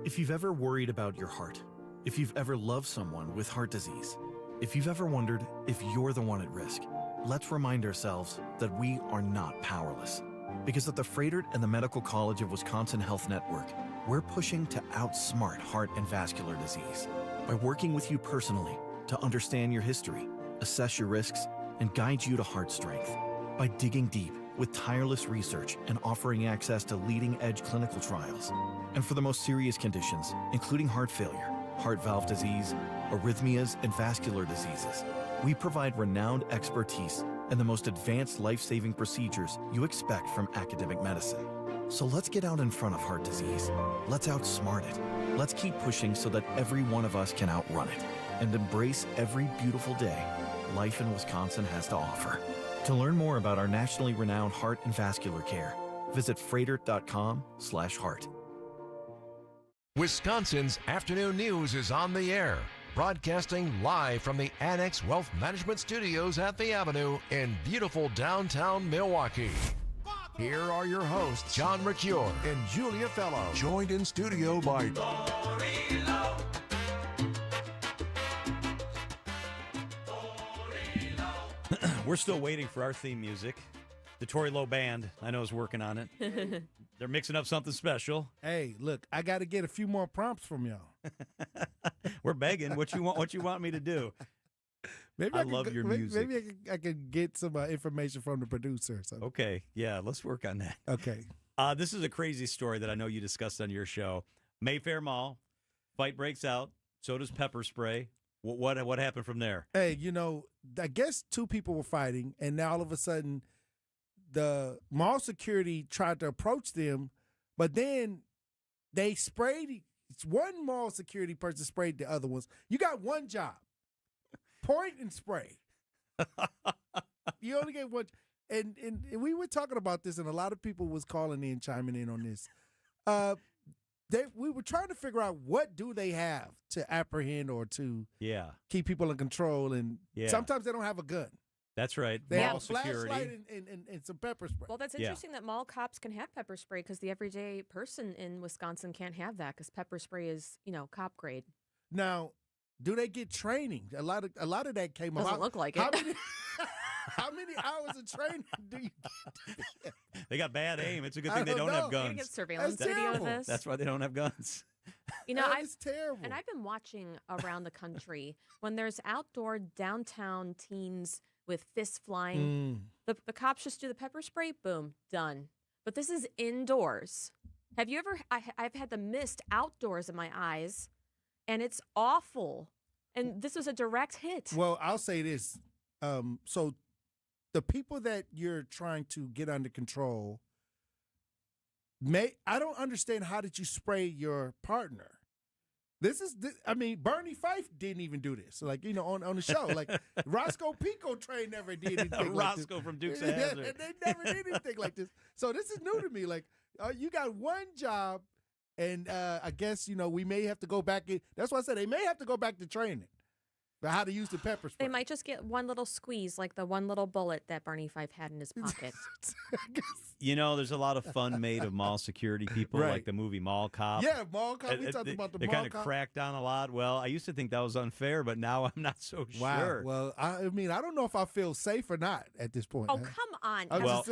If you've ever worried about your heart, if you've ever loved someone with heart disease, if you've ever wondered if you're the one at risk, let's remind ourselves that we are not powerless. Because at the Froedtert and the Medical College of Wisconsin Health Network, we're pushing to outsmart heart and vascular disease by working with you personally to understand your history, assess your risks, and guide you to heart strength. By digging deep with tireless research and offering access to leading-edge clinical trials. And for the most serious conditions, including heart failure, heart valve disease, arrhythmias, and vascular diseases, we provide renowned expertise and the most advanced life-saving procedures you expect from academic medicine. So let's get out in front of heart disease. Let's outsmart it. Let's keep pushing so that every one of us can outrun it and embrace every beautiful day life in Wisconsin has to offer. To learn more about our nationally renowned heart and vascular care, visit freighter.com/heart. Wisconsin's afternoon news is on the air, broadcasting live from the Annex Wealth Management Studios at the Avenue in beautiful downtown Milwaukee. Here are your hosts, John Mercure and Julia Fellow, joined in studio by We're still waiting for our theme music. The Tory Lowe Band, I know, is working on it. They're mixing up something special. Hey, look, I got to get a few more prompts from y'all. We're begging. What you want me to do? Maybe I love your music. Maybe I could get some information from the producer or something. Okay, yeah, let's work on that. Okay. This is a crazy story that I know you discussed on your show. Mayfair Mall, fight breaks out. So does pepper spray. What happened from there? Hey, I guess two people were fighting, and now all of a sudden, the mall security tried to approach them, but then they sprayed. One mall security person sprayed the other ones. You got one job: point and spray. You only get one. And we were talking about this, and a lot of people was calling in, chiming in on this. We were trying to figure out what do they have to apprehend or to keep people in control, and sometimes they don't have a gun. That's right. They mall have a security. flashlight and some pepper spray. Well, that's interesting that mall cops can have pepper spray because the everyday person in Wisconsin can't have that because pepper spray is, cop grade. Now, do they get training? A lot of that came out. Doesn't look like it. How many hours of training do you get? They got bad aim. It's a good thing they don't You're have gonna guns. get surveillance video of this. That's why they don't have guns. It's terrible. And I've been watching around the country when there's outdoor downtown teens with fists flying. The cops just do the pepper spray, boom, done. But this is indoors. Have you ever? I've had the mist outdoors in my eyes, and it's awful. And this was a direct hit. Well, I'll say this. So the people that you're trying to get under control, I don't understand, how did you spray your partner? Bernie Fife didn't even do this. Like, on the show, like Roscoe Pico Train never did anything like this. Roscoe from Dukes of Hazzard. And they never did anything like this. So this is new to me. Like, you got one job, and I guess, we may have to go back. That's why I said they may have to go back to training. How to use the pepper spray. They might just get one little squeeze, like the one little bullet that Barney Fife had in his pocket. There's a lot of fun made of mall security people, like the movie Mall Cop. Yeah, Mall Cop. We talked about the They Mall kind of Cop. cracked down a lot. Well, I used to think that was unfair, but now I'm not so Wow. sure. Well, I don't know if I feel safe or not at this point. Oh, come on. Well-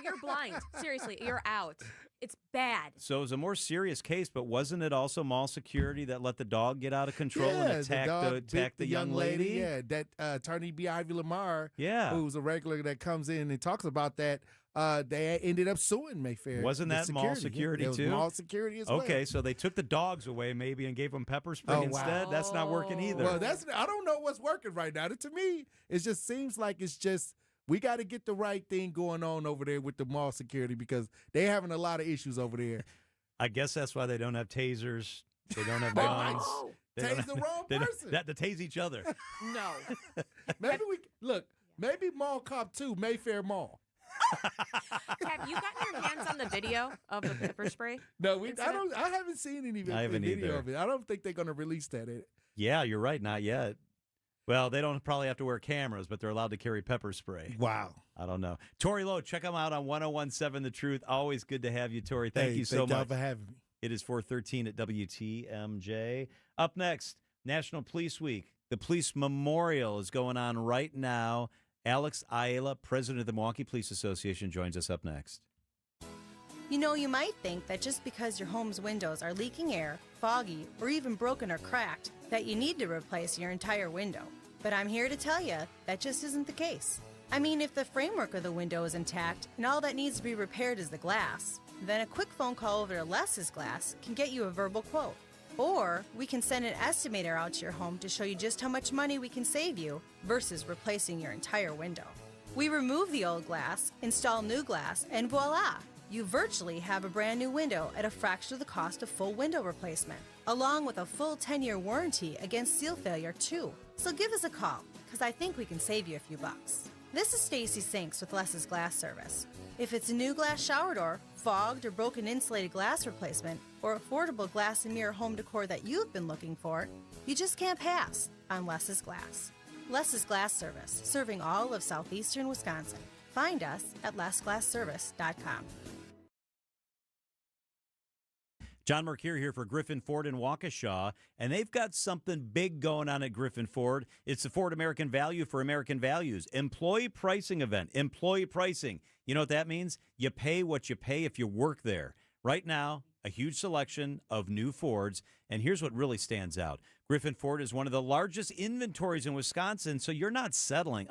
You're blind. Seriously, you're out. It's bad. So it was a more serious case, but wasn't it also mall security that let the dog get out of control and the attack dog bit the young lady? Yeah, that attorney B. Ivy Lamar, Yeah. who's a regular that comes in and talks about that. They ended up suing Mayfair. Wasn't the that mall security It was too? mall security as well. Okay, so they took the dogs away maybe and gave them pepper spray Oh, wow. instead. That's not working either. Well, I don't know what's working right now. To me, it just seems like it's just we got to get the right thing going on over there with the mall security because they're having a lot of issues over there. I guess that's why they don't have tasers. They don't have guns. They don't Tase the wrong they don't- person. They have to tase each other. No. Maybe Mall Cop 2, Mayfair Mall. Have you gotten your hands on the video of the pepper spray? No, I haven't seen any I haven't video either. of it. I don't think they're going to release that. Yeah, you're right. Not yet. Well, they don't probably have to wear cameras, but they're allowed to carry pepper spray. Wow. I don't know. Tory Lowe, check him out on 101.7 The Truth. Always good to have you, Tory. Thank you so thank y'all much for having me. It is 4:13 at WTMJ. Up next, National Police Week. The Police Memorial is going on right now. Alex Ayala, president of the Milwaukee Police Association, joins us up next. You might think that just because your home's windows are leaking air, foggy, or even broken or cracked, that you need to replace your entire window. But I'm here to tell you that just isn't the case. If the framework of the window is intact and all that needs to be repaired is the glass, then a quick phone call over to Les's Glass can get you a verbal quote. Or we can send an estimator out to your home to show you just how much money we can save you versus replacing your entire window. We remove the old glass, install new glass, and voila! You virtually have a brand new window at a fraction of the cost of full window replacement, along with a full 10-year warranty against seal failure, too. So give us a call, because I think we can save you a few bucks. This is Stacy Sinks with Les's Glass Service. If it's a new glass shower door, fogged or broken insulated glass replacement, or affordable glass and mirror home decor that you've been looking for, you just can't pass on Les's Glass. Les's Glass Service, serving all of southeastern Wisconsin. Find us at lesglassservice.com. John Mercure here for Griffin Ford in Waukesha, and they've got something big going on at Griffin Ford. It's the Ford American Value for American Values. Employee pricing event. Employee pricing. You know what that means? You pay what you pay if you work there. Right now, a huge selection of new Fords, and here's what really stands out. Griffin Ford is one of the largest inventories in Wisconsin, so you're not settling.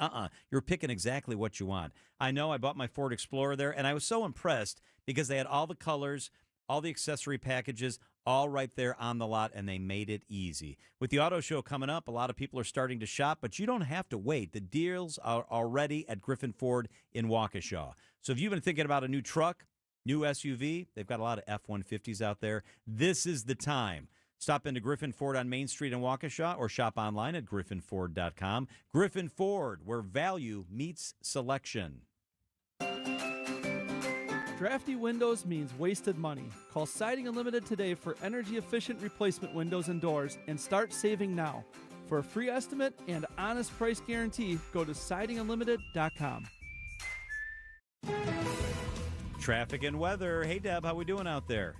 You're picking exactly what you want. I know I bought my Ford Explorer there, and I was so impressed because they had all the colors, all the accessory packages, all right there on the lot, and they made it easy. With the auto show coming up, a lot of people are starting to shop, but you don't have to wait. The deals are already at Griffin Ford in Waukesha. So if you've been thinking about a new truck, new SUV, they've got a lot of F-150s out there. This is the time. Stop into Griffin Ford on Main Street in Waukesha or shop online at griffinford.com. Griffin Ford, where value meets selection. Drafty windows means wasted money. Call Siding Unlimited today for energy-efficient replacement windows and doors and start saving now. For a free estimate and honest price guarantee, go to sidingunlimited.com. Traffic and weather. Hey, Deb, how we doing out there?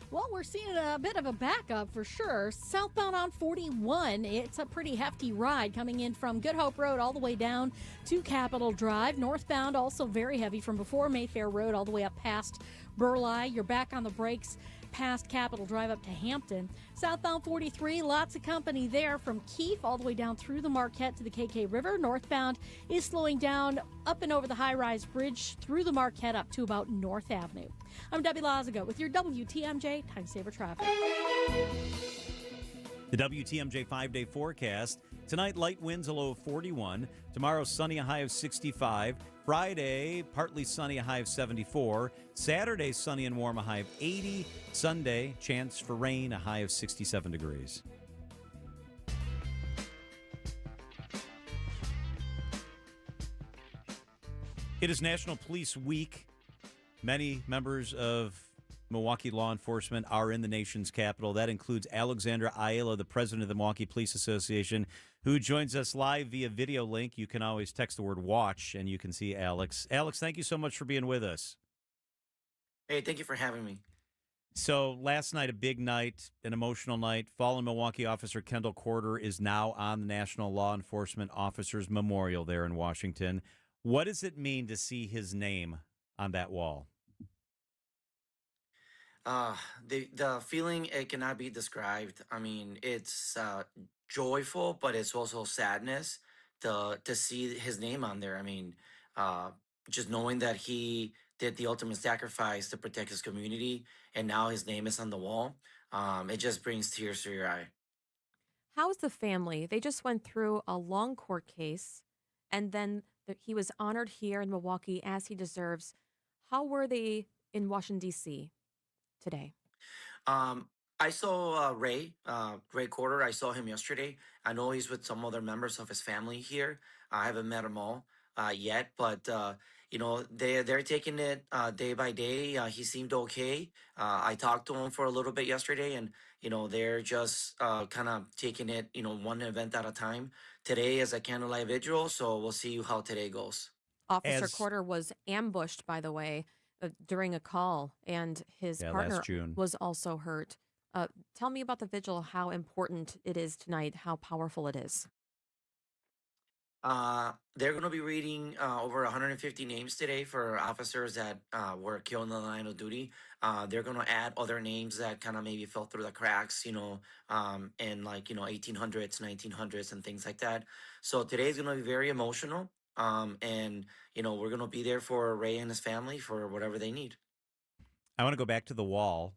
Well, we're seeing a bit of a backup for sure. Southbound on 41, it's a pretty hefty ride coming in from Good Hope Road all the way down to Capitol Drive. Northbound also very heavy from before Mayfair Road all the way up past Burleigh. You're back on the brakes past Capitol Drive up to Hampton. Southbound 43, lots of company there from Keefe all the way down through the Marquette to the KK River. Northbound is slowing down up and over the high-rise bridge through the Marquette up to about North Avenue. I'm Debbie Lazago with your WTMJ Time Saver Traffic. The WTMJ 5-day forecast. Tonight, light winds, a low of 41. Tomorrow, sunny, a high of 65. Friday, partly sunny, a high of 74. Saturday, sunny and warm, a high of 80. Sunday, chance for rain, a high of 67 degrees. It is National Police Week. Many members of Milwaukee law enforcement are in the nation's capital. That includes Alexandra Ayala, the president of the Milwaukee Police Association, who joins us live via video link. You can always text the word watch, and you can see Alex. Alex, thank you so much for being with us. Hey, thank you for having me. So last night, a big night, an emotional night. Fallen Milwaukee officer Kendall Corder is now on the National Law Enforcement Officers Memorial there in Washington. What does it mean to see his name on that wall? The feeling, it cannot be described. I mean, it's joyful, but it's also sadness to see his name on there. I mean, just knowing that he did the ultimate sacrifice to protect his community, and now his name is on the wall. It just brings tears to your eye. How's the family? They just went through a long court case, and then he was honored here in Milwaukee as he deserves. How were they in Washington, D.C. today? I saw Ray Corder. I saw him yesterday. I know he's with some other members of his family here. I haven't met them all yet, but you know, they're taking it day by day. He seemed okay. I talked to him for a little bit yesterday, and you know, they're just kind of taking it, you know, one event at a time. Today is a candlelight vigil, so we'll see how today goes. Officer Corder was ambushed, by the way, during a call, and his partner was also hurt. Tell me about the vigil, how important it is tonight, how powerful it is. They're going to be reading over 150 names today for officers that were killed in the line of duty. They're going to add other names that kind of maybe fell through the cracks, you know, in like, you know, 1800s, 1900s and things like that. So today's going to be very emotional. And, you know, we're going to be there for Ray and his family for whatever they need. I want to go back to the wall.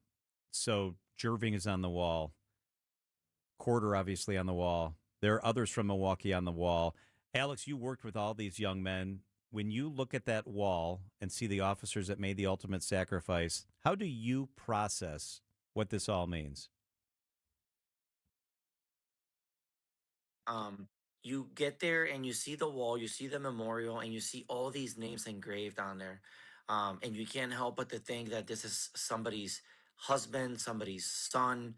So Jerving is on the wall. Corder, obviously, on the wall. There are others from Milwaukee on the wall. Alex, you worked with all these young men. when you look at that wall and see the officers that made the ultimate sacrifice, how do you process what this all means? um, you get there and you see the wall, you see the memorial, and you see all these names engraved on there. And you can't help but to think that this is somebody's husband, somebody's son,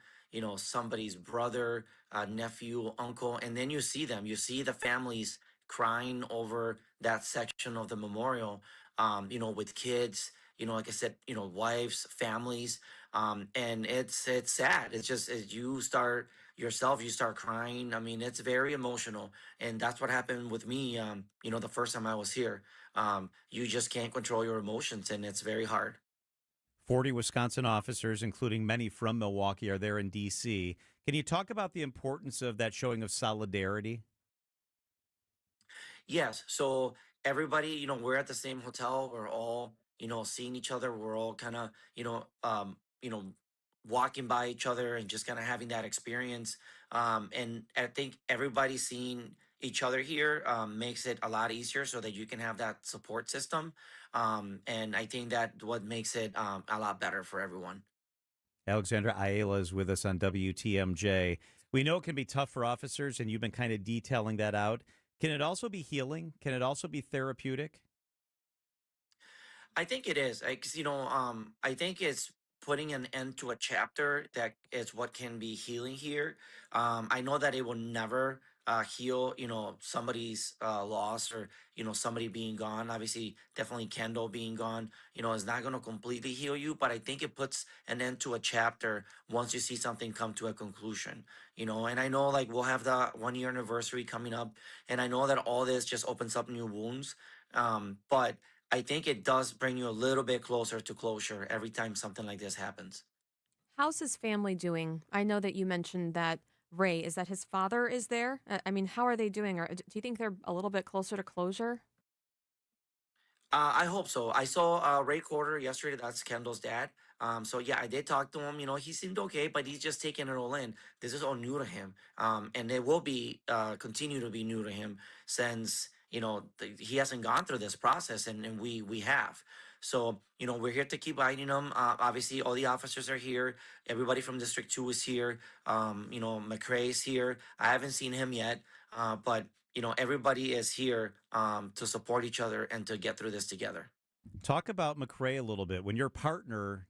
somebody's brother, nephew, uncle. And then you see them, you see the families crying over that section of the memorial, with kids, like I said, wives, families. And it's sad. It's just as you start yourself, you start crying. I mean, it's very emotional, and that's what happened with me. The first time I was here, you just can't control your emotions, and it's very hard. 40 Wisconsin officers, including many from Milwaukee, are there in D.C. Can you talk about the importance of that showing of solidarity? Yes. So everybody, we're at the same hotel. We're all, seeing each other. We're all kind of, walking by each other and just kind of having that experience. And I think everybody seeing each other here makes it a lot easier so that you can have that support system. And I think that what makes it a lot better for everyone. Alexandra Ayala is with us on WTMJ. We know it can be tough for officers, and you've been kind of detailing that out. Can it also be healing? Can it also be therapeutic? I think it is. I think it's putting an end to a chapter that is what can be healing here. I know that it will never heal, somebody's loss or, somebody being gone. Obviously, definitely Kendall being gone, is not going to completely heal you, but I think it puts an end to a chapter once you see something come to a conclusion, and I know like we'll have the 1 year anniversary coming up, and I know that all this just opens up new wounds. But I think it does bring you a little bit closer to closure every time something like this happens. How's his family doing? I know that you mentioned that Ray, is that his father is there? I mean, how are they doing? Or do you think they're a little bit closer to closure? I hope so. I saw Ray Quarter yesterday. That's Kendall's dad. So yeah, I did talk to him. He seemed okay, but he's just taking it all in. This is all new to him, and it will be continue to be new to him since he hasn't gone through this process, and we have. So we're here to keep guiding him. Obviously, all the officers are here. Everybody from District 2 is here. McCrae is here. I haven't seen him yet, but everybody is here to support each other and to get through this together. Talk about McCrae a little bit. When your partner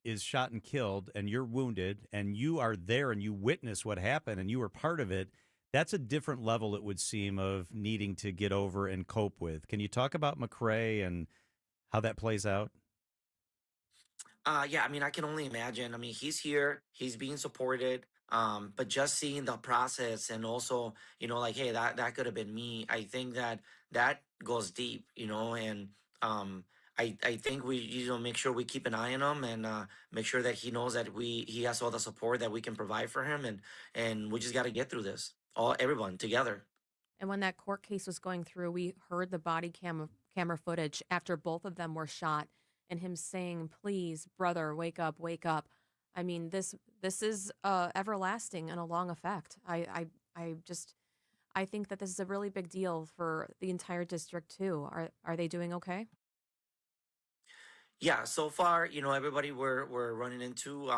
is shot and killed and you're wounded and you are there and you witness what happened and you were part of it, that's a different level, it would seem, of needing to get over and cope with. Can you talk about McCrae and how that plays out? Yeah, I mean, I can only imagine. I mean, he's here, he's being supported, but just seeing the process and also, like, hey, that could have been me. I think that that goes deep, and um, I think we, make sure we keep an eye on him and make sure that he knows that he has all the support that we can provide for him, and we just got to get through this, everyone together. And when that court case was going through, we heard the camera footage after both of them were shot, and him saying, "Please, brother, wake up, wake up." I mean, this is everlasting and a long effect. I think that this is a really big deal for the entire district too. Are they doing okay? Yeah, so far, everybody we're running into,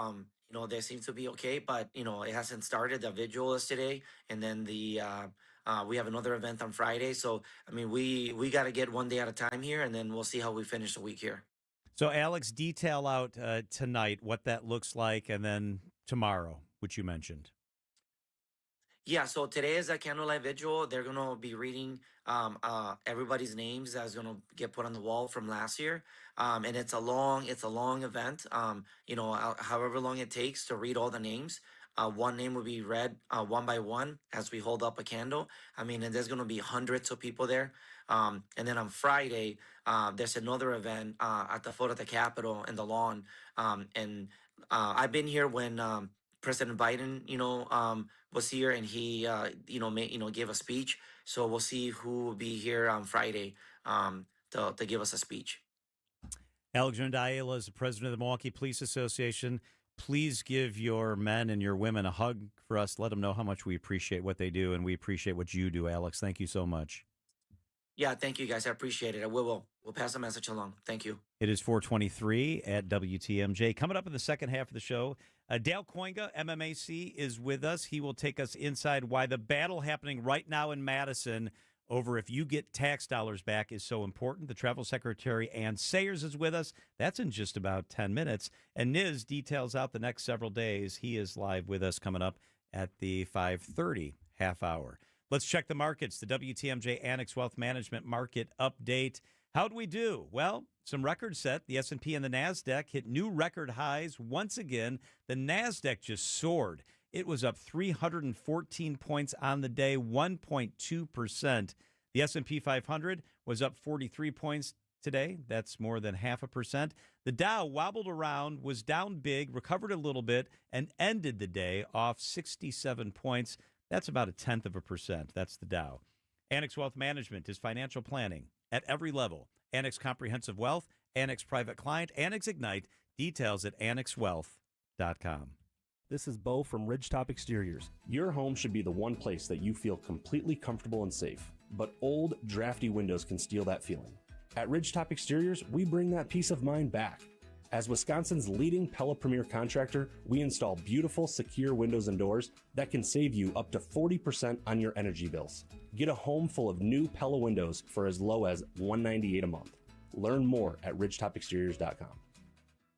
they seem to be okay, but it hasn't started. The vigil is today, and then we have another event on Friday. So I mean, we got to get one day at a time here, and then we'll see how we finish the week here. So, Alex, detail out tonight what that looks like, and then tomorrow, which you mentioned. Yeah, so today is a candlelight vigil. They're gonna be reading everybody's names that's gonna get put on the wall from last year, and it's a long event. However long it takes to read all the names. One name will be read one by one as we hold up a candle. I mean, and there's gonna be hundreds of people there. And then on Friday, there's another event at the foot of the Capitol in the lawn. And I've been here when President Biden, was here and he, gave a speech. So we'll see who will be here on Friday to give us a speech. Alexandra Ayala is the president of the Milwaukee Police Association. Please give your men and your women a hug for us. Let them know how much we appreciate what they do, and we appreciate what you do, Alex. Thank you so much. Yeah, thank you guys. I appreciate it. We'll pass the message along. Thank you. It is 423 at WTMJ. Coming up in the second half of the show, Dale Koinga, MMAC, is with us. He will take us inside why the battle happening right now in Madison over if you get tax dollars back is so important. The Travel Secretary, Ann Sayers, is with us. That's in just about 10 minutes. And Niz details out the next several days. He is live with us coming up at the 5:30 half hour. Let's check the markets. The WTMJ Annex Wealth Management Market Update. How'd we do? Well, some records set. The S&P and the NASDAQ hit new record highs once again. The NASDAQ just soared. It was up 314 points on the day, 1.2%. The S&P 500 was up 43 points today. That's more than 0.5%. The Dow wobbled around, was down big, recovered a little bit, and ended the day off 67 points. That's about 0.1%. That's the Dow. Annex Wealth Management is financial planning at every level. Annex Comprehensive Wealth, Annex Private Client, Annex Ignite. Details at annexwealth.com. This is Bo from Ridgetop Exteriors. Your home should be the one place that you feel completely comfortable and safe, but old, drafty windows can steal that feeling. At Ridgetop Exteriors, we bring that peace of mind back. As Wisconsin's leading Pella Premier contractor, we install beautiful, secure windows and doors that can save you up to 40% on your energy bills. Get a home full of new Pella windows for as low as $198 a month. Learn more at ridgetopexteriors.com.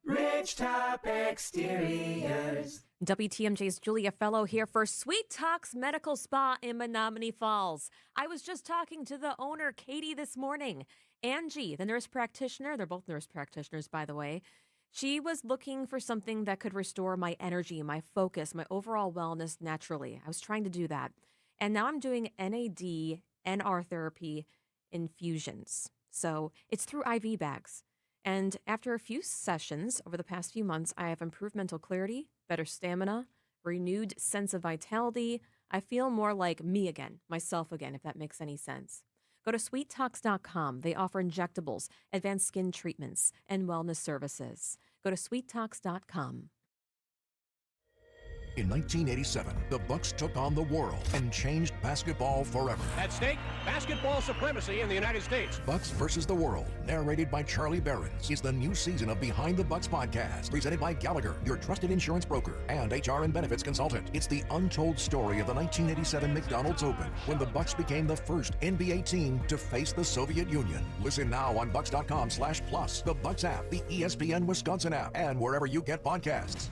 Ridgetop Exteriors. WTMJ's Julia Fellow here for Sweet Talks Medical Spa in Menominee Falls. I was just talking to the owner, Katie, this morning. Angie, the nurse practitioner, they're both nurse practitioners, by the way. She was looking for something that could restore my energy, my focus, my overall wellness naturally. I was trying to do that. And now I'm doing NAD, NR therapy infusions. So it's through IV bags. And after a few sessions over the past few months, I have improved mental clarity, better stamina, renewed sense of vitality. I feel more like me again, myself again, if that makes any sense. Go to sweettalks.com. They offer injectables, advanced skin treatments, and wellness services. Go to sweettalks.com. In 1987, the Bucks took on the world and changed basketball forever. At stake, basketball supremacy in the United States. Bucks versus the World, narrated by Charlie Behrens, is the new season of Behind the Bucks podcast, presented by Gallagher, your trusted insurance broker and HR and benefits consultant. It's the untold story of the 1987 McDonald's Open, when the Bucks became the first NBA team to face the Soviet Union. Listen now on bucks.com/plus, the Bucks app, the ESPN Wisconsin app, and wherever you get podcasts.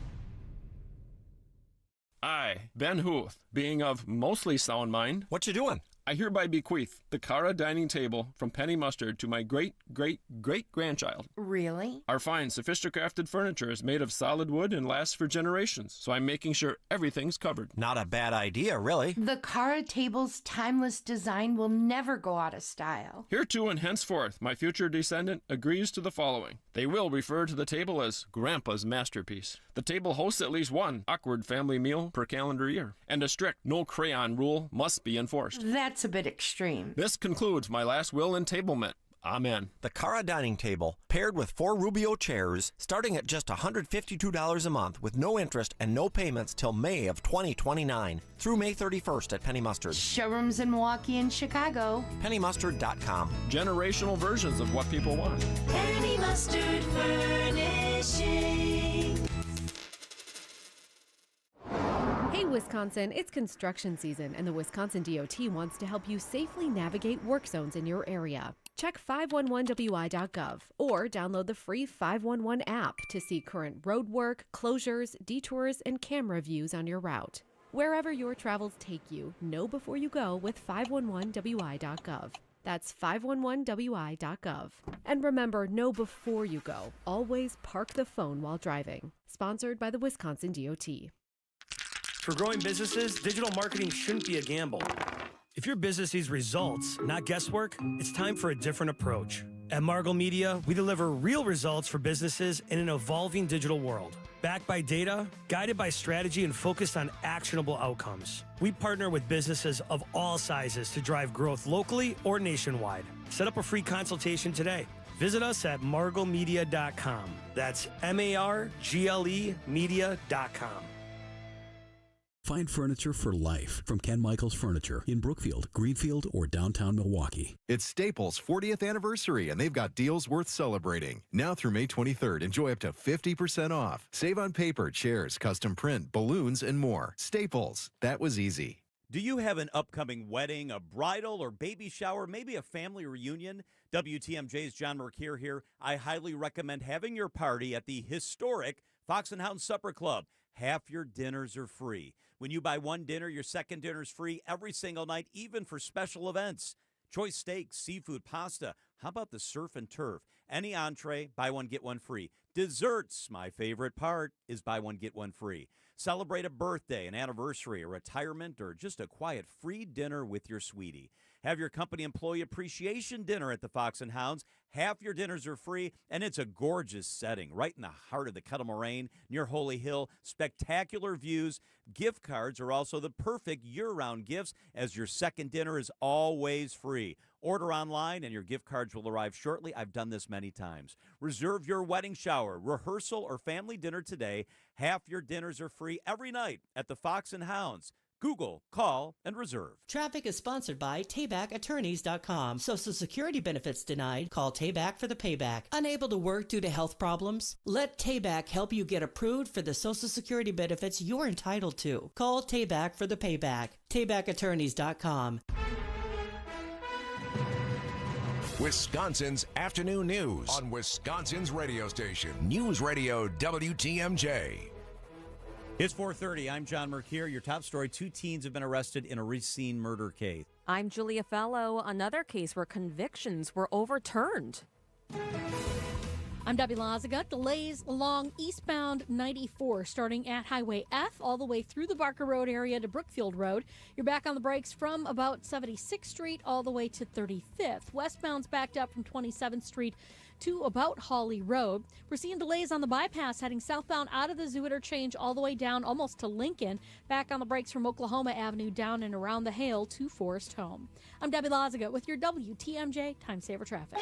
I, Ben Huth, being of mostly sound mind. What you doing? I hereby bequeath the Cara dining table from Penny Mustard to my great-great-great-grandchild. Really? Our fine, sophisticated furniture is made of solid wood and lasts for generations, so I'm making sure everything's covered. Not a bad idea, really. The Cara table's timeless design will never go out of style. Hereto and henceforth, my future descendant agrees to the following. They will refer to the table as Grandpa's masterpiece. The table hosts at least one awkward family meal per calendar year, and a strict no crayon rule must be enforced. That's a bit extreme. This concludes my last will and tablement. Amen. The Cara dining table, paired with 4 Rubio chairs, starting at just $152 a month with no interest and no payments till May of 2029 through May 31st at Penny Mustard. Showrooms in Milwaukee and Chicago. PennyMustard.com. Generational versions of what people want. Penny Mustard Furnishing. Hey Wisconsin, it's construction season and the Wisconsin DOT wants to help you safely navigate work zones in your area. Check 511wi.gov or download the free 511 app to see current road work, closures, detours, and camera views on your route. Wherever your travels take you, know before you go with 511wi.gov. That's 511wi.gov. And remember, know before you go. Always park the phone while driving. Sponsored by the Wisconsin DOT. For growing businesses, digital marketing shouldn't be a gamble. If your business needs results, not guesswork, it's time for a different approach. At Margle Media, we deliver real results for businesses in an evolving digital world. Backed by data, guided by strategy, and focused on actionable outcomes. We partner with businesses of all sizes to drive growth locally or nationwide. Set up a free consultation today. Visit us at marglemedia.com. That's MARGLE media.com. Find furniture for life from Ken Michaels Furniture in Brookfield, Greenfield, or downtown Milwaukee. It's Staples' 40th anniversary, and they've got deals worth celebrating. Now through May 23rd, enjoy up to 50% off. Save on paper, chairs, custom print, balloons, and more. Staples. That was easy. Do you have an upcoming wedding, a bridal or baby shower, maybe a family reunion? WTMJ's John Mercure here. I highly recommend having your party at the historic Fox and Hound Supper Club. Half your dinners are free. When you buy one dinner, your second dinner is free every single night, even for special events. Choice steaks, seafood, pasta. How about the surf and turf? Any entree, buy one, get one free. Desserts, my favorite part, is buy one, get one free. Celebrate a birthday, an anniversary, a retirement, or just a quiet free dinner with your sweetie. Have your company employee appreciation dinner at the Fox and Hounds. Half your dinners are free, and it's a gorgeous setting right in the heart of the Kettle Moraine near Holy Hill. Spectacular views. Gift cards are also the perfect year-round gifts, as your second dinner is always free. Order online, and your gift cards will arrive shortly. I've done this many times. Reserve your wedding shower, rehearsal, or family dinner today. Half your dinners are free every night at the Fox and Hounds. Google, call, and reserve. Traffic is sponsored by TaybackAttorneys.com. Social Security benefits denied? Call Tayback for the payback. Unable to work due to health problems? Let Tayback help you get approved for the Social Security benefits you're entitled to. Call Tayback for the payback. TaybackAttorneys.com. Wisconsin's afternoon news on Wisconsin's radio station, News Radio WTMJ. It's 4:30. I'm John Mercure. Your top story: 2 teens have been arrested in a Racine murder case. I'm Julia Fellow. Another case where convictions were overturned. I'm Debbie Lazaga. Delays along eastbound 94, starting at Highway F all the way through the Barker Road area to Brookfield Road. You're back on the brakes from about 76th Street all the way to 35th. Westbound's backed up from 27th Street to about Hawley Road. We're seeing delays on the bypass heading southbound out of the Zoo Interchange all the way down almost to Lincoln. Back on the brakes from Oklahoma Avenue down and around the Hale to Forest Home. I'm Debbie Lazaga with your WTMJ Time Saver Traffic.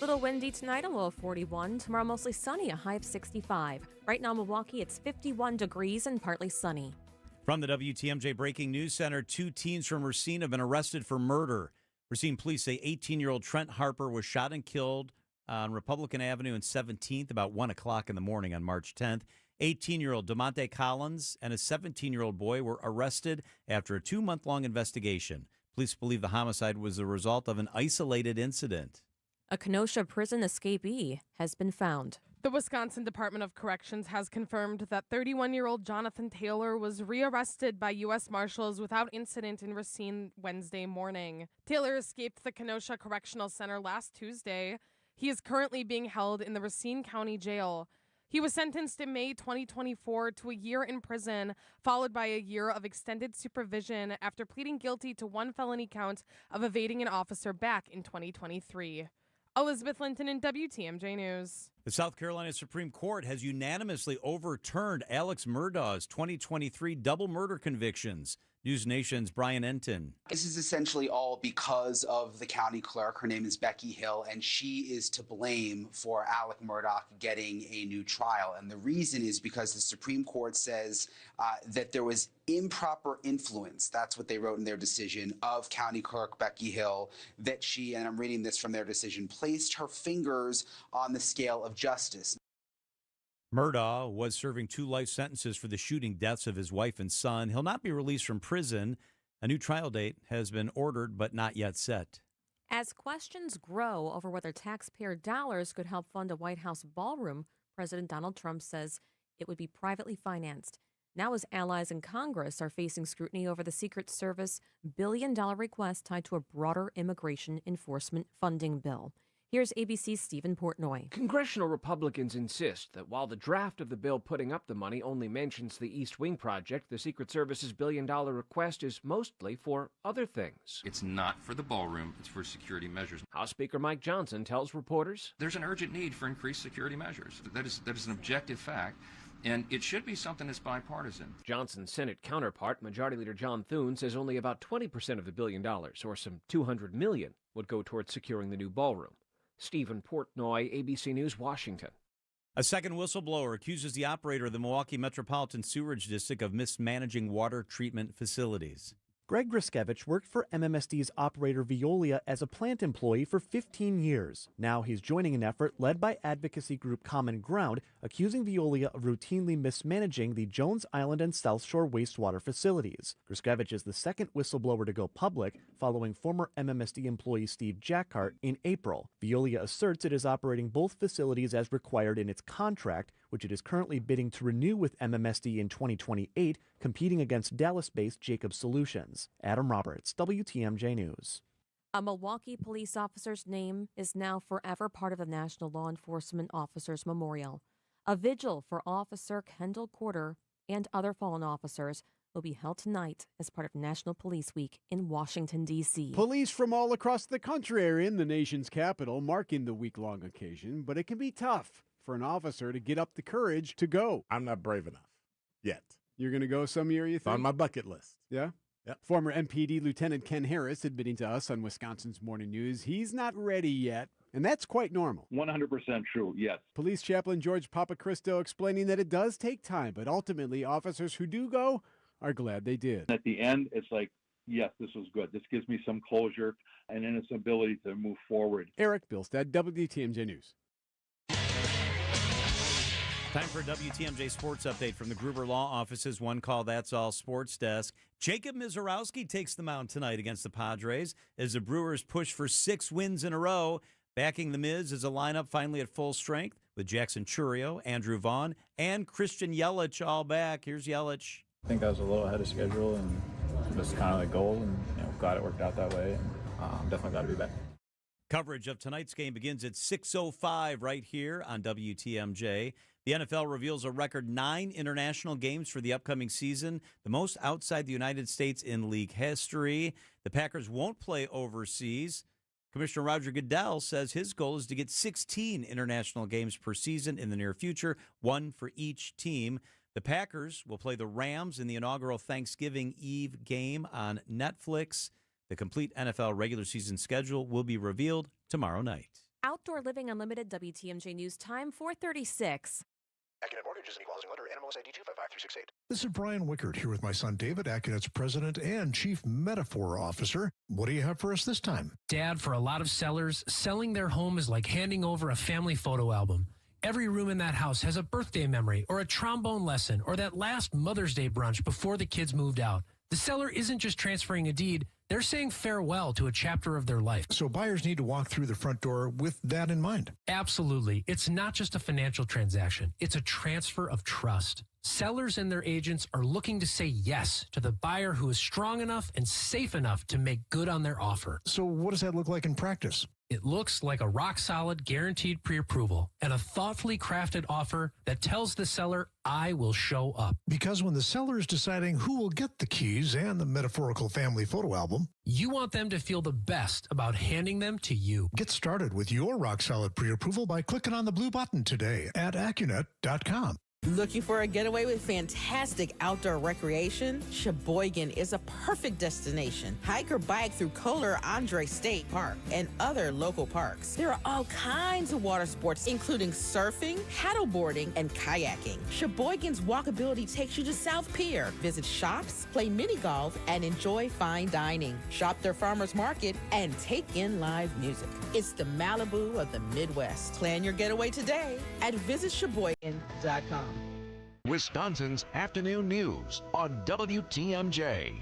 Little windy tonight, a low of 41. Tomorrow mostly sunny, a high of 65. Right now in Milwaukee, it's 51 degrees and partly sunny. From the WTMJ Breaking News Center, 2 teens from Racine have been arrested for murder. Racine police say 18-year-old Trent Harper was shot and killed on Republican Avenue and 17th about 1 o'clock in the morning on March 10th. 18-year-old DeMonte Collins and a 17-year-old boy were arrested after a 2-month-long investigation. Police believe the homicide was the result of an isolated incident. A Kenosha prison escapee has been found. The Wisconsin Department of Corrections has confirmed that 31-year-old Jonathan Taylor was rearrested by U.S. Marshals without incident in Racine Wednesday morning. Taylor escaped the Kenosha Correctional Center last Tuesday. He is currently being held in the Racine County Jail. He was sentenced in May 2024 to a year in prison, followed by a year of extended supervision after pleading guilty to 1 felony count of evading an officer back in 2023. Elizabeth Linton in WTMJ News. The South Carolina Supreme Court has unanimously overturned Alex Murdaugh's 2023 double murder convictions. News Nation's Brian Enton. This is essentially all because of the county clerk. Her name is Becky Hill, and she is to blame for Alec Murdaugh getting a new trial. And the reason is because the Supreme Court says that there was improper influence, that's what they wrote in their decision, of county clerk Becky Hill, that she, and I'm reading this from their decision, placed her fingers on the scale of justice. Murdaugh was serving 2 life sentences for the shooting deaths of his wife and son. He'll not be released from prison. A new trial date has been ordered but not yet set. As questions grow over whether taxpayer dollars could help fund a White House ballroom, President Donald Trump says it would be privately financed. Now his allies in Congress are facing scrutiny over the Secret Service billion-dollar request tied to a broader immigration enforcement funding bill. Here's ABC's Stephen Portnoy. Congressional Republicans insist that while the draft of the bill putting up the money only mentions the East Wing project, the Secret Service's billion-dollar request is mostly for other things. It's not for the ballroom, it's for security measures. House Speaker Mike Johnson tells reporters, there's an urgent need for increased security measures. That is an objective fact. And it should be something that's bipartisan. Johnson's Senate counterpart, Majority Leader John Thune, says only about 20% of the $1 billion, or some $200 million, would go towards securing the new ballroom. Stephen Portnoy, ABC News, Washington. A second whistleblower accuses the operator of the Milwaukee Metropolitan Sewerage District of mismanaging water treatment facilities. Greg Griskevich worked for MMSD's operator Veolia as a plant employee for 15 years. Now he's joining an effort led by advocacy group Common Ground, accusing Veolia of routinely mismanaging the Jones Island and South Shore wastewater facilities. Griskevich is the second whistleblower to go public, following former MMSD employee Steve Jackhart in April. Veolia asserts it is operating both facilities as required in its contract, which it is currently bidding to renew with MMSD in 2028, competing against Dallas-based Jacob Solutions. Adam Roberts, WTMJ News. A Milwaukee police officer's name is now forever part of the National Law Enforcement Officers Memorial. A vigil for Officer Kendall Corder and other fallen officers will be held tonight as part of National Police Week in Washington, D.C. Police from all across the country are in the nation's capital, marking the week-long occasion, but it can be tough for an officer to get up the courage to go. I'm not brave enough yet. You're going to go some year, you think? On my bucket list. Yeah? Yep. Former MPD Lieutenant Ken Harris admitting to us on Wisconsin's Morning News he's not ready yet, and that's quite normal. 100% true, yes. Police Chaplain George Papacristo explaining that it does take time, but ultimately officers who do go are glad they did. At the end, it's like, yes, this was good. This gives me some closure and then its ability to move forward. Eric Bilstad, WTMJ News. Time for a WTMJ Sports Update from the Gruber Law Office's One Call That's All Sports Desk. Jacob Mizorowski takes the mound tonight against the Padres as the Brewers push for 6 wins in a row. Backing the Miz is a lineup finally at full strength with Jackson Churio, Andrew Vaughn, and Christian Yelich all back. Here's Yelich. I think I was a little ahead of schedule, and that's kind of the goal, and glad it worked out that way. And definitely glad to be back. Coverage of tonight's game begins at 6:05 right here on WTMJ. The NFL reveals a record 9 international games for the upcoming season, the most outside the United States in league history. The Packers won't play overseas. Commissioner Roger Goodell says his goal is to get 16 international games per season in the near future, 1 for each team. The Packers will play the Rams in the inaugural Thanksgiving Eve game on Netflix. The complete NFL regular season schedule will be revealed tomorrow night. Outdoor Living Unlimited, WTMJ News, time 4:36. Accunet Mortgage is an equal housing lender. NMLS ID 255368. This is Brian Wickert here with my son David, Accunet's president and chief metaphor officer. What do you have for us this time? Dad, for a lot of sellers, selling their home is like handing over a family photo album. Every room in that house has a birthday memory or a trombone lesson or that last Mother's Day brunch before the kids moved out. The seller isn't just transferring a deed, they're saying farewell to a chapter of their life. So buyers need to walk through the front door with that in mind. Absolutely. It's not just a financial transaction. It's a transfer of trust. Sellers and their agents are looking to say yes to the buyer who is strong enough and safe enough to make good on their offer. So what does that look like in practice? It looks like a rock-solid, guaranteed pre-approval and a thoughtfully crafted offer that tells the seller, I will show up. Because when the seller is deciding who will get the keys and the metaphorical family photo album, you want them to feel the best about handing them to you. Get started with your rock-solid pre-approval by clicking on the blue button today at Accunet.com. Looking for a getaway with fantastic outdoor recreation? Sheboygan is a perfect destination. Hike or bike through Kohler Andre State Park and other local parks. There are all kinds of water sports, including surfing, paddleboarding, and kayaking. Sheboygan's walkability takes you to South Pier. Visit shops, play mini golf, and enjoy fine dining. Shop their farmers market and take in live music. It's the Malibu of the Midwest. Plan your getaway today at visitsheboygan.com. Wisconsin's Afternoon News on WTMJ.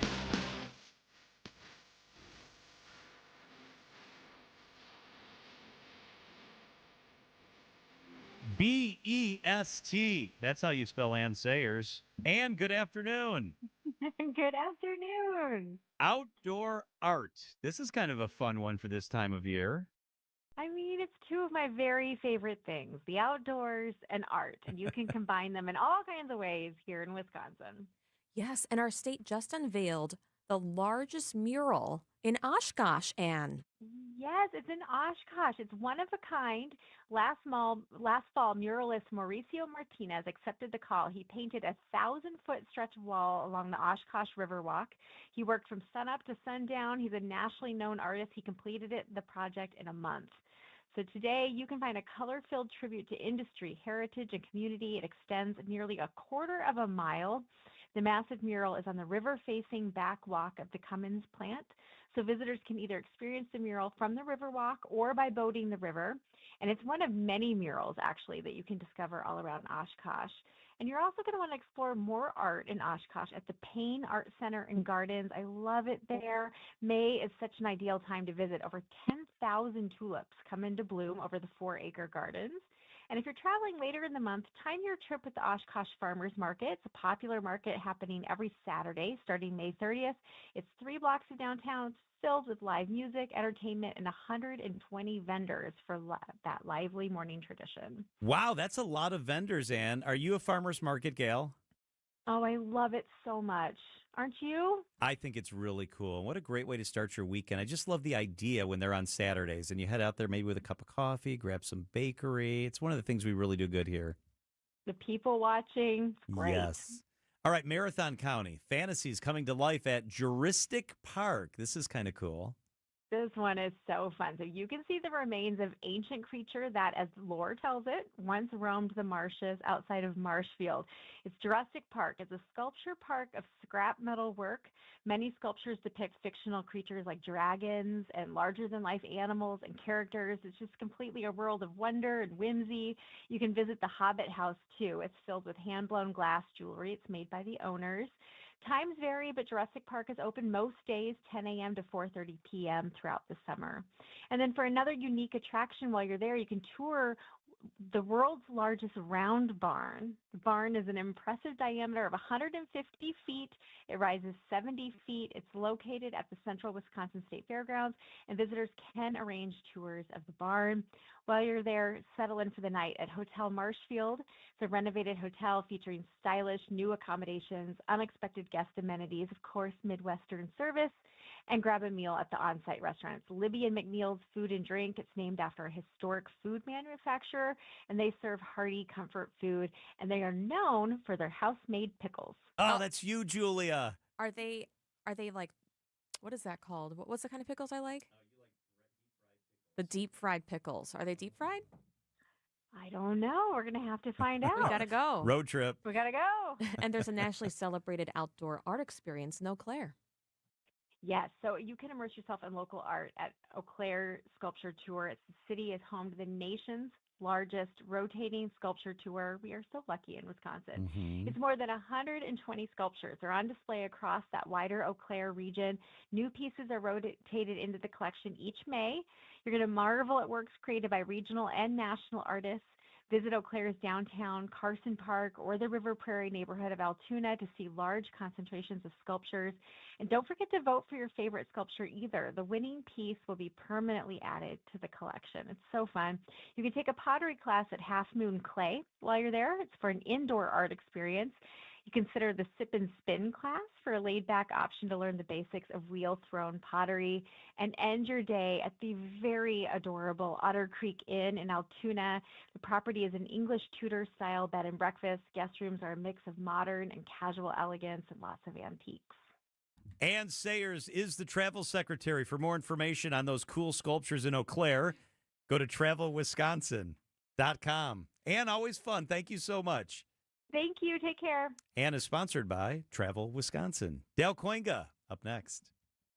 BEST. That's how you spell Ann Sayers. And good afternoon. Good afternoon. Outdoor art. This is kind of a fun one for this time of year. I mean, it's two of my very favorite things, the outdoors and art. And you can combine them in all kinds of ways here in Wisconsin. Yes, and our state just unveiled the largest mural in Oshkosh, Anne. Yes, it's in Oshkosh. It's one of a kind. Last fall, muralist Mauricio Martinez accepted the call. He painted a 1,000-foot stretch of wall along the Oshkosh Riverwalk. He worked from sunup to sundown. He's a nationally known artist. He completed the project in a month. So today you can find a color-filled tribute to industry, heritage, and community. It extends nearly a quarter of a mile. The massive mural is on the river-facing back walk of the Cummins plant. So visitors can either experience the mural from the Riverwalk or by boating the river. And it's one of many murals, actually, that you can discover all around Oshkosh. And you're also going to want to explore more art in Oshkosh at the Payne Art Center and Gardens. I love it there. May is such an ideal time to visit. Over 10,000 tulips come into bloom over the 4-acre gardens. And if you're traveling later in the month, time your trip with the Oshkosh Farmers Market. It's a popular market happening every Saturday starting May 30th. It's 3 blocks of downtown. It's filled with live music, entertainment, and 120 vendors for that lively morning tradition. Wow, that's a lot of vendors, Ann. Are you a farmer's market gal? Oh, I love it so much. Aren't you? I think it's really cool. What a great way to start your weekend. I just love the idea when they're on Saturdays and you head out there maybe with a cup of coffee, grab some bakery. It's one of the things we really do good here. The people watching. Great. Yes. All right, Marathon County. Fantasies coming to life at Juristic Park. This is kind of cool. This one is so fun. So you can see the remains of ancient creature that, as lore tells it, once roamed the marshes outside of Marshfield. It's Jurassic Park. It's a sculpture park of scrap metal work. Many sculptures depict fictional creatures like dragons and larger-than-life animals and characters. It's just completely a world of wonder and whimsy. You can visit the Hobbit House, too. It's filled with hand-blown glass jewelry. It's made by the owners. Times vary, but Jurassic Park is open most days, 10 a.m. to 4:30 p.m. throughout the summer. And then for another unique attraction while you're there, you can tour the world's largest round barn. The barn is an impressive diameter of 150 feet. It rises 70 feet. It's located at the Central Wisconsin State Fairgrounds, and visitors can arrange tours of the barn. While you're there, settle in for the night at Hotel Marshfield. It's a renovated hotel featuring stylish new accommodations, unexpected guest amenities, of course, Midwestern service, and grab a meal at the on-site restaurant. It's Libby and McNeil's Food and Drink. It's named after a historic food manufacturer, and they serve hearty comfort food, and they are known for their house-made pickles. Oh, that's you, Julia. Are they like, what is that called? What's the kind of pickles I like? The deep fried pickles. Are they deep fried? I don't know. We're going to have to find out. We got to go. Road trip. We got to go. And there's a nationally celebrated outdoor art experience in Eau Claire. Yes, so you can immerse yourself in local art at Eau Claire Sculpture Tour. The city is home to the nation's largest rotating sculpture tour. We are so lucky in Wisconsin. Mm-hmm. It's more than 120 sculptures. They're on display across that wider Eau Claire region. New pieces are rotated into the collection each May. You're going to marvel at works created by regional and national artists. Visit Eau Claire's downtown Carson Park or the River Prairie neighborhood of Altoona to see large concentrations of sculptures. And don't forget to vote for your favorite sculpture either. The winning piece will be permanently added to the collection. It's so fun. You can take a pottery class at Half Moon Clay while you're there. It's for an indoor art experience. You consider the Sip and Spin class for a laid-back option to learn the basics of wheel-thrown pottery, and end your day at the very adorable Otter Creek Inn in Altoona. The property is an English Tudor-style bed and breakfast. Guest rooms are a mix of modern and casual elegance and lots of antiques. Ann Sayers is the travel secretary. For more information on those cool sculptures in Eau Claire, go to travelwisconsin.com. Ann, always fun. Thank you so much. Thank you. Take care. Ann is sponsored by Travel Wisconsin. Dale Coinga up next.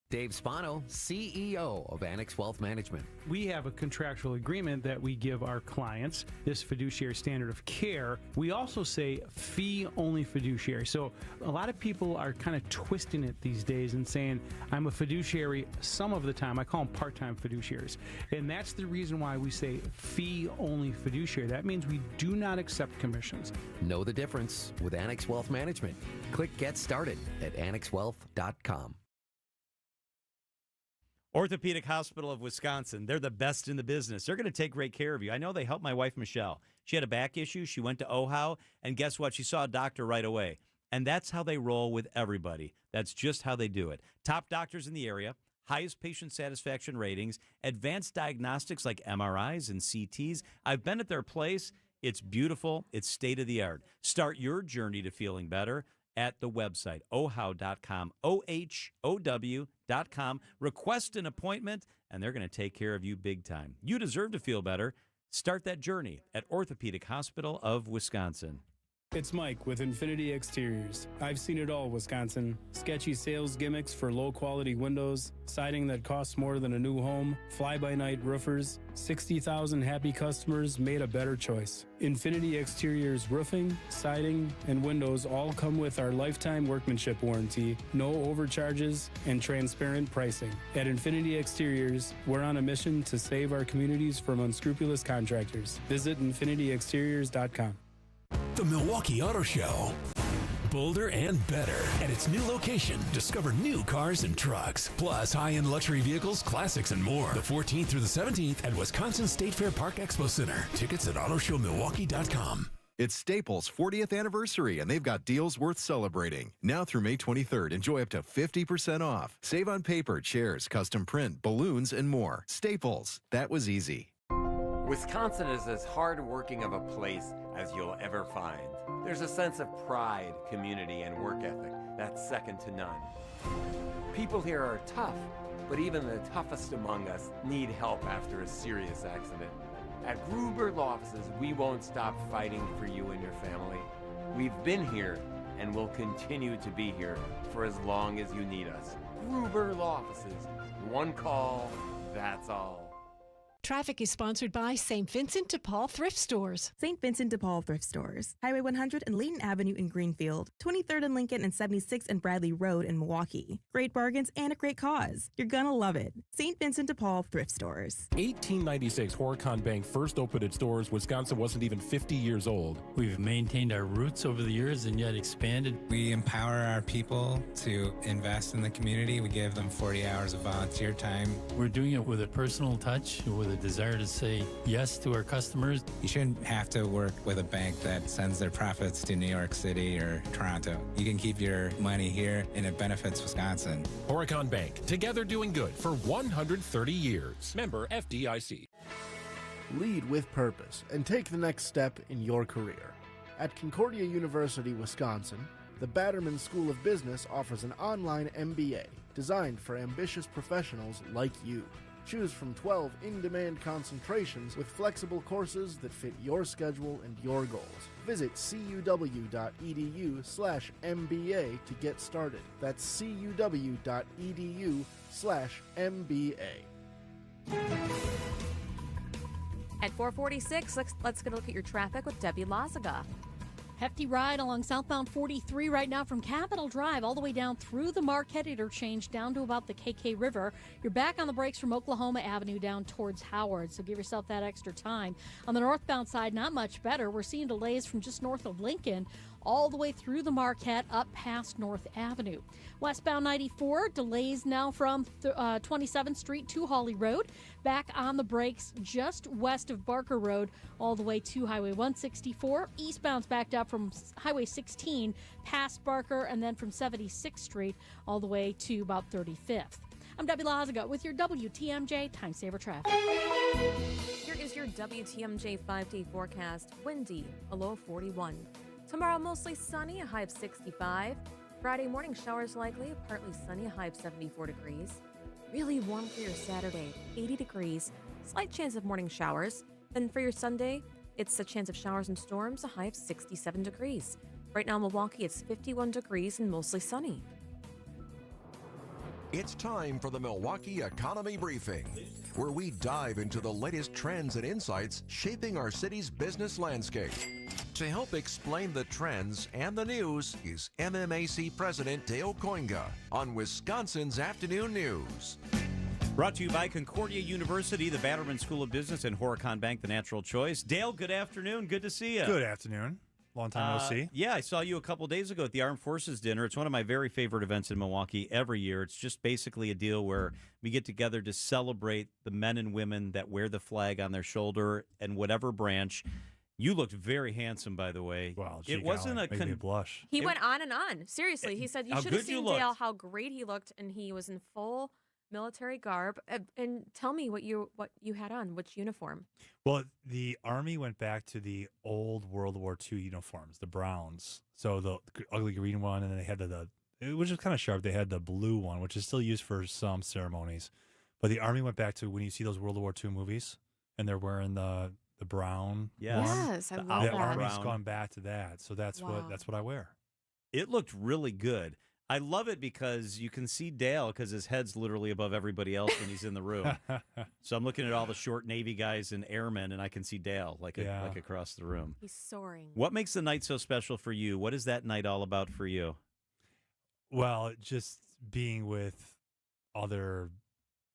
Dave Spano, CEO of Annex Wealth Management. We have a contractual agreement that we give our clients, this fiduciary standard of care. We also say fee-only fiduciary. So a lot of people are kind of twisting it these days and saying, I'm a fiduciary some of the time. I call them part-time fiduciaries. And that's the reason why we say fee-only fiduciary. That means we do not accept commissions. Know the difference with Annex Wealth Management. Click Get Started at annexwealth.com. Orthopedic Hospital of Wisconsin. They're the best in the business. They're going to take great care of you. I know they helped my wife, Michelle. She had a back issue. She went to OHAU, and guess what? She saw a doctor right away. And that's how they roll with everybody. That's just how they do it. Top doctors in the area, highest patient satisfaction ratings, advanced diagnostics like MRIs and CTs. I've been at their place. It's beautiful. It's state of the art. Start your journey to feeling better at the website, ohow.com, OHOW.com. Request an appointment, and they're going to take care of you big time. You deserve to feel better. Start that journey at Orthopedic Hospital of Wisconsin. It's Mike with Infinity Exteriors. I've seen it all, Wisconsin. Sketchy sales gimmicks for low-quality windows, siding that costs more than a new home, fly-by-night roofers. 60,000 happy customers made a better choice. Infinity Exteriors roofing, siding, and windows all come with our lifetime workmanship warranty, no overcharges, and transparent pricing. At Infinity Exteriors, we're on a mission to save our communities from unscrupulous contractors. Visit infinityexteriors.com. The Milwaukee Auto Show. Bolder and better. At its new location, discover new cars and trucks, plus high-end luxury vehicles, classics, and more. The 14th through the 17th at Wisconsin State Fair Park Expo Center. Tickets at autoshowmilwaukee.com. It's Staples' 40th anniversary, and they've got deals worth celebrating. Now through May 23rd, enjoy up to 50% off. Save on paper, chairs, custom print, balloons, and more. Staples. That was easy. Wisconsin is as hard-working of a place as you'll ever find. There's a sense of pride, community, and work ethic that's second to none. People here are tough, but even the toughest among us need help after a serious accident. At Gruber Law Offices, we won't stop fighting for you and your family. We've been here and will continue to be here for as long as you need us. Gruber Law Offices. One call, that's all. Traffic is sponsored by St. Vincent de Paul Thrift Stores. St. Vincent de Paul Thrift Stores. Highway 100 and Layton Avenue in Greenfield. 23rd and Lincoln and 76th and Bradley Road in Milwaukee. Great bargains and a great cause. You're gonna love it. St. Vincent de Paul Thrift Stores. 1896, Horicon Bank first opened its doors. Wisconsin wasn't even 50 years old. We've maintained our roots over the years and yet expanded. We empower our people to invest in the community. We give them 40 hours of volunteer time. We're doing it with a personal touch, with a desire to say yes to our customers. You shouldn't have to work with a bank that sends their profits to New York City or Toronto. You can keep your money here and it benefits Wisconsin. Horicon Bank, together doing good for 130 years. Member FDIC. Lead with purpose and take the next step in your career. At Concordia University, Wisconsin, the Batterman School of Business offers an online MBA designed for ambitious professionals like you. Choose from 12 in-demand concentrations with flexible courses that fit your schedule and your goals. Visit cuw.edu/MBA to get started. That's cuw.edu/MBA. At 446, let's get a look at your traffic with Debbie Lazaga. Hefty ride along southbound 43 right now from Capitol Drive all the way down through the Marquette interchange down to about the KK River. You're back on the brakes from Oklahoma Avenue down towards Howard, so give yourself that extra time. On the northbound side, not much better. We're seeing delays from just north of Lincoln all the way through the Marquette up past North Avenue. Westbound 94, delays now from 27th Street to Hawley Road. Back on the brakes just west of Barker Road all the way to Highway 164. Eastbound's backed up from Highway 16 past Barker and then from 76th Street all the way to about 35th. I'm Debbie Lazaga with your WTMJ Time Saver Traffic. Here is your WTMJ 5-day forecast. Windy, a low of 41. Tomorrow, mostly sunny, a high of 65. Friday morning, showers likely, partly sunny, a high of 74 degrees. Really warm for your Saturday, 80 degrees. Slight chance of morning showers. Then for your Sunday, it's a chance of showers and storms, a high of 67 degrees. Right now in Milwaukee, it's 51 degrees and mostly sunny. It's time for the Milwaukee Economy Briefing, where we dive into the latest trends and insights shaping our city's business landscape. To help explain the trends and the news is MMAC President Dale Koinga on Wisconsin's Afternoon News. Brought to you by Concordia University, the Batterman School of Business, and Horicon Bank, the natural choice. Dale, good afternoon. Good to see you. Good afternoon. Long time no see. Yeah, I saw you a couple days ago at the Armed Forces Dinner. It's one of my very favorite events in Milwaukee every year. It's just basically a deal where we get together to celebrate the men and women that wear the flag on their shoulder and whatever branch. You looked very handsome, by the way. Wow, it wasn't a made me blush. He went on and on. Seriously, he said you should have seen Dale how great he looked, and he was in full military garb. And tell me what you had on, which uniform. Well, the Army went back to the old World War II uniforms, the browns. So the ugly green one, and then they had which is kind of sharp. They had the blue one, which is still used for some ceremonies. But the Army went back to when you see those World War II movies, and they're wearing the brown. Yes, I love The that. Army's gone back to that, so that's what I wear. It looked really good. I love it because you can see Dale because his head's literally above everybody else when he's in the room. So I'm looking at all the short Navy guys and airmen, and I can see Dale like across the room. He's soaring. What makes the night so special for you? What is that night all about for you? Well, just being with other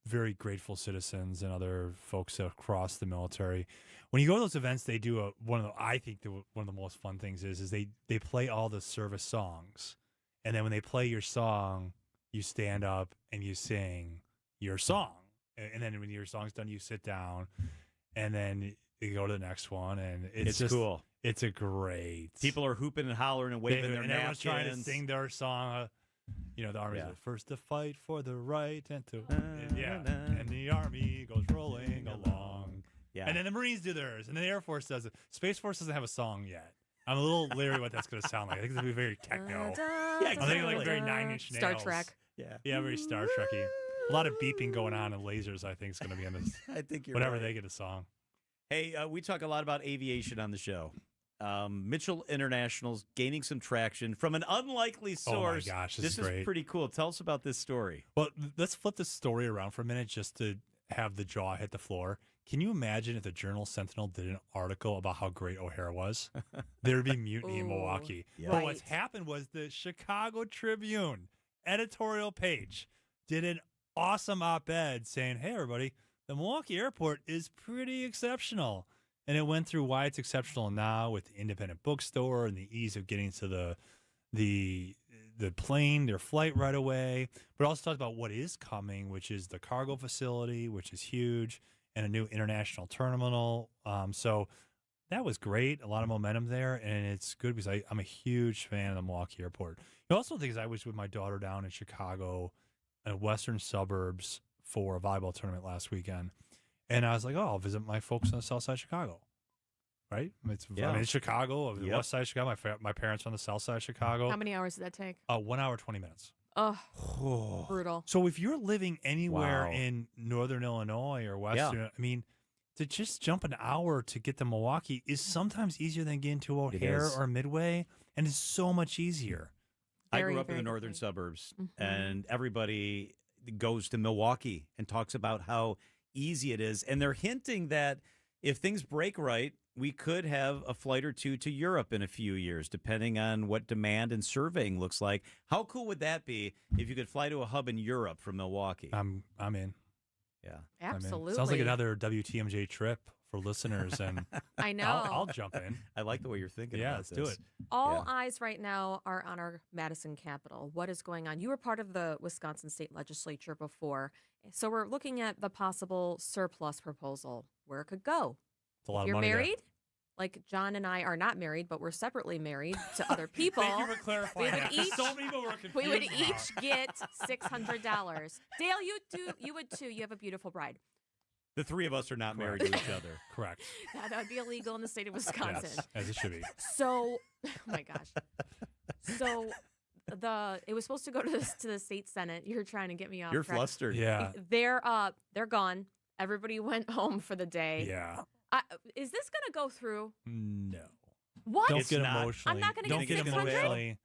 very grateful citizens and other folks across the military. When you go to those events, they do one of the most fun things is they play all the service songs. And then when they play your song, you stand up and you sing your song. And then when your song's done, you sit down, and then you go to the next one. And it's just cool. It's a great. People are hooping and hollering and waving their and everyone's trying to napkins. sing their song. The Army's like, first to fight for the right and to and the Army goes rolling along. Yeah. And then the Marines do theirs, and then the Air Force does it. Space Force doesn't have a song yet. I'm a little leery what that's going to sound like. I think it's going to be very techno. Yeah, I think like very Nine Inch Nails. Star Trek. Yeah, very Star Trekky. A lot of beeping going on and lasers, I think, is going to be in this. I think you're whenever right. they get a song. Hey, we talk a lot about aviation on the show. Mitchell International's gaining some traction from an unlikely source. Oh my gosh, this is great. Pretty cool. Tell us about this story. Well, let's flip the story around for a minute just to have the jaw hit the floor. Can you imagine if the Journal Sentinel did an article about how great O'Hare was? There'd be mutiny in Milwaukee. Yeah. But what's happened was the Chicago Tribune editorial page did an awesome op-ed saying, hey, everybody, the Milwaukee airport is pretty exceptional. And it went through why it's exceptional now with the independent bookstore and the ease of getting to the plane, their flight right away. But it also talked about what is coming, which is the cargo facility, which is huge, and a new international terminal. So that was great. A lot of momentum there, and it's good because I'm a huge fan of the Milwaukee airport. The also thing is I was with my daughter down in Chicago, in western suburbs, for a volleyball tournament last weekend. And I was like, I'll visit my folks on the south side of Chicago. Right? It's Chicago, the west side of Chicago. My parents are on the south side of Chicago. How many hours did that take? 1 hour, 20 minutes. Oh, brutal. So if you're living anywhere in northern Illinois or western, I mean, to just jump an hour to get to Milwaukee is sometimes easier than getting to O'Hare or Midway, and it's so much easier. I grew up in the northern suburbs, and everybody goes to Milwaukee and talks about how easy it is. And they're hinting that if things break right, we could have a flight or two to Europe in a few years, depending on what demand and surveying looks like. How cool would that be if you could fly to a hub in Europe from Milwaukee? I'm in. Yeah, absolutely. Sounds like another WTMJ trip for listeners, and I know. I'll jump in. I like the way you're thinking. Yeah, about let's this. do it. All eyes right now are on our Madison Capitol. What is going on? You were part of the Wisconsin State Legislature before, so we're looking at the possible surplus proposal, where it could go. It's a lot If of you're money there. married, like John and I are not married, but we're separately married to other people. Thank you for clarifying We would that. each- So many people were confused. We would about. each get $600. Dale, you would too. You have a beautiful bride. The three of us are not married to each other. Correct. That would be illegal in the state of Wisconsin. Yes, as it should be. So, oh my gosh. So it was supposed to go to the state senate. You're trying to get me off. You're track. flustered. Yeah. They're gone. Everybody went home for the day. Yeah. Is this going to go through? No. What? Don't It's get not. emotionally. I'm not gonna don't get get 600? emotionally.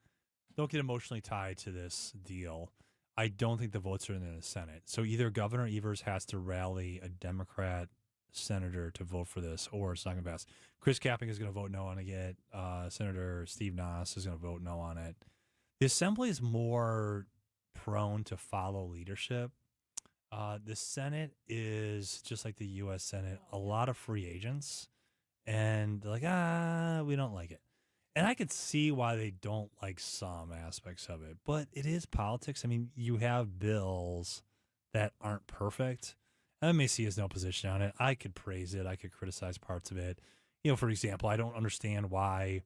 Don't get emotionally tied to this deal. I don't think the votes are in the Senate. So either Governor Evers has to rally a Democrat senator to vote for this, or it's not going to pass. Chris Kapping is going to vote no on it. Senator Steve Noss is going to vote no on it. The Assembly is more prone to follow leadership. The Senate is just like the U.S. Senate, a lot of free agents, and they're like, we don't like it. And I could see why they don't like some aspects of it, but it is politics. I mean, you have bills that aren't perfect. MAC has no position on it. I could praise it. I could criticize parts of it. You know, for example, I don't understand why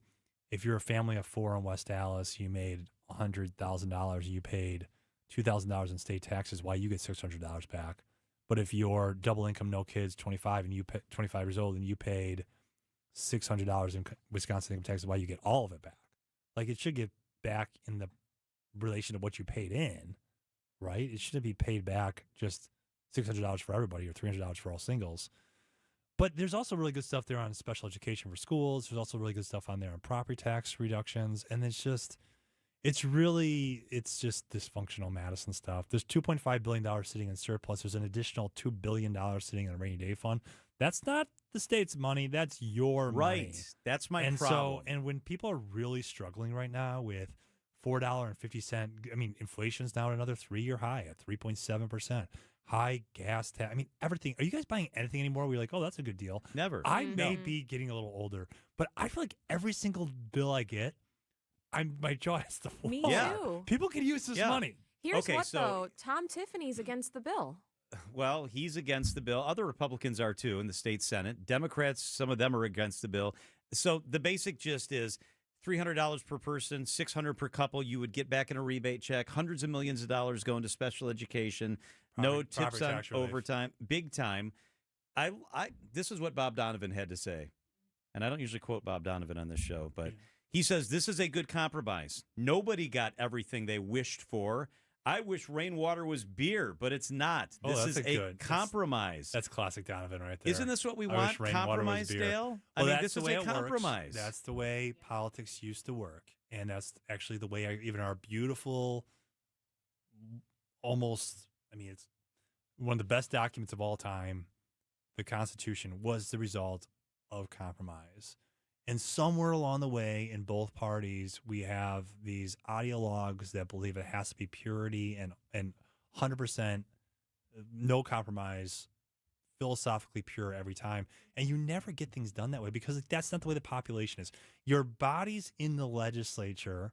if you're a family of four in West Dallas, you made $100,000, you paid $2,000 in state taxes, why you get $600 back. But if you're double income, no kids, 25 and you pay 25 years old, and you paid $600 in Wisconsin income taxes, why you get all of it back. Like, it should get back in the relation to what you paid in, right? It shouldn't be paid back just $600 for everybody or $300 for all singles. But there's also really good stuff there on special education for schools. There's also really good stuff on there on property tax reductions. And it's just dysfunctional Madison stuff. There's $2.5 billion sitting in surplus. There's an additional $2 billion sitting in a rainy day fund. That's not the state's money. That's your money. Right. That's my and problem. And when people are really struggling right now with $4.50, I mean, inflation's now at another 3-year high at 3.7%. High gas tax. I mean, everything. Are you guys buying anything anymore where you're like, oh, that's a good deal? Never. I may be getting a little older, but I feel like every single bill I get, my jaw has to fall. Me too. People can use this money. Here's though. Tom Tiffany's against the bill. Well, he's against the bill. Other Republicans are too in the state Senate. Democrats, some of them are against the bill. So the basic gist is $300 per person, $600 per couple. You would get back in a rebate check. Hundreds of millions of dollars going to special education. No tips on overtime. Big time. This is what Bob Donovan had to say. And I don't usually quote Bob Donovan on this show, but he says this is a good compromise. Nobody got everything they wished for. I wish rainwater was beer, but it's not. This is a compromise. That's classic Donovan right there. Isn't this what we want? Compromise, Dale? Well, I mean, this is a compromise. That's the way politics used to work. And that's actually the way even our beautiful, almost, I mean, it's one of the best documents of all time, the Constitution, was the result of compromise. And somewhere along the way in both parties, we have these ideologues that believe it has to be purity and 100% no compromise, philosophically pure every time. And you never get things done that way because that's not the way the population is. Your bodies in the legislature,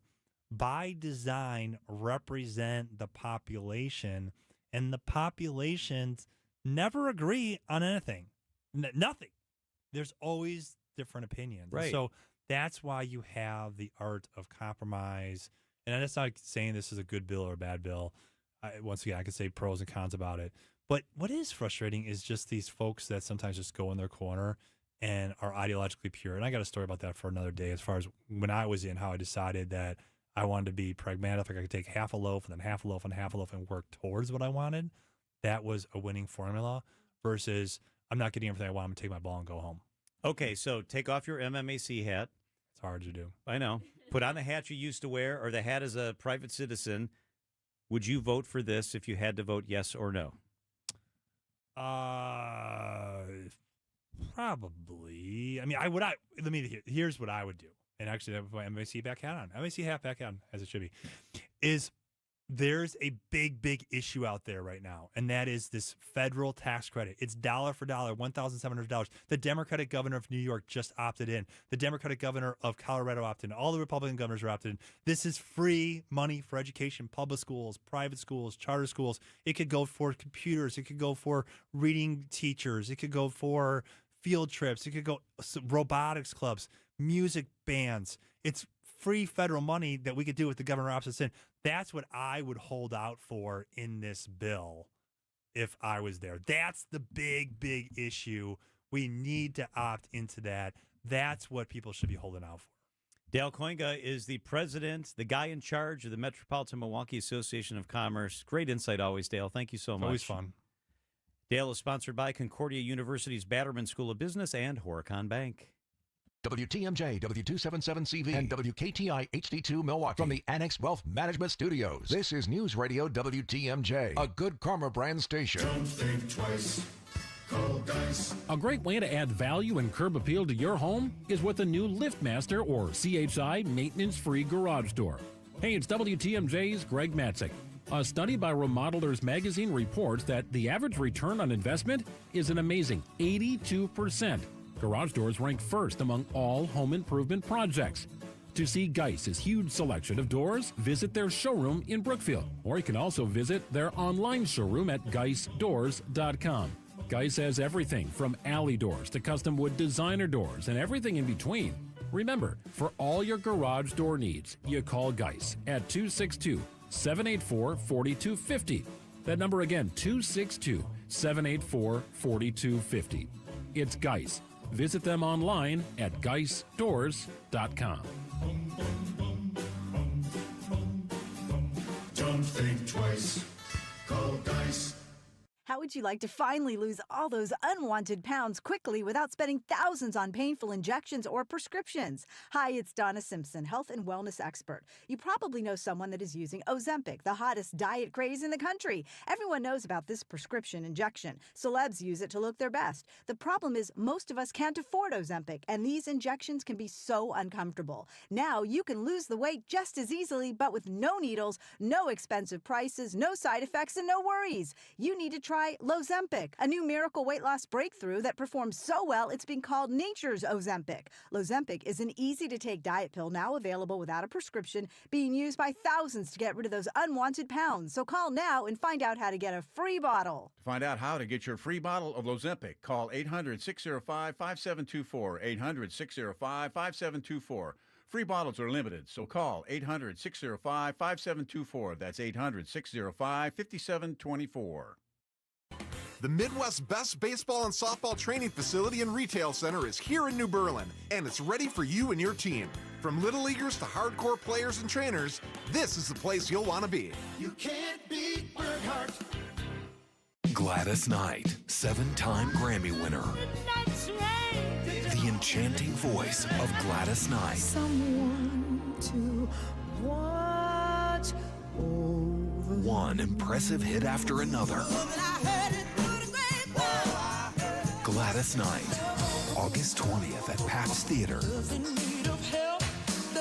by design, represent the population, and the populations never agree on anything. Nothing. There's always different opinions. Right. So that's why you have the art of compromise. And that's not saying this is a good bill or a bad bill. Once again, I could say pros and cons about it. But what is frustrating is just these folks that sometimes just go in their corner and are ideologically pure. And I got a story about that for another day as far as when I was in, how I decided that I wanted to be pragmatic. Like I could take half a loaf and then half a loaf and half a loaf and work towards what I wanted. That was a winning formula versus I'm not getting everything I want. I'm going to take my ball and go home. Okay, so take off your MMAC hat. It's hard to do. I know. Put on the hat you used to wear or the hat as a private citizen. Would you vote for this if you had to vote yes or no? Probably. I mean, here's what I would do. And actually, I have my MAC back hat on. MAC hat back on, as it should be. There's a big issue out there right now, and that is this federal tax credit. It's dollar for dollar, $1,700. The Democratic governor of New York just opted in. The Democratic governor of Colorado opted in. All the Republican governors are opted in. This is free money for education, public schools, private schools, charter schools. It could go for computers. It could go for reading teachers. It could go for field trips. It could go robotics clubs, music bands. It's free federal money that we could do with the governor opts in. That's what I would hold out for in this bill if I was there. That's the big issue. We need to opt into that. That's what people should be holding out for. Dale Koinga is the president, the guy in charge of the Metropolitan Milwaukee Association of Commerce. Great insight always, Dale. Thank you so much. Always fun. Dale is sponsored by Concordia University's Batterman School of Business and Horicon Bank. WTMJ, W277CV, and WKTI HD2 Milwaukee from the Annex Wealth Management Studios. This is News Radio WTMJ, a good karma brand station. Don't think twice. Call Dice. A great way to add value and curb appeal to your home is with a new LiftMaster or CHI maintenance-free garage door. Hey, it's WTMJ's Greg Matzik. A study by Remodelers Magazine reports that the average return on investment is an amazing 82%. Garage doors rank first among all home improvement projects. To see Geiss's huge selection of doors, visit their showroom in Brookfield, or you can also visit their online showroom at geissdoors.com. Geiss has everything from alley doors to custom wood designer doors and everything in between. Remember, for all your garage door needs, you call Geiss at 262-784-4250. That number again, 262-784-4250. It's Geis. Visit them online at geisdoors.com. Don't think twice. Call Dice. How would you like to finally lose all those unwanted pounds quickly without spending thousands on painful injections or prescriptions? Hi, it's Donna Simpson, health and wellness expert. You probably know someone that is using Ozempic, the hottest diet craze in the country. Everyone knows about this prescription injection. Celebs use it to look their best. The problem is most of us can't afford Ozempic, and these injections can be so uncomfortable. Now you can lose the weight just as easily, but with no needles, no expensive prices, no side effects, and no worries. You need to try Lozempic, a new miracle weight loss breakthrough that performs so well it's been called nature's Ozempic. Lozempic is an easy-to-take diet pill now available without a prescription, being used by thousands to get rid of those unwanted pounds. So call now and find out how to get a free bottle. To find out how to get your free bottle of Lozempic, call 800-605-5724, 800-605-5724. Free bottles are limited, so call 800-605-5724. That's 800-605-5724. The Midwest's best baseball and softball training facility and retail center is here in New Berlin, and it's ready for you and your team. From little leaguers to hardcore players and trainers, this is the place you'll want to be. You can't beat Burkhart. Gladys Knight, 7-time Grammy winner. The enchanting voice of Gladys Knight. Someone to watch over. One impressive hit after another. Gladys Knight, August 20th at Pabst Theater.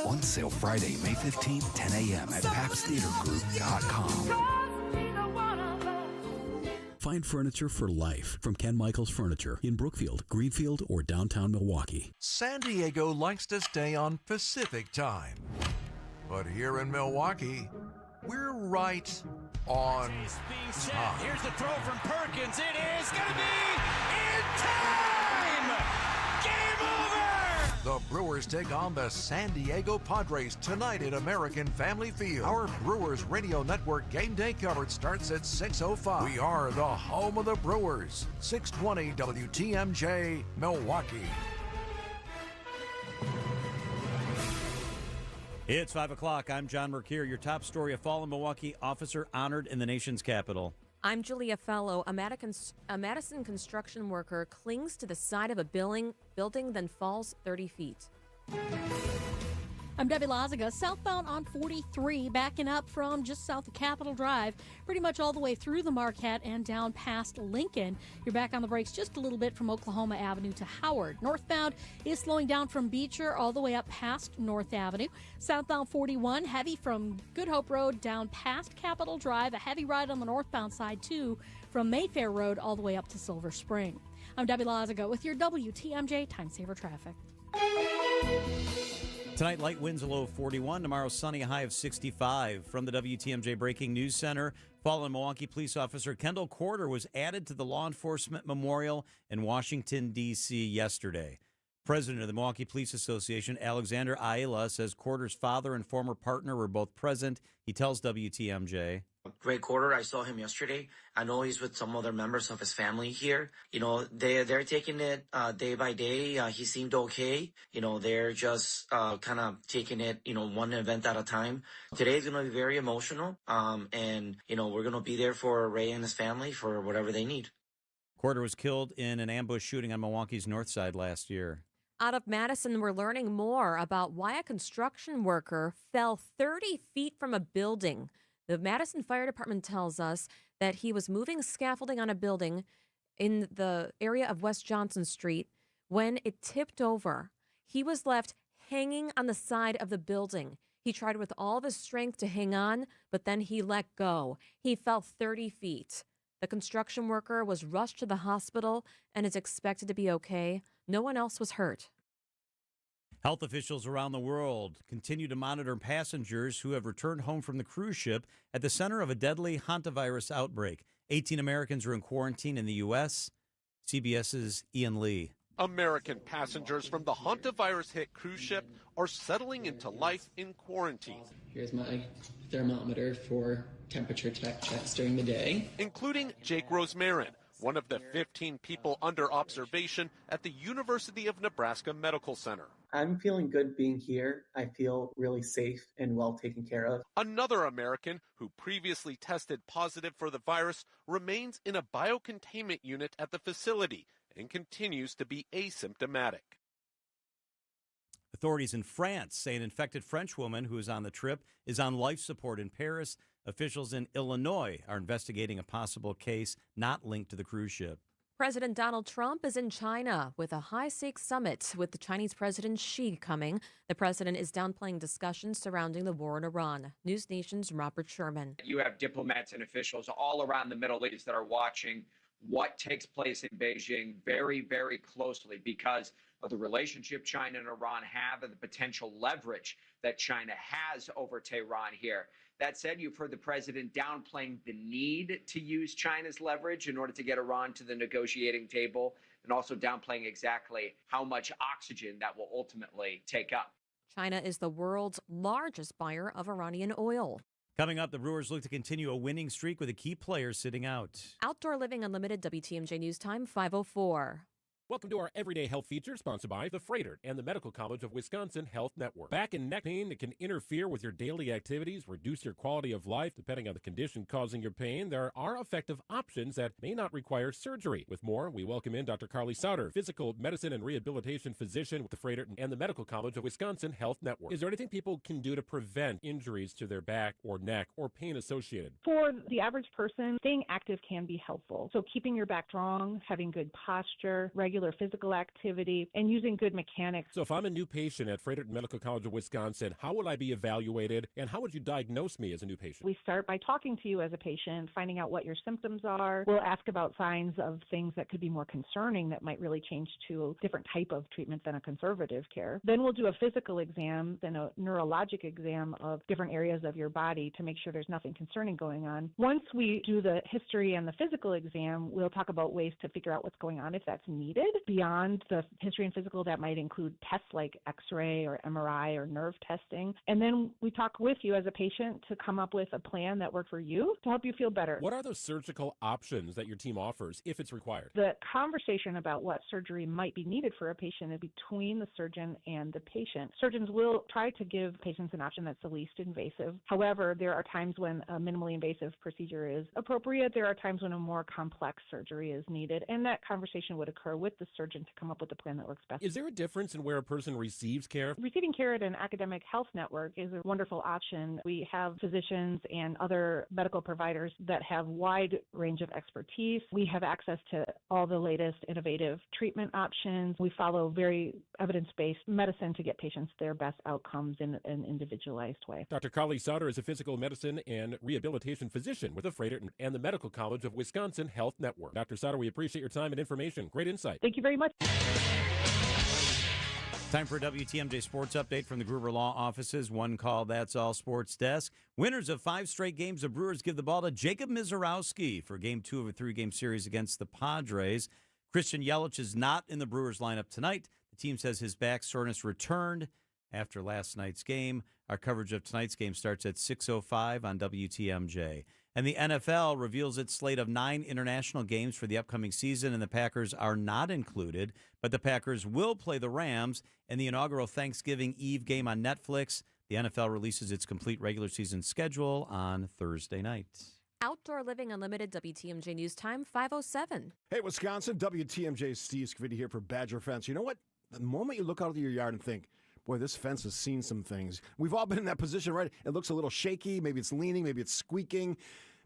On sale Friday, May 15th, 10 a.m. at PabstTheaterGroup.com. Find furniture for life from Ken Michaels Furniture in Brookfield, Greenfield, or downtown Milwaukee. San Diego likes to stay on Pacific time. But here in Milwaukee, we're right on time. Here's the throw from Perkins. It is going to be in time! Game over! The Brewers take on the San Diego Padres tonight at American Family Field. Our Brewers Radio Network game day coverage starts at 6:05. We are the home of the Brewers. 620 WTMJ, Milwaukee. It's 5 o'clock. I'm John Mercure. Your top story: a fallen Milwaukee officer honored in the nation's capital. I'm Julia Fellow. A Madison construction worker clings to the side of a building, then falls 30 feet. I'm Debbie Lazaga. Southbound on 43, backing up from just south of Capitol Drive, pretty much all the way through the Marquette and down past Lincoln. You're back on the brakes just a little bit from Oklahoma Avenue to Howard. Northbound is slowing down from Beecher all the way up past North Avenue. Southbound 41, heavy from Good Hope Road down past Capitol Drive. A heavy ride on the northbound side, too, from Mayfair Road all the way up to Silver Spring. I'm Debbie Lazaga with your WTMJ Time Saver Traffic. Tonight, light winds, a low of 41. Tomorrow, sunny, a high of 65. From the WTMJ Breaking News Center, fallen Milwaukee police officer Kendall Corder was added to the Law Enforcement Memorial in Washington, D.C. yesterday. President of the Milwaukee Police Association, Alexander Ayala, says Corder's father and former partner were both present. He tells WTMJ. Greg Corder, I saw him yesterday. I know he's with some other members of his family here. You know, they're taking it day by day. He seemed okay. You know, they're just kind of taking it, one event at a time. Today's going to be very emotional. And, we're going to be there for Ray and his family for whatever they need. Corder was killed in an ambush shooting on Milwaukee's north side last year. Out of Madison, we're learning more about why a construction worker fell 30 feet from a building. The Madison Fire Department tells us that he was moving scaffolding on a building in the area of West Johnson Street when it tipped over. He was left hanging on the side of the building. He tried with all of his strength to hang on, but then he let go. He fell 30 feet. The construction worker was rushed to the hospital and is expected to be okay. No one else was hurt. Health officials around the world continue to monitor passengers who have returned home from the cruise ship at the center of a deadly hantavirus outbreak. 18 Americans are in quarantine in the U.S. CBS's Ian Lee. American passengers from the hantavirus-hit cruise ship are settling into life in quarantine. Here's my thermometer for temperature checks during the day. Including Jake Rosemarin, one of the 15 people under observation at the University of Nebraska Medical Center. I'm feeling good being here. I feel really safe and well taken care of. Another American who previously tested positive for the virus remains in a biocontainment unit at the facility and continues to be asymptomatic. Authorities in France say an infected French woman who is on the trip is on life support in Paris. Officials in Illinois are investigating a possible case not linked to the cruise ship. President Donald Trump is in China with a high-stakes summit with the Chinese President Xi coming. The president is downplaying discussions surrounding the war in Iran. News Nation's Robert Sherman. You have diplomats and officials all around the Middle East that are watching what takes place in Beijing very, very closely because of the relationship China and Iran have and the potential leverage that China has over Tehran here. That said, you've heard the president downplaying the need to use China's leverage in order to get Iran to the negotiating table, and also downplaying exactly how much oxygen that will ultimately take up. China is the world's largest buyer of Iranian oil. Coming up, the Brewers look to continue a winning streak with a key player sitting out. Outdoor Living Unlimited, WTMJ News Time, 5:04. Welcome to our Everyday Health feature, sponsored by the Freighter and the Medical College of Wisconsin Health Network. Back and neck pain that can interfere with your daily activities, reduce your quality of life, depending on the condition causing your pain. There are effective options that may not require surgery. With more, we welcome in Dr. Carly Sauter, physical medicine and rehabilitation physician with the Freighter and the Medical College of Wisconsin Health Network. Is there anything people can do to prevent injuries to their back or neck or pain associated? For the average person, staying active can be helpful. So keeping your back strong, having good posture, regular physical activity, and using good mechanics. So if I'm a new patient at Freighter Medical College of Wisconsin, how would I be evaluated and how would you diagnose me as a new patient? We start by talking to you as a patient, finding out what your symptoms are. We'll ask about signs of things that could be more concerning that might really change to a different type of treatment than a conservative care. Then we'll do a physical exam, then a neurologic exam of different areas of your body to make sure there's nothing concerning going on. Once we do the history and the physical exam, we'll talk about ways to figure out what's going on if that's needed. Beyond the history and physical, that might include tests like X-ray or MRI or nerve testing. And then we talk with you as a patient to come up with a plan that works for you to help you feel better. What are those surgical options that your team offers if it's required? The conversation about what surgery might be needed for a patient is between the surgeon and the patient. Surgeons will try to give patients an option that's the least invasive. However, there are times when a minimally invasive procedure is appropriate. There are times when a more complex surgery is needed. And that conversation would occur with the surgeon to come up with a plan that works best. Is there a difference in where a person receives care? Receiving care at an academic health network is a wonderful option. We have physicians and other medical providers that have wide range of expertise. We have access to all the latest innovative treatment options. We follow very evidence-based medicine to get patients their best outcomes in an individualized way. Dr. Carly Sauter is a physical medicine and rehabilitation physician with the Freighter and the Medical College of Wisconsin Health Network. Dr. Sauter, we appreciate your time and information. Great insight. Thank you very much. Time for a WTMJ Sports Update from the Gruber Law Offices. One call, that's all Sports Desk. Winners of 5 straight games, the Brewers give the ball to Jacob Mizorowski for Game 2 of a 3-game series against the Padres. Christian Yelich is not in the Brewers lineup tonight. The team says his back soreness returned after last night's game. Our coverage of tonight's game starts at 6:05 on WTMJ. And the NFL reveals its slate of 9 international games for the upcoming season, and the Packers are not included. But the Packers will play the Rams in the inaugural Thanksgiving Eve game on Netflix. The NFL releases its complete regular season schedule on Thursday night. Outdoor Living Unlimited, WTMJ News Time, 5:07. Hey, Wisconsin, WTMJ Steve Scavidi here for Badger Fence. You know what? The moment you look out of your yard and think, boy, this fence has seen some things. We've all been in that position, right? It looks a little shaky. Maybe it's leaning. Maybe it's squeaking.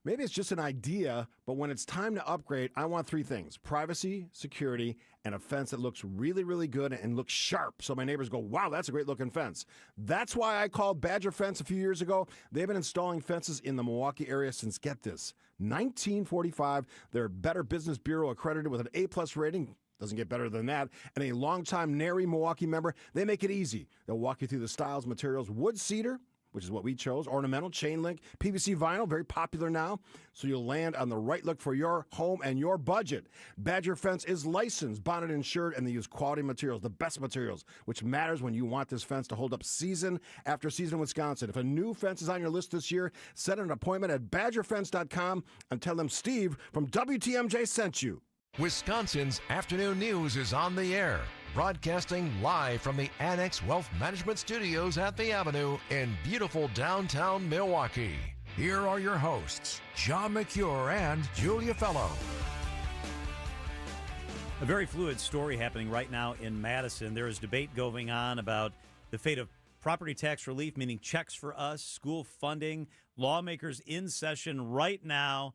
Maybe it's just an idea, but when it's time to upgrade, I want 3 things: privacy, security, and a fence that looks really, really good and looks sharp. So my neighbors go, wow, that's a great looking fence. That's why I called Badger Fence a few years ago. They've been installing fences in the Milwaukee area since, get this, 1945. They're Better Business Bureau accredited with an A+ rating. Doesn't get better than that. And a longtime NARI Milwaukee member. They make it easy. They'll walk you through the styles, materials, wood, cedar, which is what we chose. Ornamental, chain link, PVC vinyl, very popular now. So you'll land on the right look for your home and your budget. Badger Fence is licensed, bonded, insured, and they use quality materials, the best materials, which matters when you want this fence to hold up season after season in Wisconsin. If a new fence is on your list this year, set an appointment at badgerfence.com and tell them Steve from WTMJ sent you. Wisconsin's afternoon news is on the air, broadcasting live from the Annex Wealth Management Studios at the Avenue in beautiful downtown Milwaukee. Here are your hosts, John McCure and Julia Fellow. A very fluid story happening right now in Madison. There is debate going on about the fate of property tax relief, meaning checks for us, school funding, lawmakers in session right now.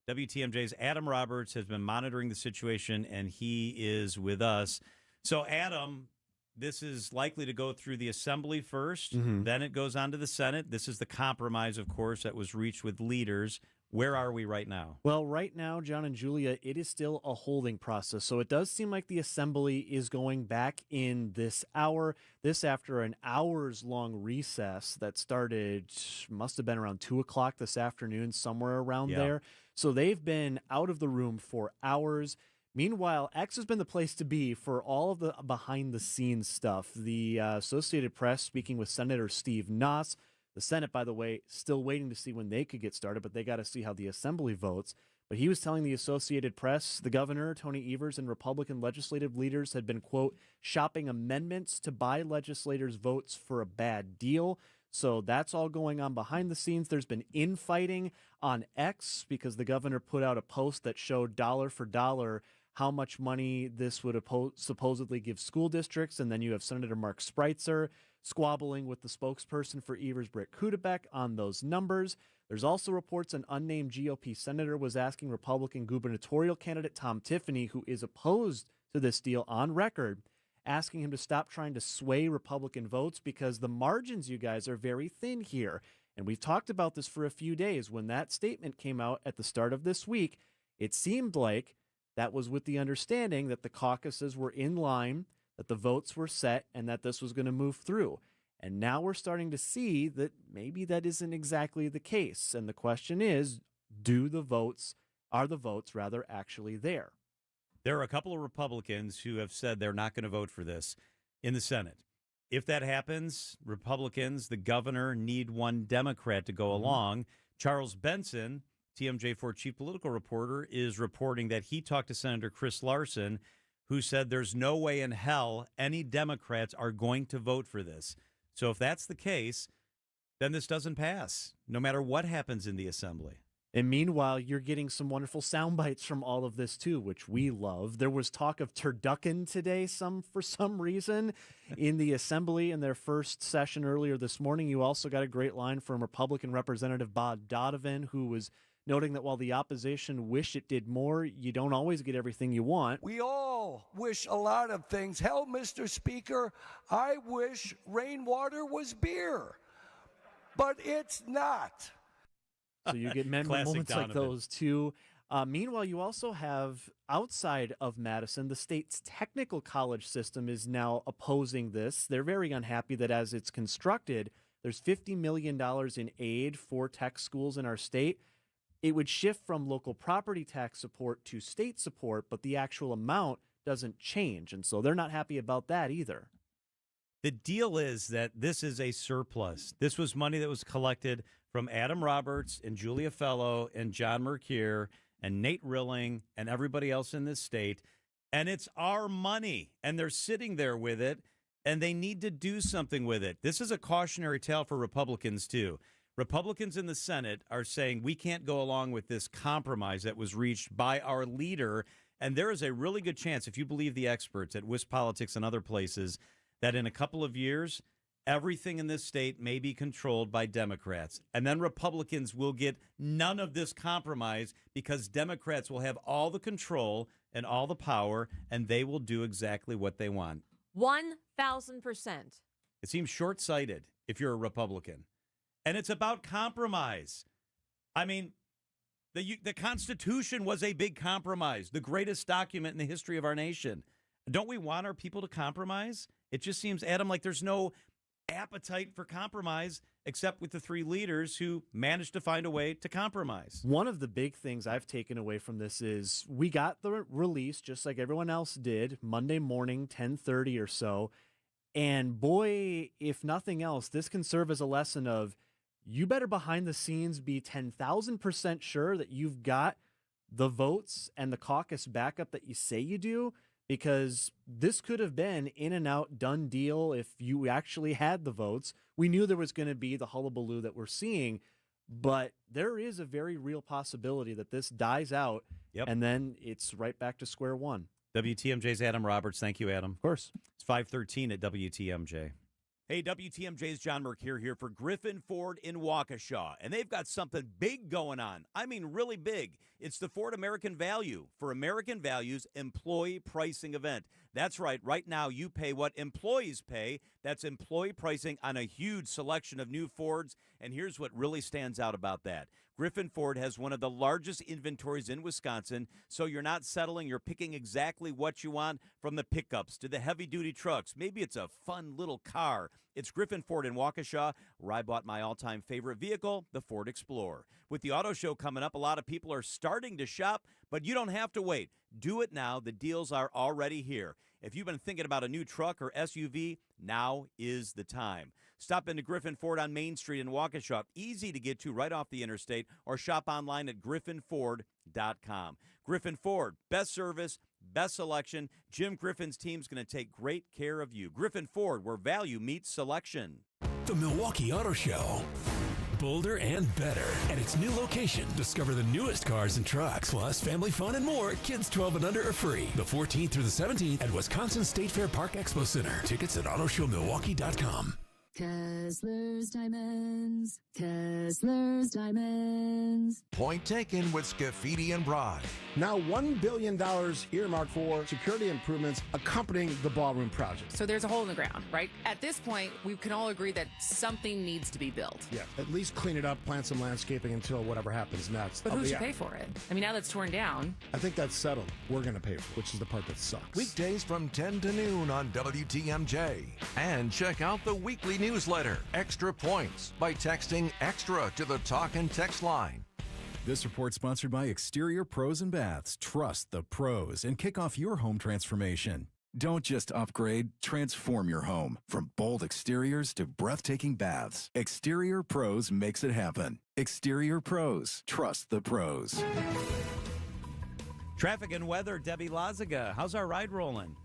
WTMJ's Adam Roberts has been monitoring the situation, and he is with us. So, Adam, this is likely to go through the Assembly first. Then it goes on to the Senate. This is the compromise, of course, that was reached with leaders. Where are we right now? Well, right now, John and Julia, it is still a holding process. So it does seem like the Assembly is going back in this hour. This after an hours-long recess that started, must have been around 2 o'clock this afternoon, somewhere around there. So they've been out of the room for hours. Meanwhile, X has been the place to be for all of the behind-the-scenes stuff. The Associated Press speaking with Senator Steve Noss. The Senate, by the way, still waiting to see when they could get started, but they got to see how the Assembly votes. But he was telling the Associated Press the governor, Tony Evers, and Republican legislative leaders had been, quote, shopping amendments to buy legislators' votes for a bad deal. So that's all going on behind the scenes. There's been infighting on X because the governor put out a post that showed dollar for dollar how much money this would supposedly give school districts. And then you have Senator Mark Spreitzer squabbling with the spokesperson for Evers, Britt Kudebeck, on those numbers. There's also reports an unnamed GOP senator was asking Republican gubernatorial candidate Tom Tiffany, who is opposed to this deal on record, asking him to stop trying to sway Republican votes because the margins, you guys, are very thin here. And we've talked about this for a few days. When that statement came out at the start of this week, it seemed like that was with the understanding that the caucuses were in line, that the votes were set, and that this was going to move through. And now we're starting to see that maybe that isn't exactly the case. And the question is, are the votes actually there? There are a couple of Republicans who have said they're not going to vote for this in the Senate. If that happens, Republicans, the governor, need one Democrat to go along. Charles Benson, TMJ4 chief political reporter, is reporting that he talked to Senator Chris Larson, who said there's no way in hell any Democrats are going to vote for this. So if that's the case, then this doesn't pass, no matter what happens in the Assembly. And meanwhile, you're getting some wonderful sound bites from all of this, too, which we love. There was talk of turducken today for some reason in the Assembly in their first session earlier this morning. You also got a great line from Republican Representative Bob Donovan, who was noting that while the opposition wish it did more, you don't always get everything you want. We all wish a lot of things. Hell, Mr. Speaker, I wish rainwater was beer, but it's not. So you get moments like those, too. Meanwhile, you also have, outside of Madison, the state's technical college system is now opposing this. They're very unhappy that as it's constructed, there's $50 million in aid for tech schools in our state. It would shift from local property tax support to state support, but the actual amount doesn't change. And so they're not happy about that either. The deal is that this is a surplus. This was money that was collected from Adam Roberts and Julia Fellow and John Mercure and Nate Rilling and everybody else in this state. And it's our money. And they're sitting there with it, and they need to do something with it. This is a cautionary tale for Republicans, too. Republicans in the Senate are saying we can't go along with this compromise that was reached by our leader. And there is a really good chance, if you believe the experts at WisPolitics and other places, that in a couple of years, everything in this state may be controlled by Democrats. And then Republicans will get none of this compromise because Democrats will have all the control and all the power, and they will do exactly what they want. 1,000%. It seems short-sighted if you're a Republican. And it's about compromise. I mean, the Constitution was a big compromise, the greatest document in the history of our nation. Don't we want our people to compromise? It just seems, Adam, like there's no appetite for compromise, except with the three leaders who managed to find a way to compromise. One of the big things I've taken away from this is we got the release just like everyone else did Monday morning, 10:30 or so. And boy, if nothing else, this can serve as a lesson of you better behind the scenes be 10,000% sure that you've got the votes and the caucus backup that you say you do, because this could have been in and out, done deal if you actually had the votes. We knew there was going to be the hullabaloo that we're seeing, but there is a very real possibility that this dies out, and then it's right back to square one. WTMJ's Adam Roberts. Thank you, Adam. Of course. It's 5:13 at WTMJ. Hey, WTMJ's John Mercure here for Griffin Ford in Waukesha, and they've got something big going on. I mean, really big. It's the Ford American Value for American Values employee pricing event. That's right. Right now, you pay what employees pay. That's employee pricing on a huge selection of new Fords, and here's what really stands out about that. Griffin Ford has one of the largest inventories in Wisconsin, so you're not settling. You're picking exactly what you want, from the pickups to the heavy-duty trucks. Maybe it's a fun little car. It's Griffin Ford in Waukesha, where I bought my all-time favorite vehicle, the Ford Explorer. With the auto show coming up, a lot of people are starting to shop, but you don't have to wait. Do it now. The deals are already here. If you've been thinking about a new truck or SUV, now is the time. Stop into Griffin Ford on Main Street in Waukesha. Easy to get to right off the interstate, or shop online at griffinford.com. Griffin Ford, best service, best selection. Jim Griffin's team's going to take great care of you. Griffin Ford, where value meets selection. The Milwaukee Auto Show. Bolder and better. At its new location, discover the newest cars and trucks, plus family fun and more. Kids 12 and under are free. The 14th through the 17th at Wisconsin State Fair Park Expo Center. Tickets at autoshowmilwaukee.com. Kessler's Diamonds. Kessler's Diamonds. Point taken with Scafidi and Bride. Now $1 billion earmarked for security improvements accompanying the ballroom project. So there's a hole in the ground, right? At this point, we can all agree that something needs to be built. Yeah, at least clean it up, plant some landscaping until whatever happens next. But who should pay for it? I mean, now that's torn down. I think that's settled. We're going to pay for it, which is the part that sucks. Weekdays from 10 to noon on WTMJ. And check out the weekly newsletter, Extra Points, by texting EXTRA to the talk and text line. This report sponsored by Exterior Pros and Baths. Trust the pros and kick off your home transformation. Don't just upgrade, transform your home. From bold exteriors to breathtaking baths, Exterior Pros makes it happen. Exterior Pros. Trust the pros. Traffic and weather, Debbie Lazaga. How's our ride rolling?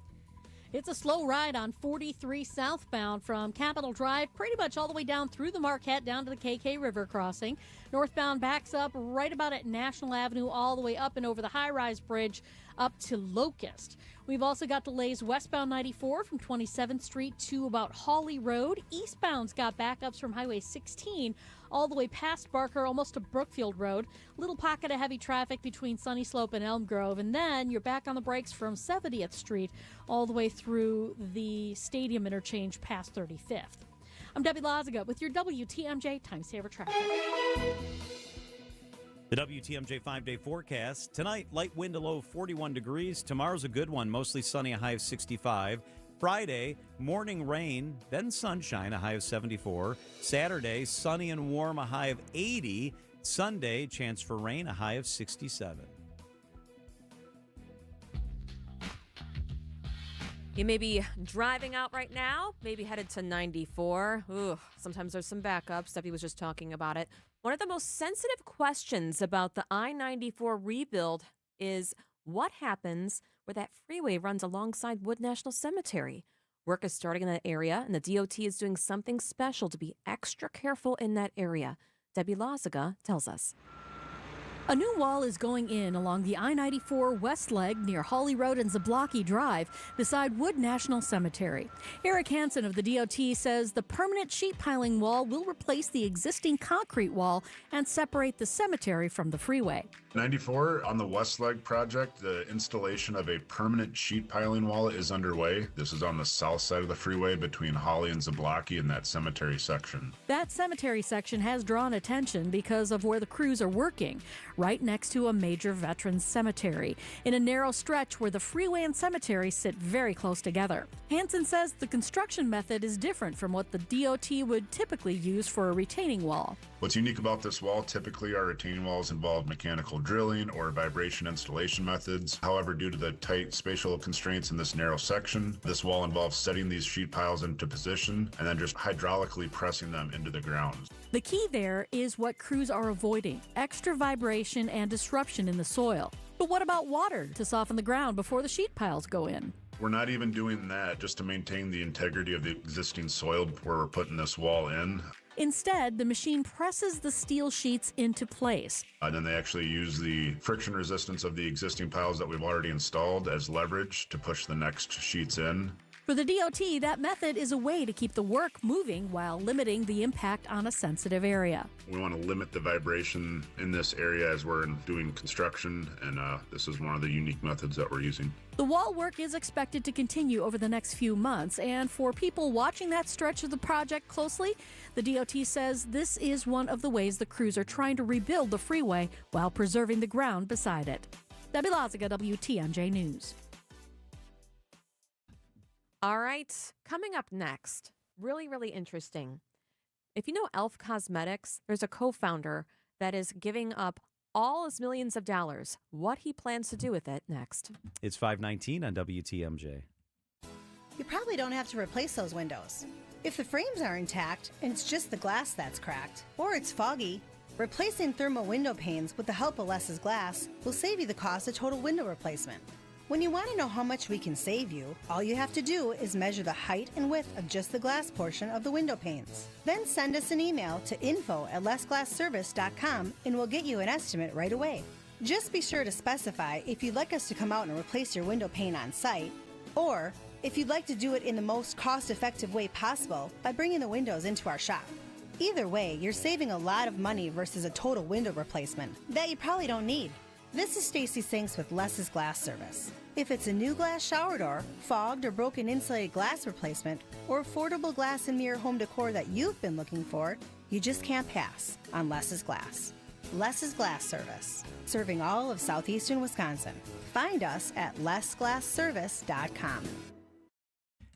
It's a slow ride on 43 southbound from Capitol Drive, pretty much all the way down through the Marquette, down to the KK River crossing. Northbound backs up right about at National Avenue, all the way up and over the high-rise bridge up to Locust. We've also got delays westbound 94 from 27th Street to about Hawley Road. Eastbound's got backups from Highway 16 all the way past Barker, almost to Brookfield Road. Little pocket of heavy traffic between Sunny Slope and Elm Grove. And then you're back on the brakes from 70th Street all the way through the Stadium interchange past 35th. I'm Debbie Lazaga with your WTMJ Time Saver Traffic. The WTMJ 5-day forecast. Tonight, light wind, a low of 41 degrees. Tomorrow's a good one, mostly sunny, a high of 65. Friday, morning rain, then sunshine, a high of 74. Saturday, sunny and warm, a high of 80. Sunday, chance for rain, a high of 67. You may be driving out right now, maybe headed to 94. Ooh, sometimes there's some backups. Debbie was just talking about it. One of the most sensitive questions about the I-94 rebuild is what happens where that freeway runs alongside Wood National Cemetery. Work is starting in that area, and the DOT is doing something special to be extra careful in that area. Debbie Lazaga tells us. A new wall is going in along the I-94 west leg near Hawley Road and Zablocki Drive beside Wood National Cemetery. Eric Hansen of the DOT says the permanent sheet piling wall will replace the existing concrete wall and separate the cemetery from the freeway. 94 on the west leg project, the installation of a permanent sheet piling wall is underway. This is on the south side of the freeway between Hawley and Zablocki in that cemetery section. That cemetery section has drawn attention because of where the crews are working. right next to a major veterans cemetery, in a narrow stretch where the freeway and cemetery sit very close together. Hansen says the construction method is different from what the DOT would typically use for a retaining wall. What's unique about this wall, typically our retaining walls involve mechanical drilling or vibration installation methods. However, due to the tight spatial constraints in this narrow section, this wall involves setting these sheet piles into position and then just hydraulically pressing them into the ground. The key there is what crews are avoiding: extra vibration and disruption in the soil. But what about water to soften the ground before the sheet piles go in? We're not even doing that just to maintain the integrity of the existing soil where we're putting this wall in. Instead, the machine presses the steel sheets into place. And then they actually use the friction resistance of the existing piles that we've already installed as leverage to push the next sheets in. For the DOT, that method is a way to keep the work moving while limiting the impact on a sensitive area. We want to limit the vibration in this area as we're doing construction, and this is one of the unique methods that we're using. The wall work is expected to continue over the next few months, and for people watching that stretch of the project closely, the DOT says this is one of the ways the crews are trying to rebuild the freeway while preserving the ground beside it. Debbie Loziga, WTMJ News. All right, coming up next, really, really interesting. If you know Elf Cosmetics, there's a co-founder that is giving up all his millions of dollars. What he plans to do with it next. It's 5:19 on WTMJ. You probably don't have to replace those windows. If the frames are intact and it's just the glass that's cracked, or it's foggy, replacing thermal window panes with the help of Less's Glass will save you the cost of total window replacement. When you want to know how much we can save you, all you have to do is measure the height and width of just the glass portion of the window panes. Then send us an email to info@lessglassservice.com and we'll get you an estimate right away. Just be sure to specify if you'd like us to come out and replace your window pane on site, or if you'd like to do it in the most cost-effective way possible by bringing the windows into our shop. Either way, you're saving a lot of money versus a total window replacement that you probably don't need. This is Stacy Sinks with Less's Glass Service. If it's a new glass shower door, fogged or broken insulated glass replacement, or affordable glass and mirror home decor that you've been looking for, you just can't pass on Less's Glass. Less's Glass Service, serving all of southeastern Wisconsin. Find us at lessglassservice.com.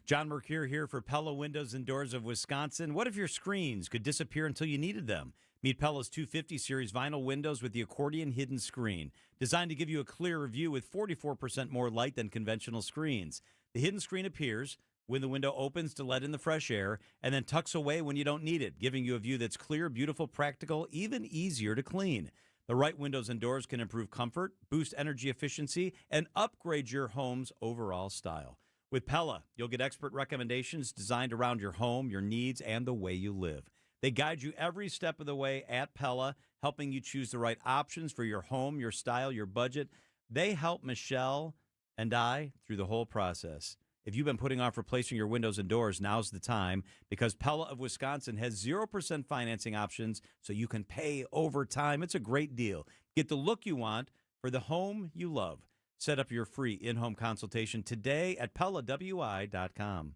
John Mercure here for Pella Windows and Doors of Wisconsin. What if your screens could disappear until you needed them? Meet Pella's 250 series vinyl windows with the accordion hidden screen, designed to give you a clearer view with 44% more light than conventional screens. The hidden screen appears when the window opens to let in the fresh air and then tucks away when you don't need it, giving you a view that's clear, beautiful, practical, even easier to clean. The right windows and doors can improve comfort, boost energy efficiency, and upgrade your home's overall style. With Pella, you'll get expert recommendations designed around your home, your needs, and the way you live. They guide you every step of the way at Pella, helping you choose the right options for your home, your style, your budget. They help Michelle and I through the whole process. If you've been putting off replacing your windows and doors, now's the time, because Pella of Wisconsin has 0% financing options, so you can pay over time. It's a great deal. Get the look you want for the home you love. Set up your free in-home consultation today at PellaWI.com.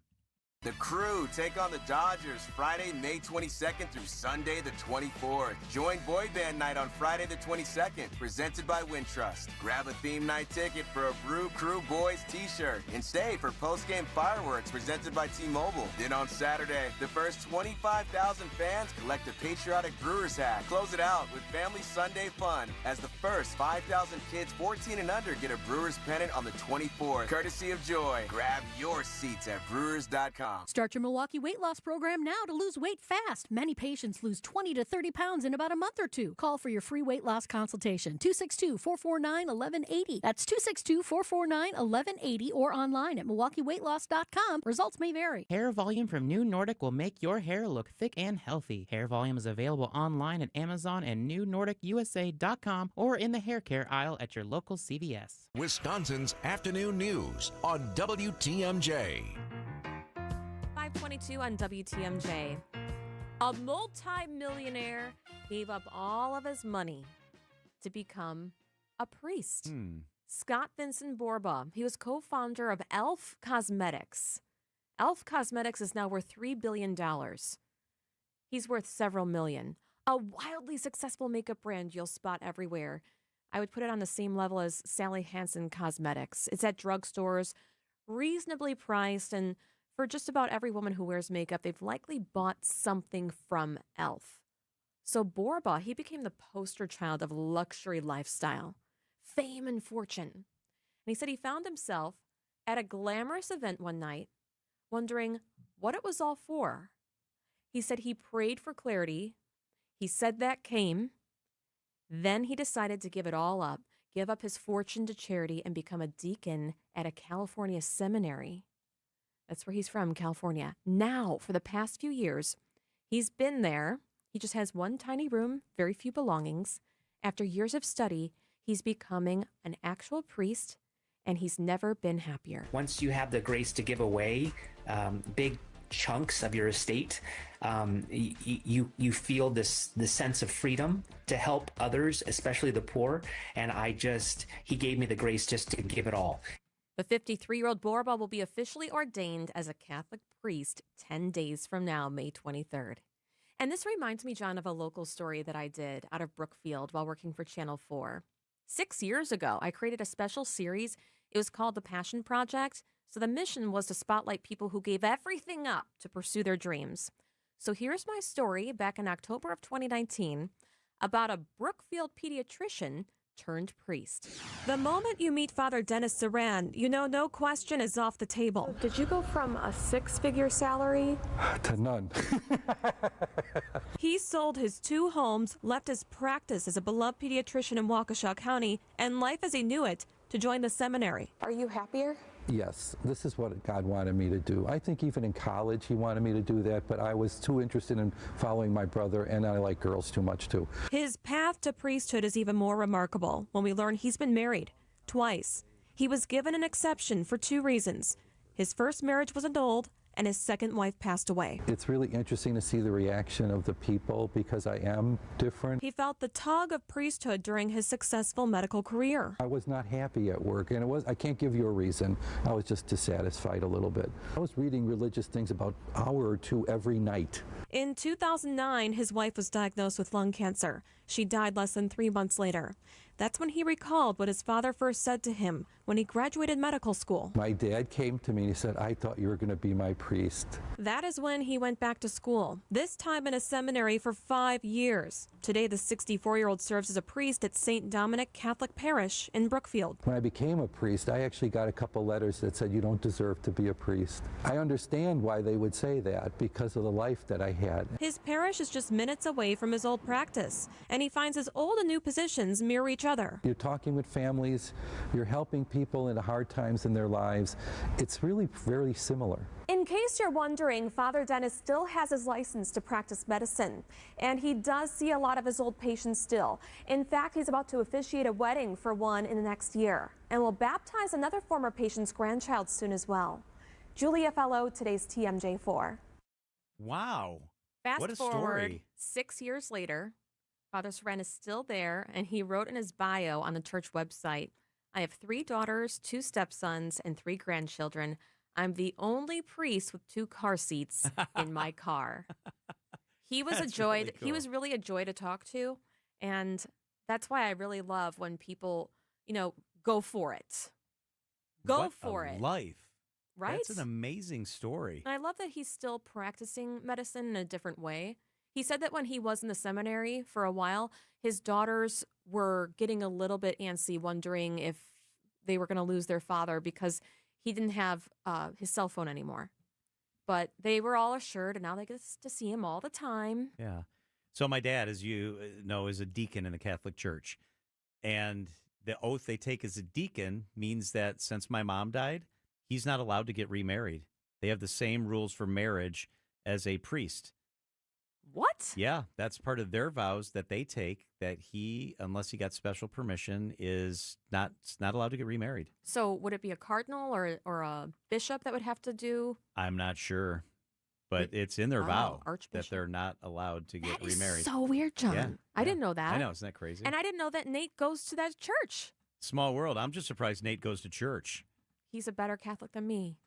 The Crew take on the Dodgers Friday, May 22nd through Sunday the 24th. Join Boy Band Night on Friday the 22nd, presented by Wintrust. Grab a theme night ticket for a Brew Crew Boys t-shirt and stay for post-game fireworks presented by T-Mobile. Then on Saturday, the first 25,000 fans collect a patriotic Brewers hat. Close it out with Family Sunday fun as the first 5,000 kids 14 and under get a Brewers pennant on the 24th, courtesy of Joy. Grab your seats at Brewers.com. Start your Milwaukee weight loss program now to lose weight fast. Many patients lose 20 to 30 pounds in about a month or two. Call for your free weight loss consultation, 262-449-1180. That's 262-449-1180 or online at MilwaukeeWeightLoss.com. Results may vary. Hair Volume from New Nordic will make your hair look thick and healthy. Hair Volume is available online at Amazon and NewNordicUSA.com or in the hair care aisle at your local CVS. Wisconsin's Afternoon News on WTMJ. 522 on WTMJ. A multi-millionaire gave up all of his money to become a priest. Scott Vincent Borba. He was co-founder of Elf Cosmetics. Elf Cosmetics is now worth $3 billion. He's worth several million. a wildly successful makeup brand you'll spot everywhere. I would put it on the same level as Sally Hansen Cosmetics. It's at drugstores, reasonably priced, and for just about every woman who wears makeup, they've likely bought something from e.l.f. So Murdaugh, he became the poster child of luxury lifestyle, fame and fortune. And he said he found himself at a glamorous event one night, wondering what it was all for. He said he prayed for clarity. He said that came. Then he decided to give it all up, give up his fortune to charity, and become a deacon at a California seminary. That's where he's from, California. Now, for the past few years, he's been there. He just has one tiny room, very few belongings. After years of study, he's becoming an actual priest, and he's never been happier. Once you have the grace to give away big chunks of your estate, you feel this sense of freedom to help others, especially the poor. And he gave me the grace just to give it all. The 53-year-old Murdaugh will be officially ordained as a Catholic priest 10 days from now, May 23rd. And this reminds me, John, of a local story that I did out of Brookfield while working for Channel 4. 6 years ago, I created a special series. It was called The Passion Project. So the mission was to spotlight people who gave everything up to pursue their dreams. So here's my story back in October of 2019 about a Brookfield pediatrician turned priest. The moment you meet Father Dennis Saran, you know no question is off the table. Did you go from a 6-figure salary to none? He sold his 2 homes, left his practice as a beloved pediatrician in Waukesha County, and life as he knew it, to join the seminary. Are you happier? Yes, this is what God wanted me to do. I think even in college he wanted me to do that, but I was too interested in following my brother, and I like girls too much too. His path to priesthood is even more remarkable when we learn he's been married twice. He was given an exception for 2 reasons. His first marriage was annulled, and his second wife passed away. It's really interesting to see the reaction of the people because I am different. He felt the tug of priesthood during his successful medical career. I was not happy at work, and I can't give you a reason. I was just dissatisfied a little bit. I was reading religious things about an hour or 2 every night. In 2009, his wife was diagnosed with lung cancer. She died less than 3 months later. That's when he recalled what his father first said to him when he graduated medical school. My dad came to me and he said, "I thought you were going to be my priest." That is when he went back to school, this time in a seminary for 5 years. Today, the 64-year-old serves as a priest at St. Dominic Catholic Parish in Brookfield. When I became a priest, I actually got a couple letters that said, "You don't deserve to be a priest." I understand why they would say that because of the life that I had. His parish is just minutes away from his old practice, and he finds his old and new positions mirror each other. You're talking with families, you're helping people in the hard times in their lives. It's really very similar. In case you're wondering, Father Dennis still has his license to practice medicine, and he does see a lot of his old patients still. In fact, he's about to officiate a wedding for one in the next year, and will baptize another former patient's grandchild soon as well. Julia Fellow, today's TMJ4. Wow. Fast what a forward story. 6 years later, Father Saran is still there, and he wrote in his bio on the church website, "I have 3 daughters, 2 stepsons, and 3 grandchildren. I'm the only priest with 2 car seats in my car." He was That's a joy. really cool. He was really a joy to talk to, and that's why I really love when people, go for it. Go What for a it. life. Right? That's an amazing story. And I love that he's still practicing medicine in a different way. He said that when he was in the seminary for a while, his daughters were getting a little bit antsy, wondering if they were going to lose their father because he didn't have his cell phone anymore. But they were all assured, and now they get to see him all the time. Yeah. So my dad, as you know, is a deacon in the Catholic Church. And the oath they take as a deacon means that since my mom died, he's not allowed to get remarried. They have the same rules for marriage as a priest. What? Yeah, that's part of their vows that they take, that he, unless he got special permission, is not allowed to get remarried. So would it be a cardinal or a bishop that would have to do? I'm not sure, but it's in their vow that Archbishop. they're not allowed to get That is remarried. so weird, John. Yeah, I didn't know that. I know, isn't that crazy? And I didn't know that Nate goes to that church. Small world. I'm just surprised Nate goes to church. He's a better Catholic than me.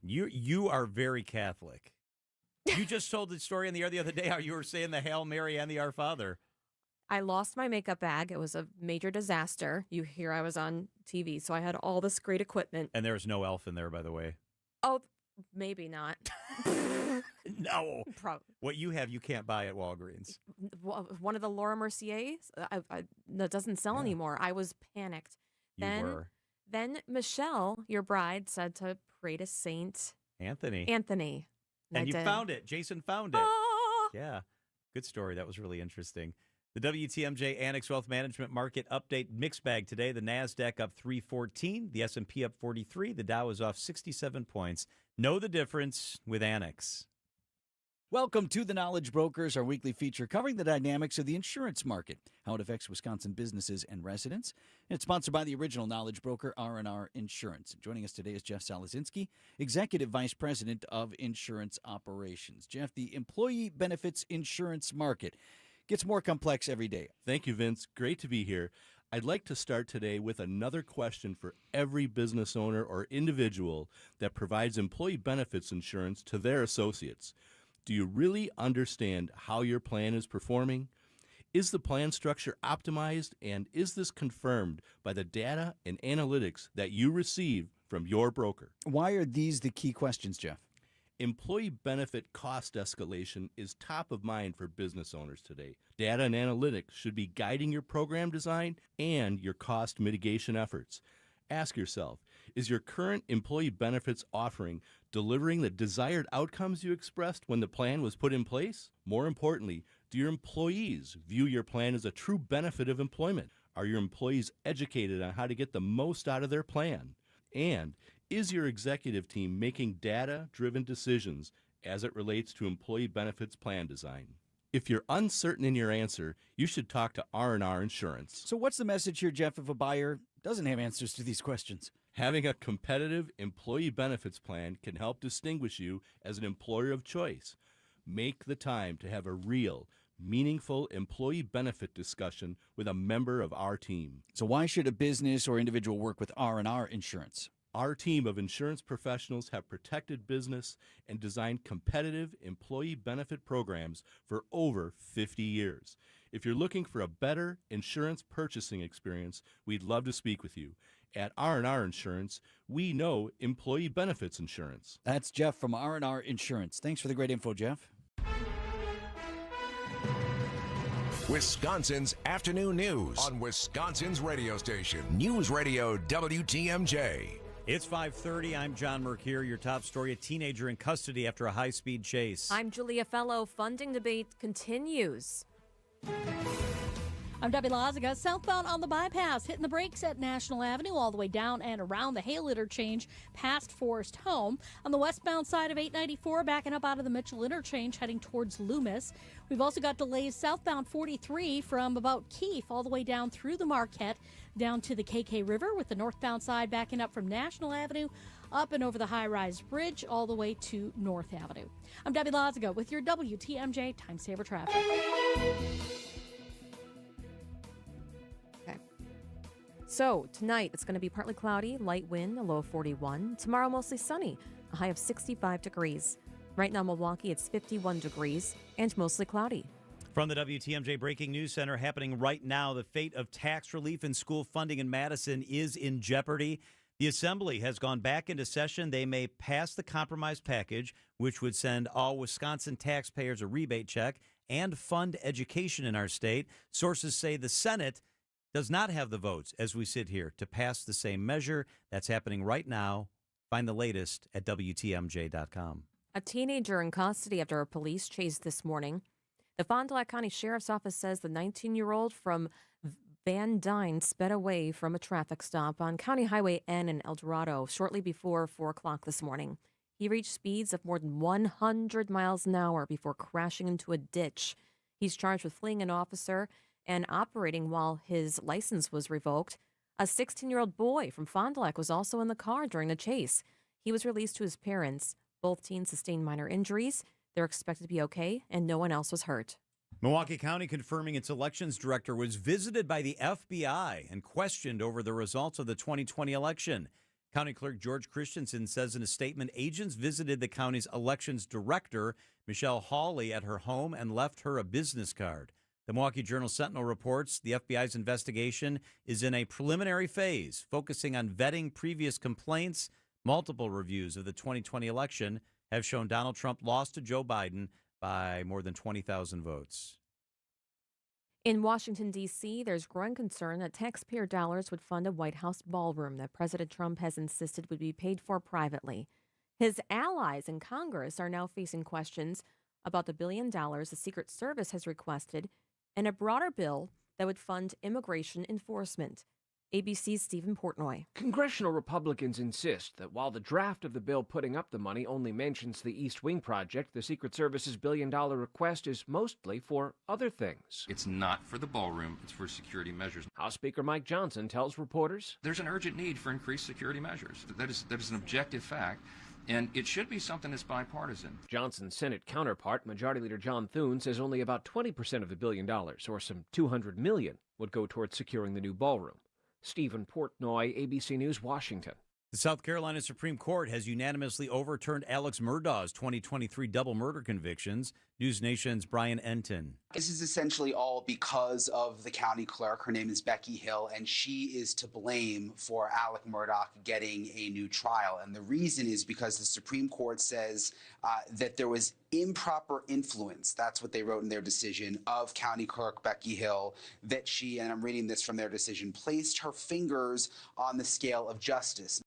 You are very Catholic. You just told the story on the air the other day how you were saying the Hail Mary and the Our Father. I lost my makeup bag. It was a major disaster. You hear I was on TV, so I had all this great equipment. And there was no elf in there, by the way. Oh, maybe not. No. Probably. What you have, you can't buy at Walgreens. One of the Laura Merciers that doesn't sell anymore. I was panicked. You were. Then Michelle, your bride, said to pray to Saint Anthony. And you I did. found it. Jason found it. Ah! Yeah. Good story. That was really interesting. The WTMJ Annex Wealth Management Market Update mixed bag today. The NASDAQ up 314. The S&P up 43. The Dow is off 67 points. Know the difference with Annex. Welcome to The Knowledge Brokers, our weekly feature covering the dynamics of the insurance market, how it affects Wisconsin businesses and residents. It's sponsored by the original Knowledge Broker, R&R Insurance. Joining us today is Jeff Salazinski, Executive Vice President of Insurance Operations. Jeff, the employee benefits insurance market gets more complex every day. Thank you, Vince. Great to be here. I'd like to start today with another question for every business owner or individual that provides employee benefits insurance to their associates. Do you really understand how your plan is performing? Is the plan structure optimized, and is this confirmed by the data and analytics that you receive from your broker? Why are these the key questions, Jeff? Employee benefit cost escalation is top of mind for business owners today. Data and analytics should be guiding your program design and your cost mitigation efforts. Ask yourself, is your current employee benefits offering delivering the desired outcomes you expressed when the plan was put in place? More importantly, do your employees view your plan as a true benefit of employment? Are your employees educated on how to get the most out of their plan? And is your executive team making data-driven decisions as it relates to employee benefits plan design? If you're uncertain in your answer, you should talk to R&R Insurance. So what's the message here, Jeff, if a buyer doesn't have answers to these questions? Having a competitive employee benefits plan can help distinguish you as an employer of choice. Make the time to have a real, meaningful employee benefit discussion with a member of our team. So why should a business or individual work with R&R Insurance? Our team of insurance professionals have protected business and designed competitive employee benefit programs for over 50 years. If you're looking for a better insurance purchasing experience, we'd love to speak with you. At R&R Insurance, we know employee benefits insurance. That's Jeff from R&R Insurance. Thanks for the great info, Jeff. Wisconsin's afternoon news on Wisconsin's radio station, News Radio WTMJ. It's 5:30. I'm John Mercure. Your top story, a teenager in custody after a high-speed chase. I'm Julia Fellow. Funding debate continues. I'm Debbie Lazaga. Southbound on the bypass, hitting the brakes at National Avenue all the way down and around the Hale interchange past Forest Home. On the westbound side of 894, backing up out of the Mitchell interchange, heading towards Loomis. We've also got delays southbound 43 from about Keefe all the way down through the Marquette, down to the KK River, with the northbound side backing up from National Avenue up and over the high-rise bridge all the way to North Avenue. I'm Debbie Lazaga with your WTMJ Time Saver Traffic. So tonight it's going to be partly cloudy, light wind, a low of 41. Tomorrow mostly sunny, a high of 65 degrees. Right now Milwaukee, it's 51 degrees and mostly cloudy. From the WTMJ Breaking News Center, happening right now, the fate of tax relief and school funding in Madison is in jeopardy. The Assembly has gone back into session. They may pass the compromise package, which would send all Wisconsin taxpayers a rebate check and fund education in our state. Sources say the Senate does not have the votes as we sit here to pass the same measure. That's happening right now. Find the latest at WTMJ.com. A teenager in custody after a police chase this morning. The Fond du Lac County Sheriff's Office says the 19-year-old from Van Dyne sped away from a traffic stop on County Highway N in El Dorado shortly before 4 o'clock this morning. He reached speeds of more than 100 miles an hour before crashing into a ditch. He's charged with fleeing an officer and operating while his license was revoked. A 16-year-old boy from Fond du Lac was also in the car during the chase. He was released to his parents. Both teens sustained minor injuries. They're expected to be okay, and no one else was hurt. Milwaukee County confirming its elections director was visited by the FBI and questioned over the results of the 2020 election. County Clerk George Christensen says in a statement, agents visited the county's elections director, Michelle Hawley, at her home and left her a business card. The Milwaukee Journal-Sentinel reports the FBI's investigation is in a preliminary phase, focusing on vetting previous complaints. Multiple reviews of the 2020 election have shown Donald Trump lost to Joe Biden by more than 20,000 votes. In Washington, D.C., there's growing concern that taxpayer dollars would fund a White House ballroom that President Trump has insisted would be paid for privately. His allies in Congress are now facing questions about the $1 billion the Secret Service has requested and a broader bill that would fund immigration enforcement. ABC's Stephen Portnoy. Congressional Republicans insist that while the draft of the bill putting up the money only mentions the East Wing project, the Secret Service's $1 billion request is mostly for other things. It's not for the ballroom, it's for security measures. House Speaker Mike Johnson tells reporters there's an urgent need for increased security measures. That is an objective fact. And it should be something that's bipartisan. Johnson's Senate counterpart, Majority Leader John Thune, says only about 20% of the $1 billion, or some $200 million, would go towards securing the new ballroom. Stephen Portnoy, ABC News, Washington. The South Carolina Supreme Court has unanimously overturned Alex Murdaugh's 2023 double murder convictions. News Nation's Brian Enton. This is essentially all because of the county clerk. Her name is Becky Hill, and she is to blame for Alec Murdaugh getting a new trial. And the reason is because the Supreme Court says that there was improper influence, that's what they wrote in their decision, of county clerk Becky Hill, that she, and I'm reading this from their decision, placed her fingers on the scale of justice.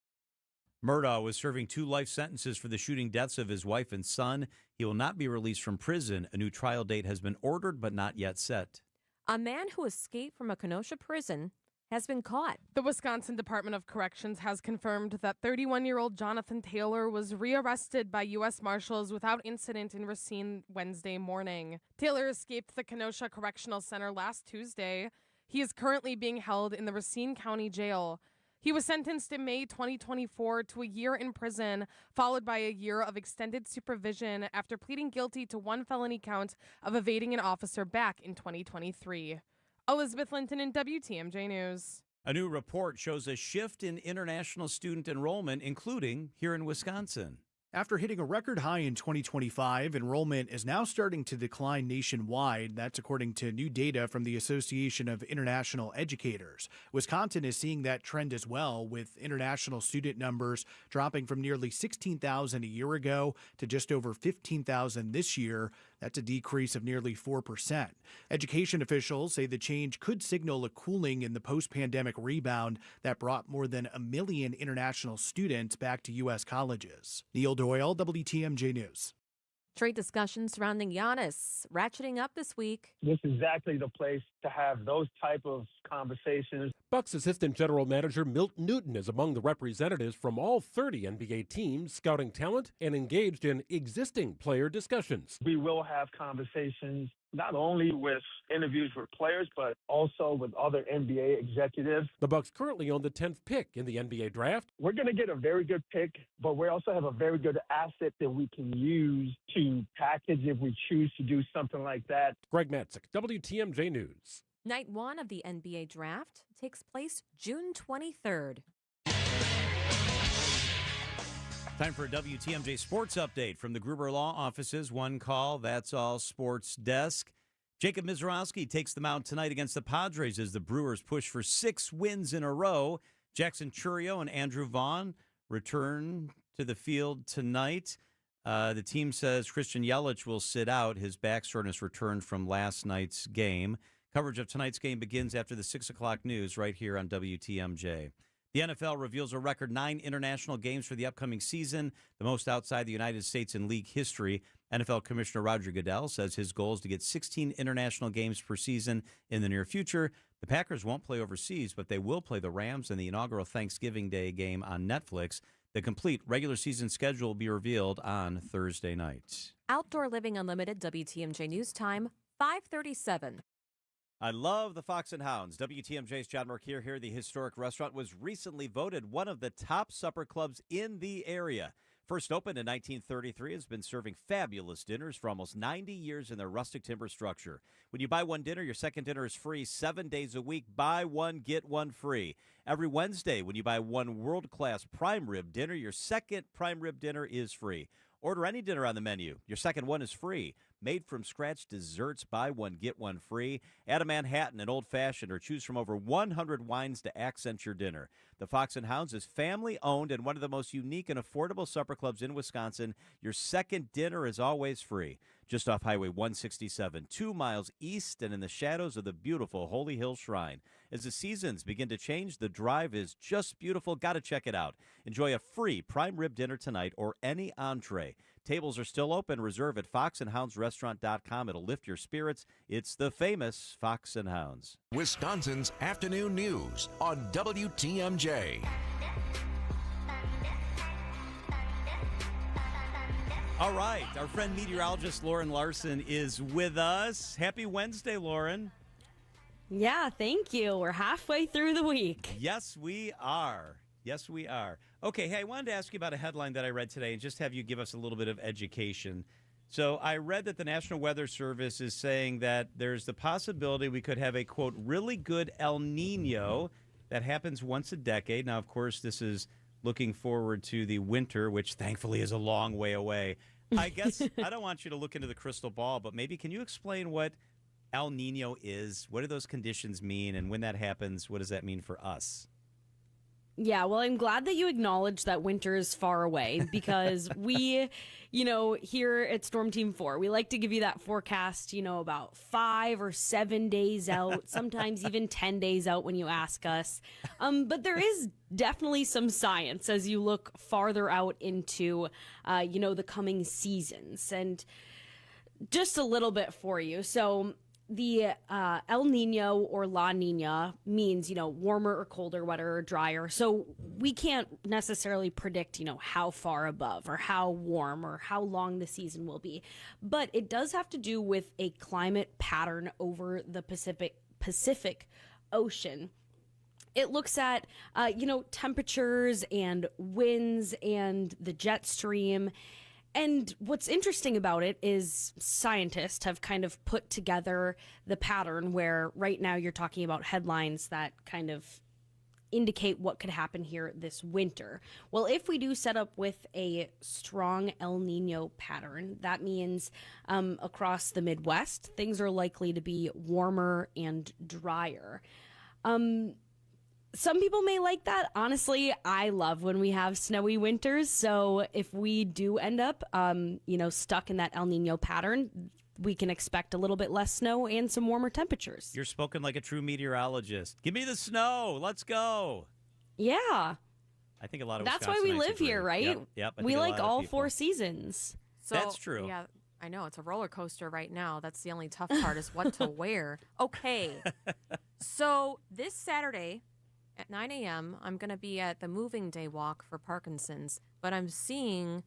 Murdaugh was serving 2 life sentences for the shooting deaths of his wife and son. He will not be released from prison. A new trial date has been ordered but not yet set. A man who escaped from a Kenosha prison has been caught. The Wisconsin Department of Corrections has confirmed that 31-year-old Jonathan Taylor was rearrested by U.S. Marshals without incident in Racine Wednesday morning. Taylor escaped the Kenosha Correctional Center last Tuesday. He is currently being held in the Racine County Jail. He was sentenced in May 2024 to a year in prison, followed by a year of extended supervision after pleading guilty to 1 felony count of evading an officer back in 2023. Elizabeth Linton in WTMJ News. A new report shows a shift in international student enrollment, including here in Wisconsin. After hitting a record high in 2025, enrollment is now starting to decline nationwide. That's according to new data from the Association of International Educators. Wisconsin is seeing that trend as well, with international student numbers dropping from nearly 16,000 a year ago to just over 15,000 this year. That's a decrease of nearly 4%. Education officials say the change could signal a cooling in the post-pandemic rebound that brought more than 1 million international students back to U.S. colleges. Neil Doyle, WTMJ News. Trade discussions surrounding Giannis ratcheting up this week. This is exactly the place to have those type of conversations. Bucks Assistant General Manager Milt Newton is among the representatives from all 30 NBA teams scouting talent and engaged in existing player discussions. We will have conversations not only with interviews with players, but also with other NBA executives. The Bucks currently own the 10th pick in the NBA draft. We're going to get a very good pick, but we also have a very good asset that we can use to package if we choose to do something like that. Greg Matzik, WTMJ News. Night 1 of the NBA draft takes place June 23rd. Time for a WTMJ Sports Update from the Gruber Law Offices. One call, that's all sports desk. Jacob Mizrowski takes the mound tonight against the Padres as the Brewers push for 6 wins in a row. Jackson Churio and Andrew Vaughn return to the field tonight. The team says Christian Yelich will sit out. His back soreness returned from last night's game. Coverage of tonight's game begins after the 6 o'clock news right here on WTMJ. The NFL reveals a record 9 international games for the upcoming season, the most outside the United States in league history. NFL Commissioner Roger Goodell says his goal is to get 16 international games per season in the near future. The Packers won't play overseas, but they will play the Rams in the inaugural Thanksgiving Day game on Netflix. The complete regular season schedule will be revealed on Thursday night. Outdoor Living Unlimited, WTMJ News Time, 5:37. I love the Fox and Hounds. WTMJ's John Markier here. The historic restaurant was recently voted one of the top supper clubs in the area. First opened in 1933, has been serving fabulous dinners for almost 90 years in their rustic timber structure. When you buy one dinner, your second dinner is free 7 days a week. Buy one, get one free. Every Wednesday, when you buy one world-class prime rib dinner, your second prime rib dinner is free. Order any dinner on the menu. Your second one is free. Made from scratch desserts, buy one, get one free. Add a Manhattan, an old-fashioned, or choose from over 100 wines to accent your dinner. The Fox and Hounds is family-owned and one of the most unique and affordable supper clubs in Wisconsin. Your second dinner is always free. Just off Highway 167, 2 miles east and in the shadows of the beautiful Holy Hill Shrine. As the seasons begin to change, the drive is just beautiful. Got to check it out. Enjoy a free prime rib dinner tonight or any entree. Tables are still open. Reserve at foxandhoundsrestaurant.com. It'll lift your spirits. It's the famous Fox and Hounds. Wisconsin's afternoon news on WTMJ. All right, our friend meteorologist Lauren Larson is with us. Happy Wednesday, Lauren. Yeah, thank you. We're halfway through the week. Yes, we are. Yes, we are. Okay, hey, I wanted to ask you about a headline that I read today and just have you give us a little bit of education. So I read that the National Weather Service is saying that there's the possibility we could have a, quote, really good El Nino that happens once a decade. Now, of course, this is looking forward to the winter, which thankfully is a long way away. I guess I don't want you to look into the crystal ball, but maybe can you explain what El Nino is? What do those conditions mean? And when that happens, what does that mean for us? Yeah, well, I'm glad that you acknowledge that winter is far away because we, here at Storm Team 4, we like to give you that forecast, about 5 or 7 days out, sometimes even 10 days out when you ask us. But there is definitely some science as you look farther out into, the coming seasons. And just a little bit for you. So the El Nino or La Nina means, warmer or colder, wetter or drier. So we can't necessarily predict, how far above or how warm or how long the season will be. But it does have to do with a climate pattern over the Pacific Ocean. It looks at, temperatures and winds and the jet stream. And what's interesting about it is scientists have kind of put together the pattern where right now you're talking about headlines that kind of indicate what could happen here this winter. Well, if we do set up with a strong El Nino pattern, that means across the Midwest, things are likely to be warmer and drier. Some people may like that. Honestly, I love when we have snowy winters. So if we do end up, stuck in that El Nino pattern, we can expect a little bit less snow and some warmer temperatures. You're spoken like a true meteorologist. Give me the snow. Let's go. Yeah. I think a lot of That's why we live here, right? Yep. We like all 4 seasons. So, that's true. Yeah, I know. It's a roller coaster right now. That's the only tough part is what to wear. Okay. So this Saturday at 9 a.m., I'm going to be at the Moving Day Walk for Parkinson's, but I'm seeing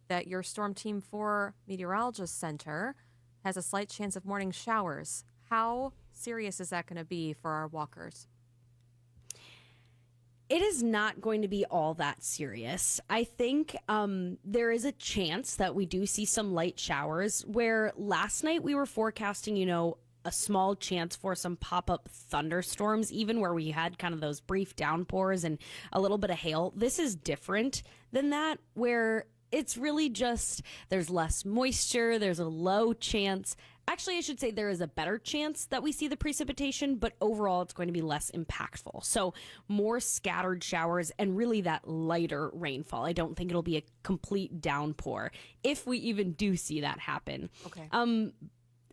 that your Storm Team 4 Meteorologist Center has a slight chance of morning showers. How serious is that going to be for our walkers? It is not going to be all that serious. I think there is a chance that we do see some light showers, where last night we were forecasting, a small chance for some pop-up thunderstorms, even where we had kind of those brief downpours and a little bit of hail. This is different than that, where it's really just there's less moisture, there's a low chance. Actually, I should say there is a better chance that we see the precipitation, but overall it's going to be less impactful. So more scattered showers and really that lighter rainfall. I don't think it'll be a complete downpour if we even do see that happen. Okay.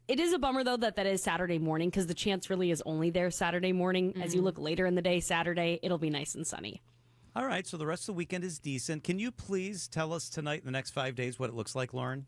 It is a bummer, though, that is Saturday morning because the chance really is only there Saturday morning. Mm-hmm. As you look later in the day, Saturday, it'll be nice and sunny. All right, so the rest of the weekend is decent. Can you please tell us tonight in the next 5 days what it looks like, Lauren?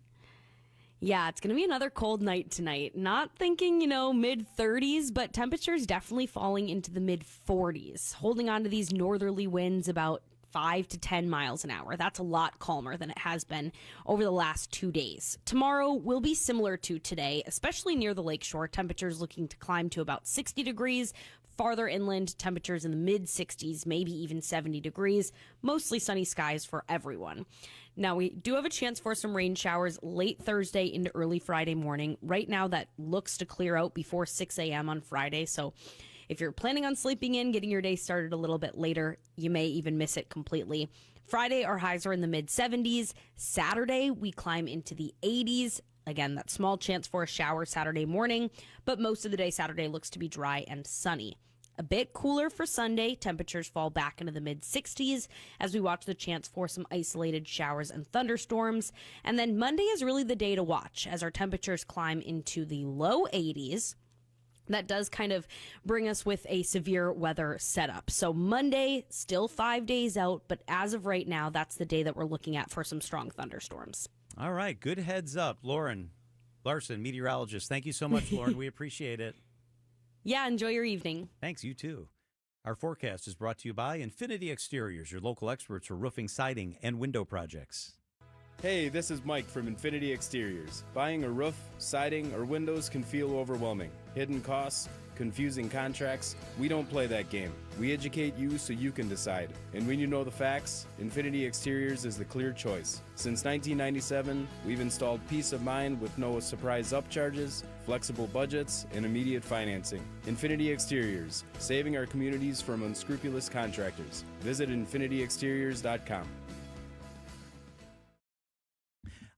Yeah, it's going to be another cold night tonight. Not thinking, mid-30s, but temperatures definitely falling into the mid-40s. Holding on to these northerly winds about 5 to 10 miles an hour. That's a lot calmer than it has been over the last 2 days. Tomorrow will be similar to today, especially near the lakeshore. Temperatures looking to climb to about 60 degrees. Farther inland, temperatures in the mid-60s, maybe even 70 degrees. Mostly sunny skies for everyone. Now, we do have a chance for some rain showers late Thursday into early Friday morning. Right now, that looks to clear out before 6 a.m. on Friday, so if you're planning on sleeping in, getting your day started a little bit later, you may even miss it completely. Friday, our highs are in the mid-70s. Saturday, we climb into the 80s. Again, that small chance for a shower Saturday morning, but most of the day Saturday looks to be dry and sunny. A bit cooler for Sunday. Temperatures fall back into the mid-60s as we watch the chance for some isolated showers and thunderstorms. And then Monday is really the day to watch as our temperatures climb into the low 80s. That does kind of bring us with a severe weather setup. So Monday, still 5 days out, but as of right now, that's the day that we're looking at for some strong thunderstorms. All right, good heads up. Lauren Larson, meteorologist. Thank you so much, Lauren. We appreciate it. Yeah, enjoy your evening. Thanks, you too. Our forecast is brought to you by Infinity Exteriors, your local experts for roofing, siding, and window projects. Hey, this is Mike from Infinity Exteriors. Buying a roof, siding, or windows can feel overwhelming. Hidden costs, confusing contracts. We don't play that game. We educate you so you can decide. And when you know the facts, Infinity Exteriors is the clear choice. Since 1997, we've installed peace of mind with no surprise upcharges, flexible budgets, and immediate financing. Infinity Exteriors, saving our communities from unscrupulous contractors. Visit infinityexteriors.com.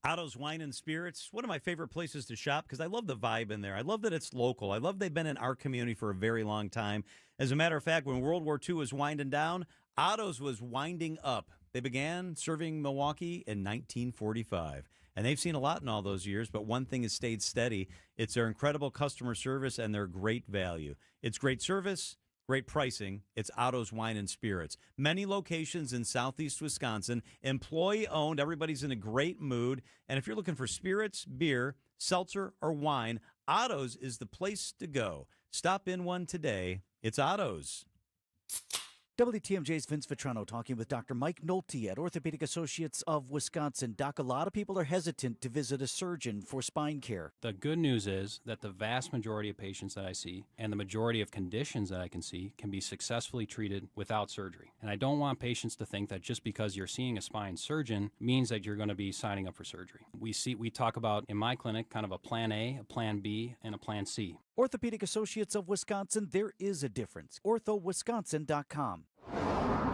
Otto's Wine and Spirits, one of my favorite places to shop because I love the vibe in there. I love that it's local. I love they've been in our community for a very long time. As a matter of fact, when World War II was winding down, Otto's was winding up. They began serving Milwaukee in 1945. And they've seen a lot in all those years, but one thing has stayed steady. It's their incredible customer service and their great value. It's great service, great pricing. It's Otto's Wine and Spirits. Many locations in southeast Wisconsin, employee-owned. Everybody's in a great mood. And if you're looking for spirits, beer, seltzer, or wine, Otto's is the place to go. Stop in one today. It's Otto's. WTMJ's Vince Vitrano talking with Dr. Mike Nolte at Orthopedic Associates of Wisconsin. Doc, a lot of people are hesitant to visit a surgeon for spine care. The good news is that the vast majority of patients that I see and the majority of conditions that I can see can be successfully treated without surgery. And I don't want patients to think that just because you're seeing a spine surgeon means that you're going to be signing up for surgery. We talk about, in my clinic, kind of a plan A, a plan B, and a plan C. Orthopedic Associates of Wisconsin, there is a difference. orthowisconsin.com.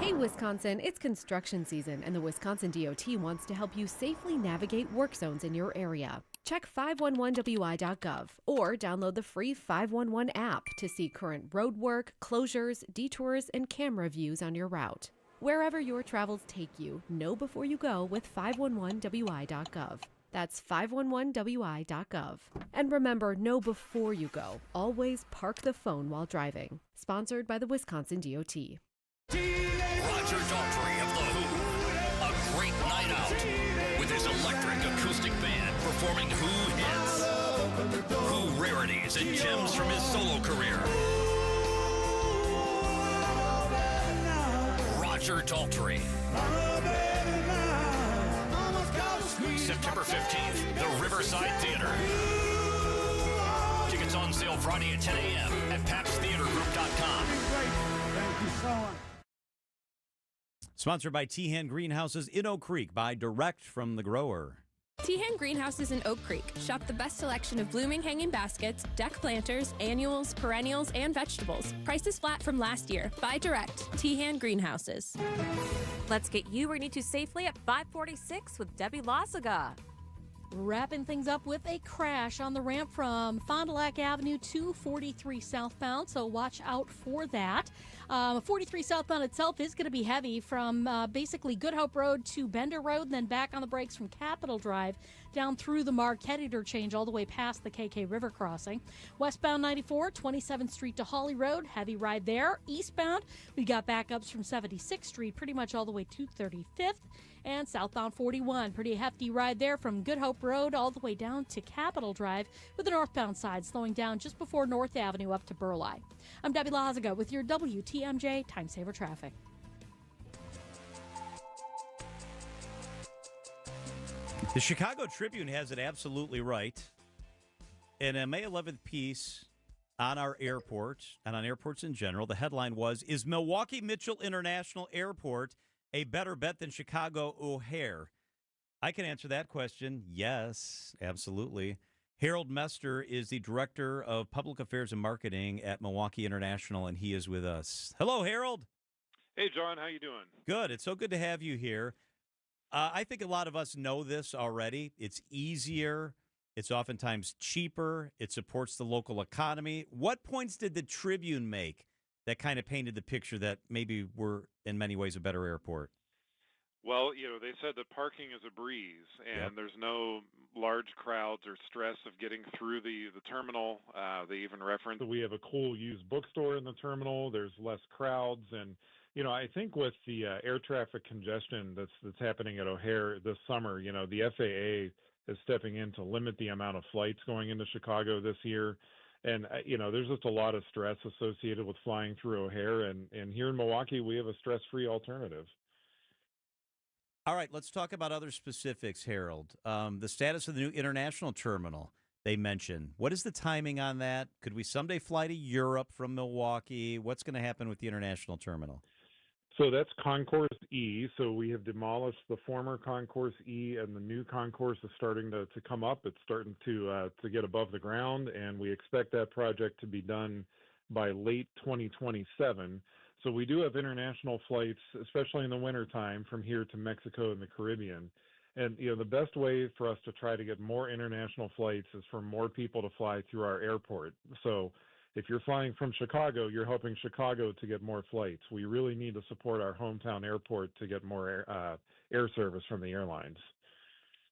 Hey Wisconsin, it's construction season and the Wisconsin DOT wants to help you safely navigate work zones in your area. Check 511wi.gov or download the free 511 app to see current road work, closures, detours, and camera views on your route. Wherever your travels take you, know before you go with 511wi.gov. That's 511wi.gov. And remember, know before you go. Always park the phone while driving. Sponsored by the Wisconsin DOT. Roger Daltrey of The Who. A great night out with his electric acoustic band performing Who hits, Who rarities, and gems from his solo career. Roger Daltrey. September 15th, the Riverside Theater. Tickets on sale Friday at 10 a.m. at papstheatergroup.com. Thank you so much. Sponsored by Tehan Greenhouses in Oak Creek, by direct from the grower. Tehan Greenhouses in Oak Creek. Shop the best selection of blooming hanging baskets, deck planters, annuals, perennials, and vegetables. Prices flat from last year. Buy direct. Tehan Greenhouses. Let's get you where you need to safely at 546 with Debbie Lazaga. Wrapping things up with a crash on the ramp from Fond du Lac Avenue to 43 southbound, so watch out for that. 43 southbound itself is going to be heavy from basically Good Hope Road to Bender Road, and then back on the brakes from Capitol Drive down through the Marquette interchange all the way past the KK River crossing. Westbound 94, 27th Street to Hawley Road, heavy ride there. Eastbound, we got backups from 76th Street pretty much all the way to 35th. And southbound 41, pretty hefty ride there from Good Hope Road all the way down to Capitol Drive, with the northbound side slowing down just before North Avenue up to Burleigh. I'm Debbie Lazaga with your WTMJ Time Saver Traffic. The Chicago Tribune has it absolutely right. In a May 11th piece on our airport and on airports in general. The headline was, is Milwaukee Mitchell International Airport a better bet than Chicago O'Hare? I can answer that question. Yes, absolutely. Harold Mester is the Director of Public Affairs and Marketing at Milwaukee International, and he is with us. Hello, Harold. Hey, John. How you doing? Good. It's so good to have you here. I think a lot of us know this already. It's easier. It's oftentimes cheaper. It supports the local economy. What points did the Tribune make that kind of painted the picture that maybe we're in many ways a better airport? Well, they said that parking is a breeze, and there's no large crowds or stress of getting through the terminal. They even referenced that we have a cool used bookstore in the terminal. There's less crowds, and I think with the air traffic congestion that's happening at O'Hare this summer, the FAA is stepping in to limit the amount of flights going into Chicago this year. And, there's just a lot of stress associated with flying through O'Hare. And here in Milwaukee, we have a stress-free alternative. All right, let's talk about other specifics, Harold. The status of the new international terminal they mentioned. What is the timing on that? Could we someday fly to Europe from Milwaukee? What's going to happen with the international terminal? So that's Concourse E. So we have demolished the former Concourse E, and the new concourse is starting to come up. It's starting to get above the ground, and we expect that project to be done by late 2027. So we do have international flights, especially in the wintertime, from here to Mexico and the Caribbean. And, the best way for us to try to get more international flights is for more people to fly through our airport. So if you're flying from Chicago, you're helping Chicago to get more flights. We really need to support our hometown airport to get more air service from the airlines.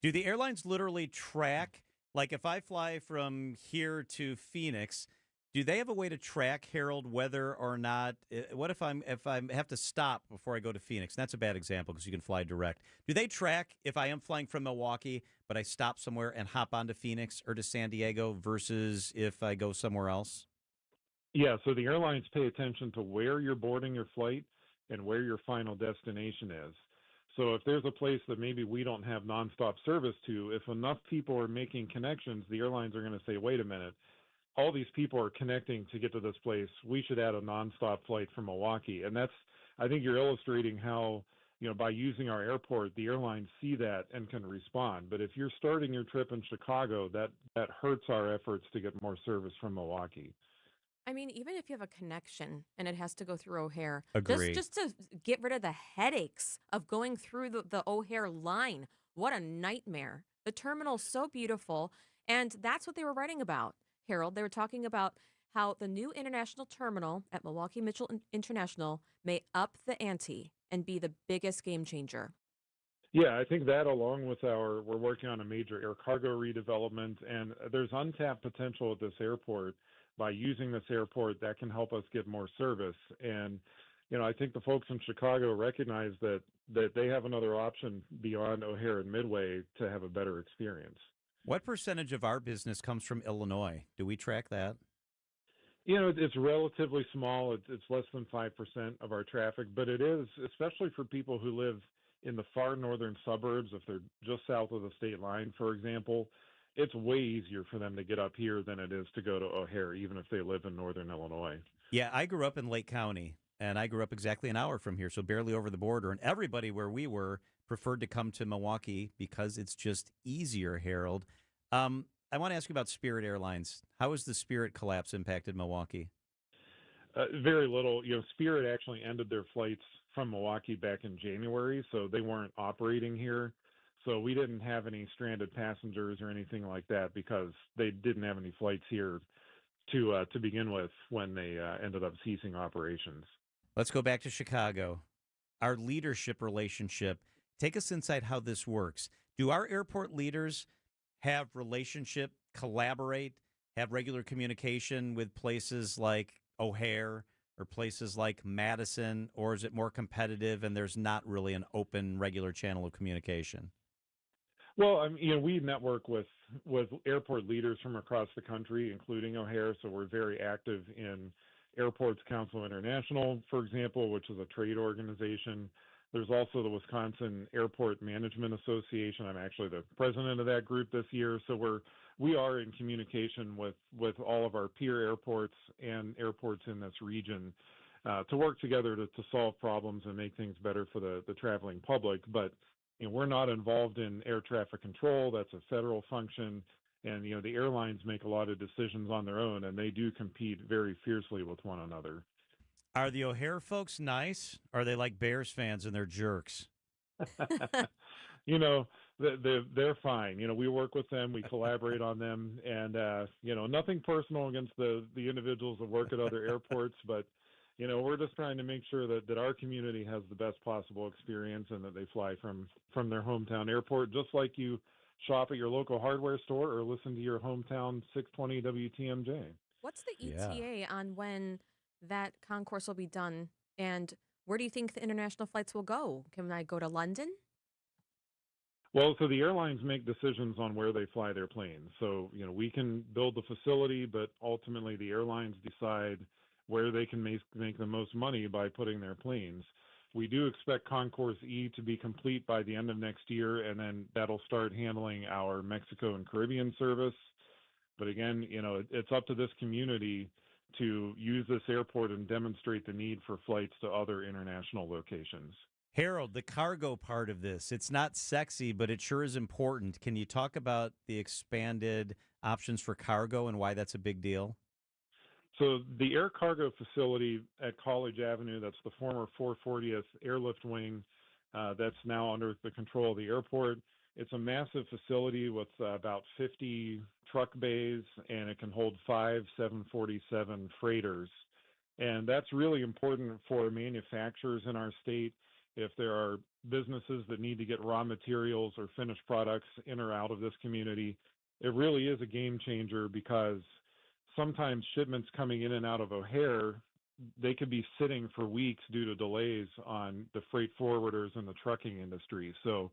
Do the airlines literally track, like if I fly from here to Phoenix, do they have a way to track, Harold, whether or not, what if I have to stop before I go to Phoenix? And that's a bad example because you can fly direct. Do they track if I am flying from Milwaukee, but I stop somewhere and hop onto Phoenix or to San Diego versus if I go somewhere else? Yeah, so the airlines pay attention to where you're boarding your flight and where your final destination is. So if there's a place that maybe we don't have nonstop service to, if enough people are making connections, the airlines are going to say, wait a minute, all these people are connecting to get to this place. We should add a nonstop flight from Milwaukee. And I think you're illustrating how, by using our airport, the airlines see that and can respond. But if you're starting your trip in Chicago, that hurts our efforts to get more service from Milwaukee. I mean, even if you have a connection and it has to go through O'Hare, Agree. just to get rid of the headaches of going through the O'Hare line, what a nightmare. The terminal's so beautiful, and that's what they were writing about, Harold. They were talking about how the new international terminal at Milwaukee Mitchell International may up the ante and be the biggest game changer. Yeah, I think that along with we're working on a major air cargo redevelopment, and there's untapped potential at this airport. By using this airport, that can help us get more service. And, I think the folks in Chicago recognize that they have another option beyond O'Hare and Midway to have a better experience. What percentage of our business comes from Illinois? Do we track that? It's relatively small. It's less than 5% of our traffic, but it is, especially for people who live in the far northern suburbs, if they're just south of the state line, for example. It's way easier for them to get up here than it is to go to O'Hare, even if they live in northern Illinois. Yeah, I grew up in Lake County, and I grew up exactly an hour from here, so barely over the border. And everybody where we were preferred to come to Milwaukee because it's just easier, Harold. I want to ask you about Spirit Airlines. How has the Spirit collapse impacted Milwaukee? Very little. Spirit actually ended their flights from Milwaukee back in January, so they weren't operating here. So we didn't have any stranded passengers or anything like that because they didn't have any flights here to begin with when they ended up ceasing operations. Let's go back to Chicago. Our leadership relationship. Take us inside how this works. Do our airport leaders have relationship, collaborate, have regular communication with places like O'Hare or places like Madison, or is it more competitive and there's not really an open, regular channel of communication? Well, we network with airport leaders from across the country, including O'Hare, so we're very active in Airports Council International, for example, which is a trade organization. There's also the Wisconsin Airport Management Association. I'm actually the president of that group this year. So we are in communication with all of our peer airports and airports in this region to work together to solve problems and make things better for the traveling public. But we're not involved in air traffic control. That's a federal function. And, the airlines make a lot of decisions on their own, and they do compete very fiercely with one another. Are the O'Hare folks nice? Or are they like Bears fans and they're jerks? They're fine. We work with them, we collaborate on them, and nothing personal against the individuals that work at other airports, but we're just trying to make sure that our community has the best possible experience and that they fly from their hometown airport, just like you shop at your local hardware store or listen to your hometown 620 WTMJ. What's the ETA on when that concourse will be done, and where do you think the international flights will go? Can I go to London? Well, so the airlines make decisions on where they fly their planes. So, we can build the facility, but ultimately the airlines decide where they can make the most money by putting their planes. We do expect Concourse E to be complete by the end of next year, and then that'll start handling our Mexico and Caribbean service. But again, it's up to this community to use this airport and demonstrate the need for flights to other international locations. Harold, the cargo part of this, it's not sexy, but it sure is important. Can you talk about the expanded options for cargo and why that's a big deal? So the air cargo facility at College Avenue, that's the former 440th Airlift Wing, that's now under the control of the airport. It's a massive facility with about 50 truck bays, and it can hold 5 747 freighters. And that's really important for manufacturers in our state. If there are businesses that need to get raw materials or finished products in or out of this community, it really is a game changer, because sometimes shipments coming in and out of O'Hare, they could be sitting for weeks due to delays on the freight forwarders and the trucking industry. So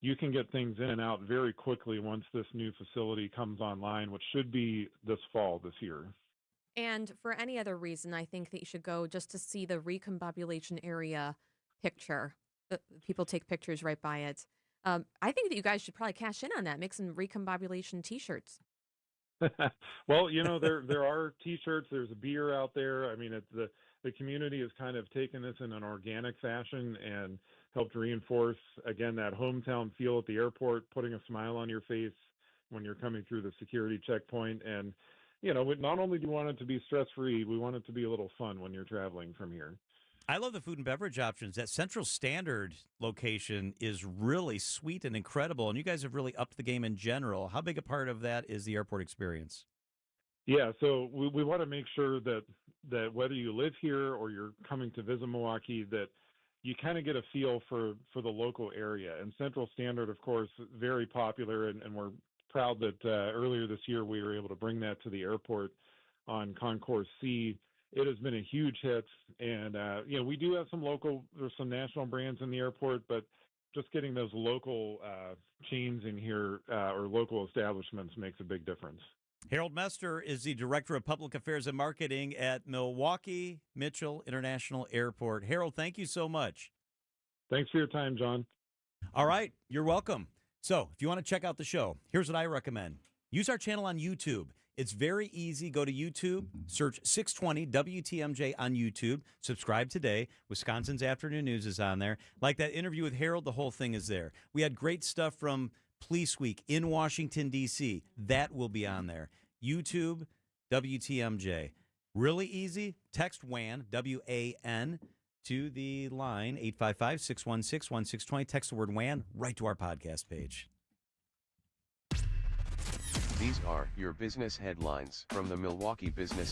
you can get things in and out very quickly once this new facility comes online, which should be this fall this year. And for any other reason, I think that you should go just to see the recombobulation area picture. People take pictures right by it. I think that you guys should probably cash in on that, make some recombobulation T-shirts. Well, there are T-shirts. There's a beer out there. I mean, the community has kind of taken this in an organic fashion and helped reinforce, again, that hometown feel at the airport, putting a smile on your face when you're coming through the security checkpoint. And, not only do we want it to be stress-free, we want it to be a little fun when you're traveling from here. I love the food and beverage options. That Central Standard location is really sweet and incredible, and you guys have really upped the game in general. How big a part of that is the airport experience? Yeah, so we want to make sure that whether you live here or you're coming to visit Milwaukee, that you kind of get a feel for the local area. And Central Standard, of course, very popular, and we're proud that earlier this year we were able to bring that to the airport on Concourse C. It has been a huge hit, and we do have there's some national brands in the airport, but just getting those local chains in here or local establishments makes a big difference. Harold Mester is the Director of Public Affairs and Marketing at Milwaukee Mitchell International Airport. Harold, thank you so much. Thanks for your time, John. All right, you're welcome. So if you want to check out the show, here's what I recommend. Use our channel on YouTube. It's very easy. Go to YouTube, search 620 WTMJ on YouTube. Subscribe today. Wisconsin's Afternoon News is on there. Like that interview with Harold, the whole thing is there. We had great stuff from Police Week in Washington, D.C. That will be on there. YouTube, WTMJ. Really easy. Text WAN, W-A-N, to the line 855-616-1620. Text the word WAN right to our podcast page. These are your business headlines from the Milwaukee Business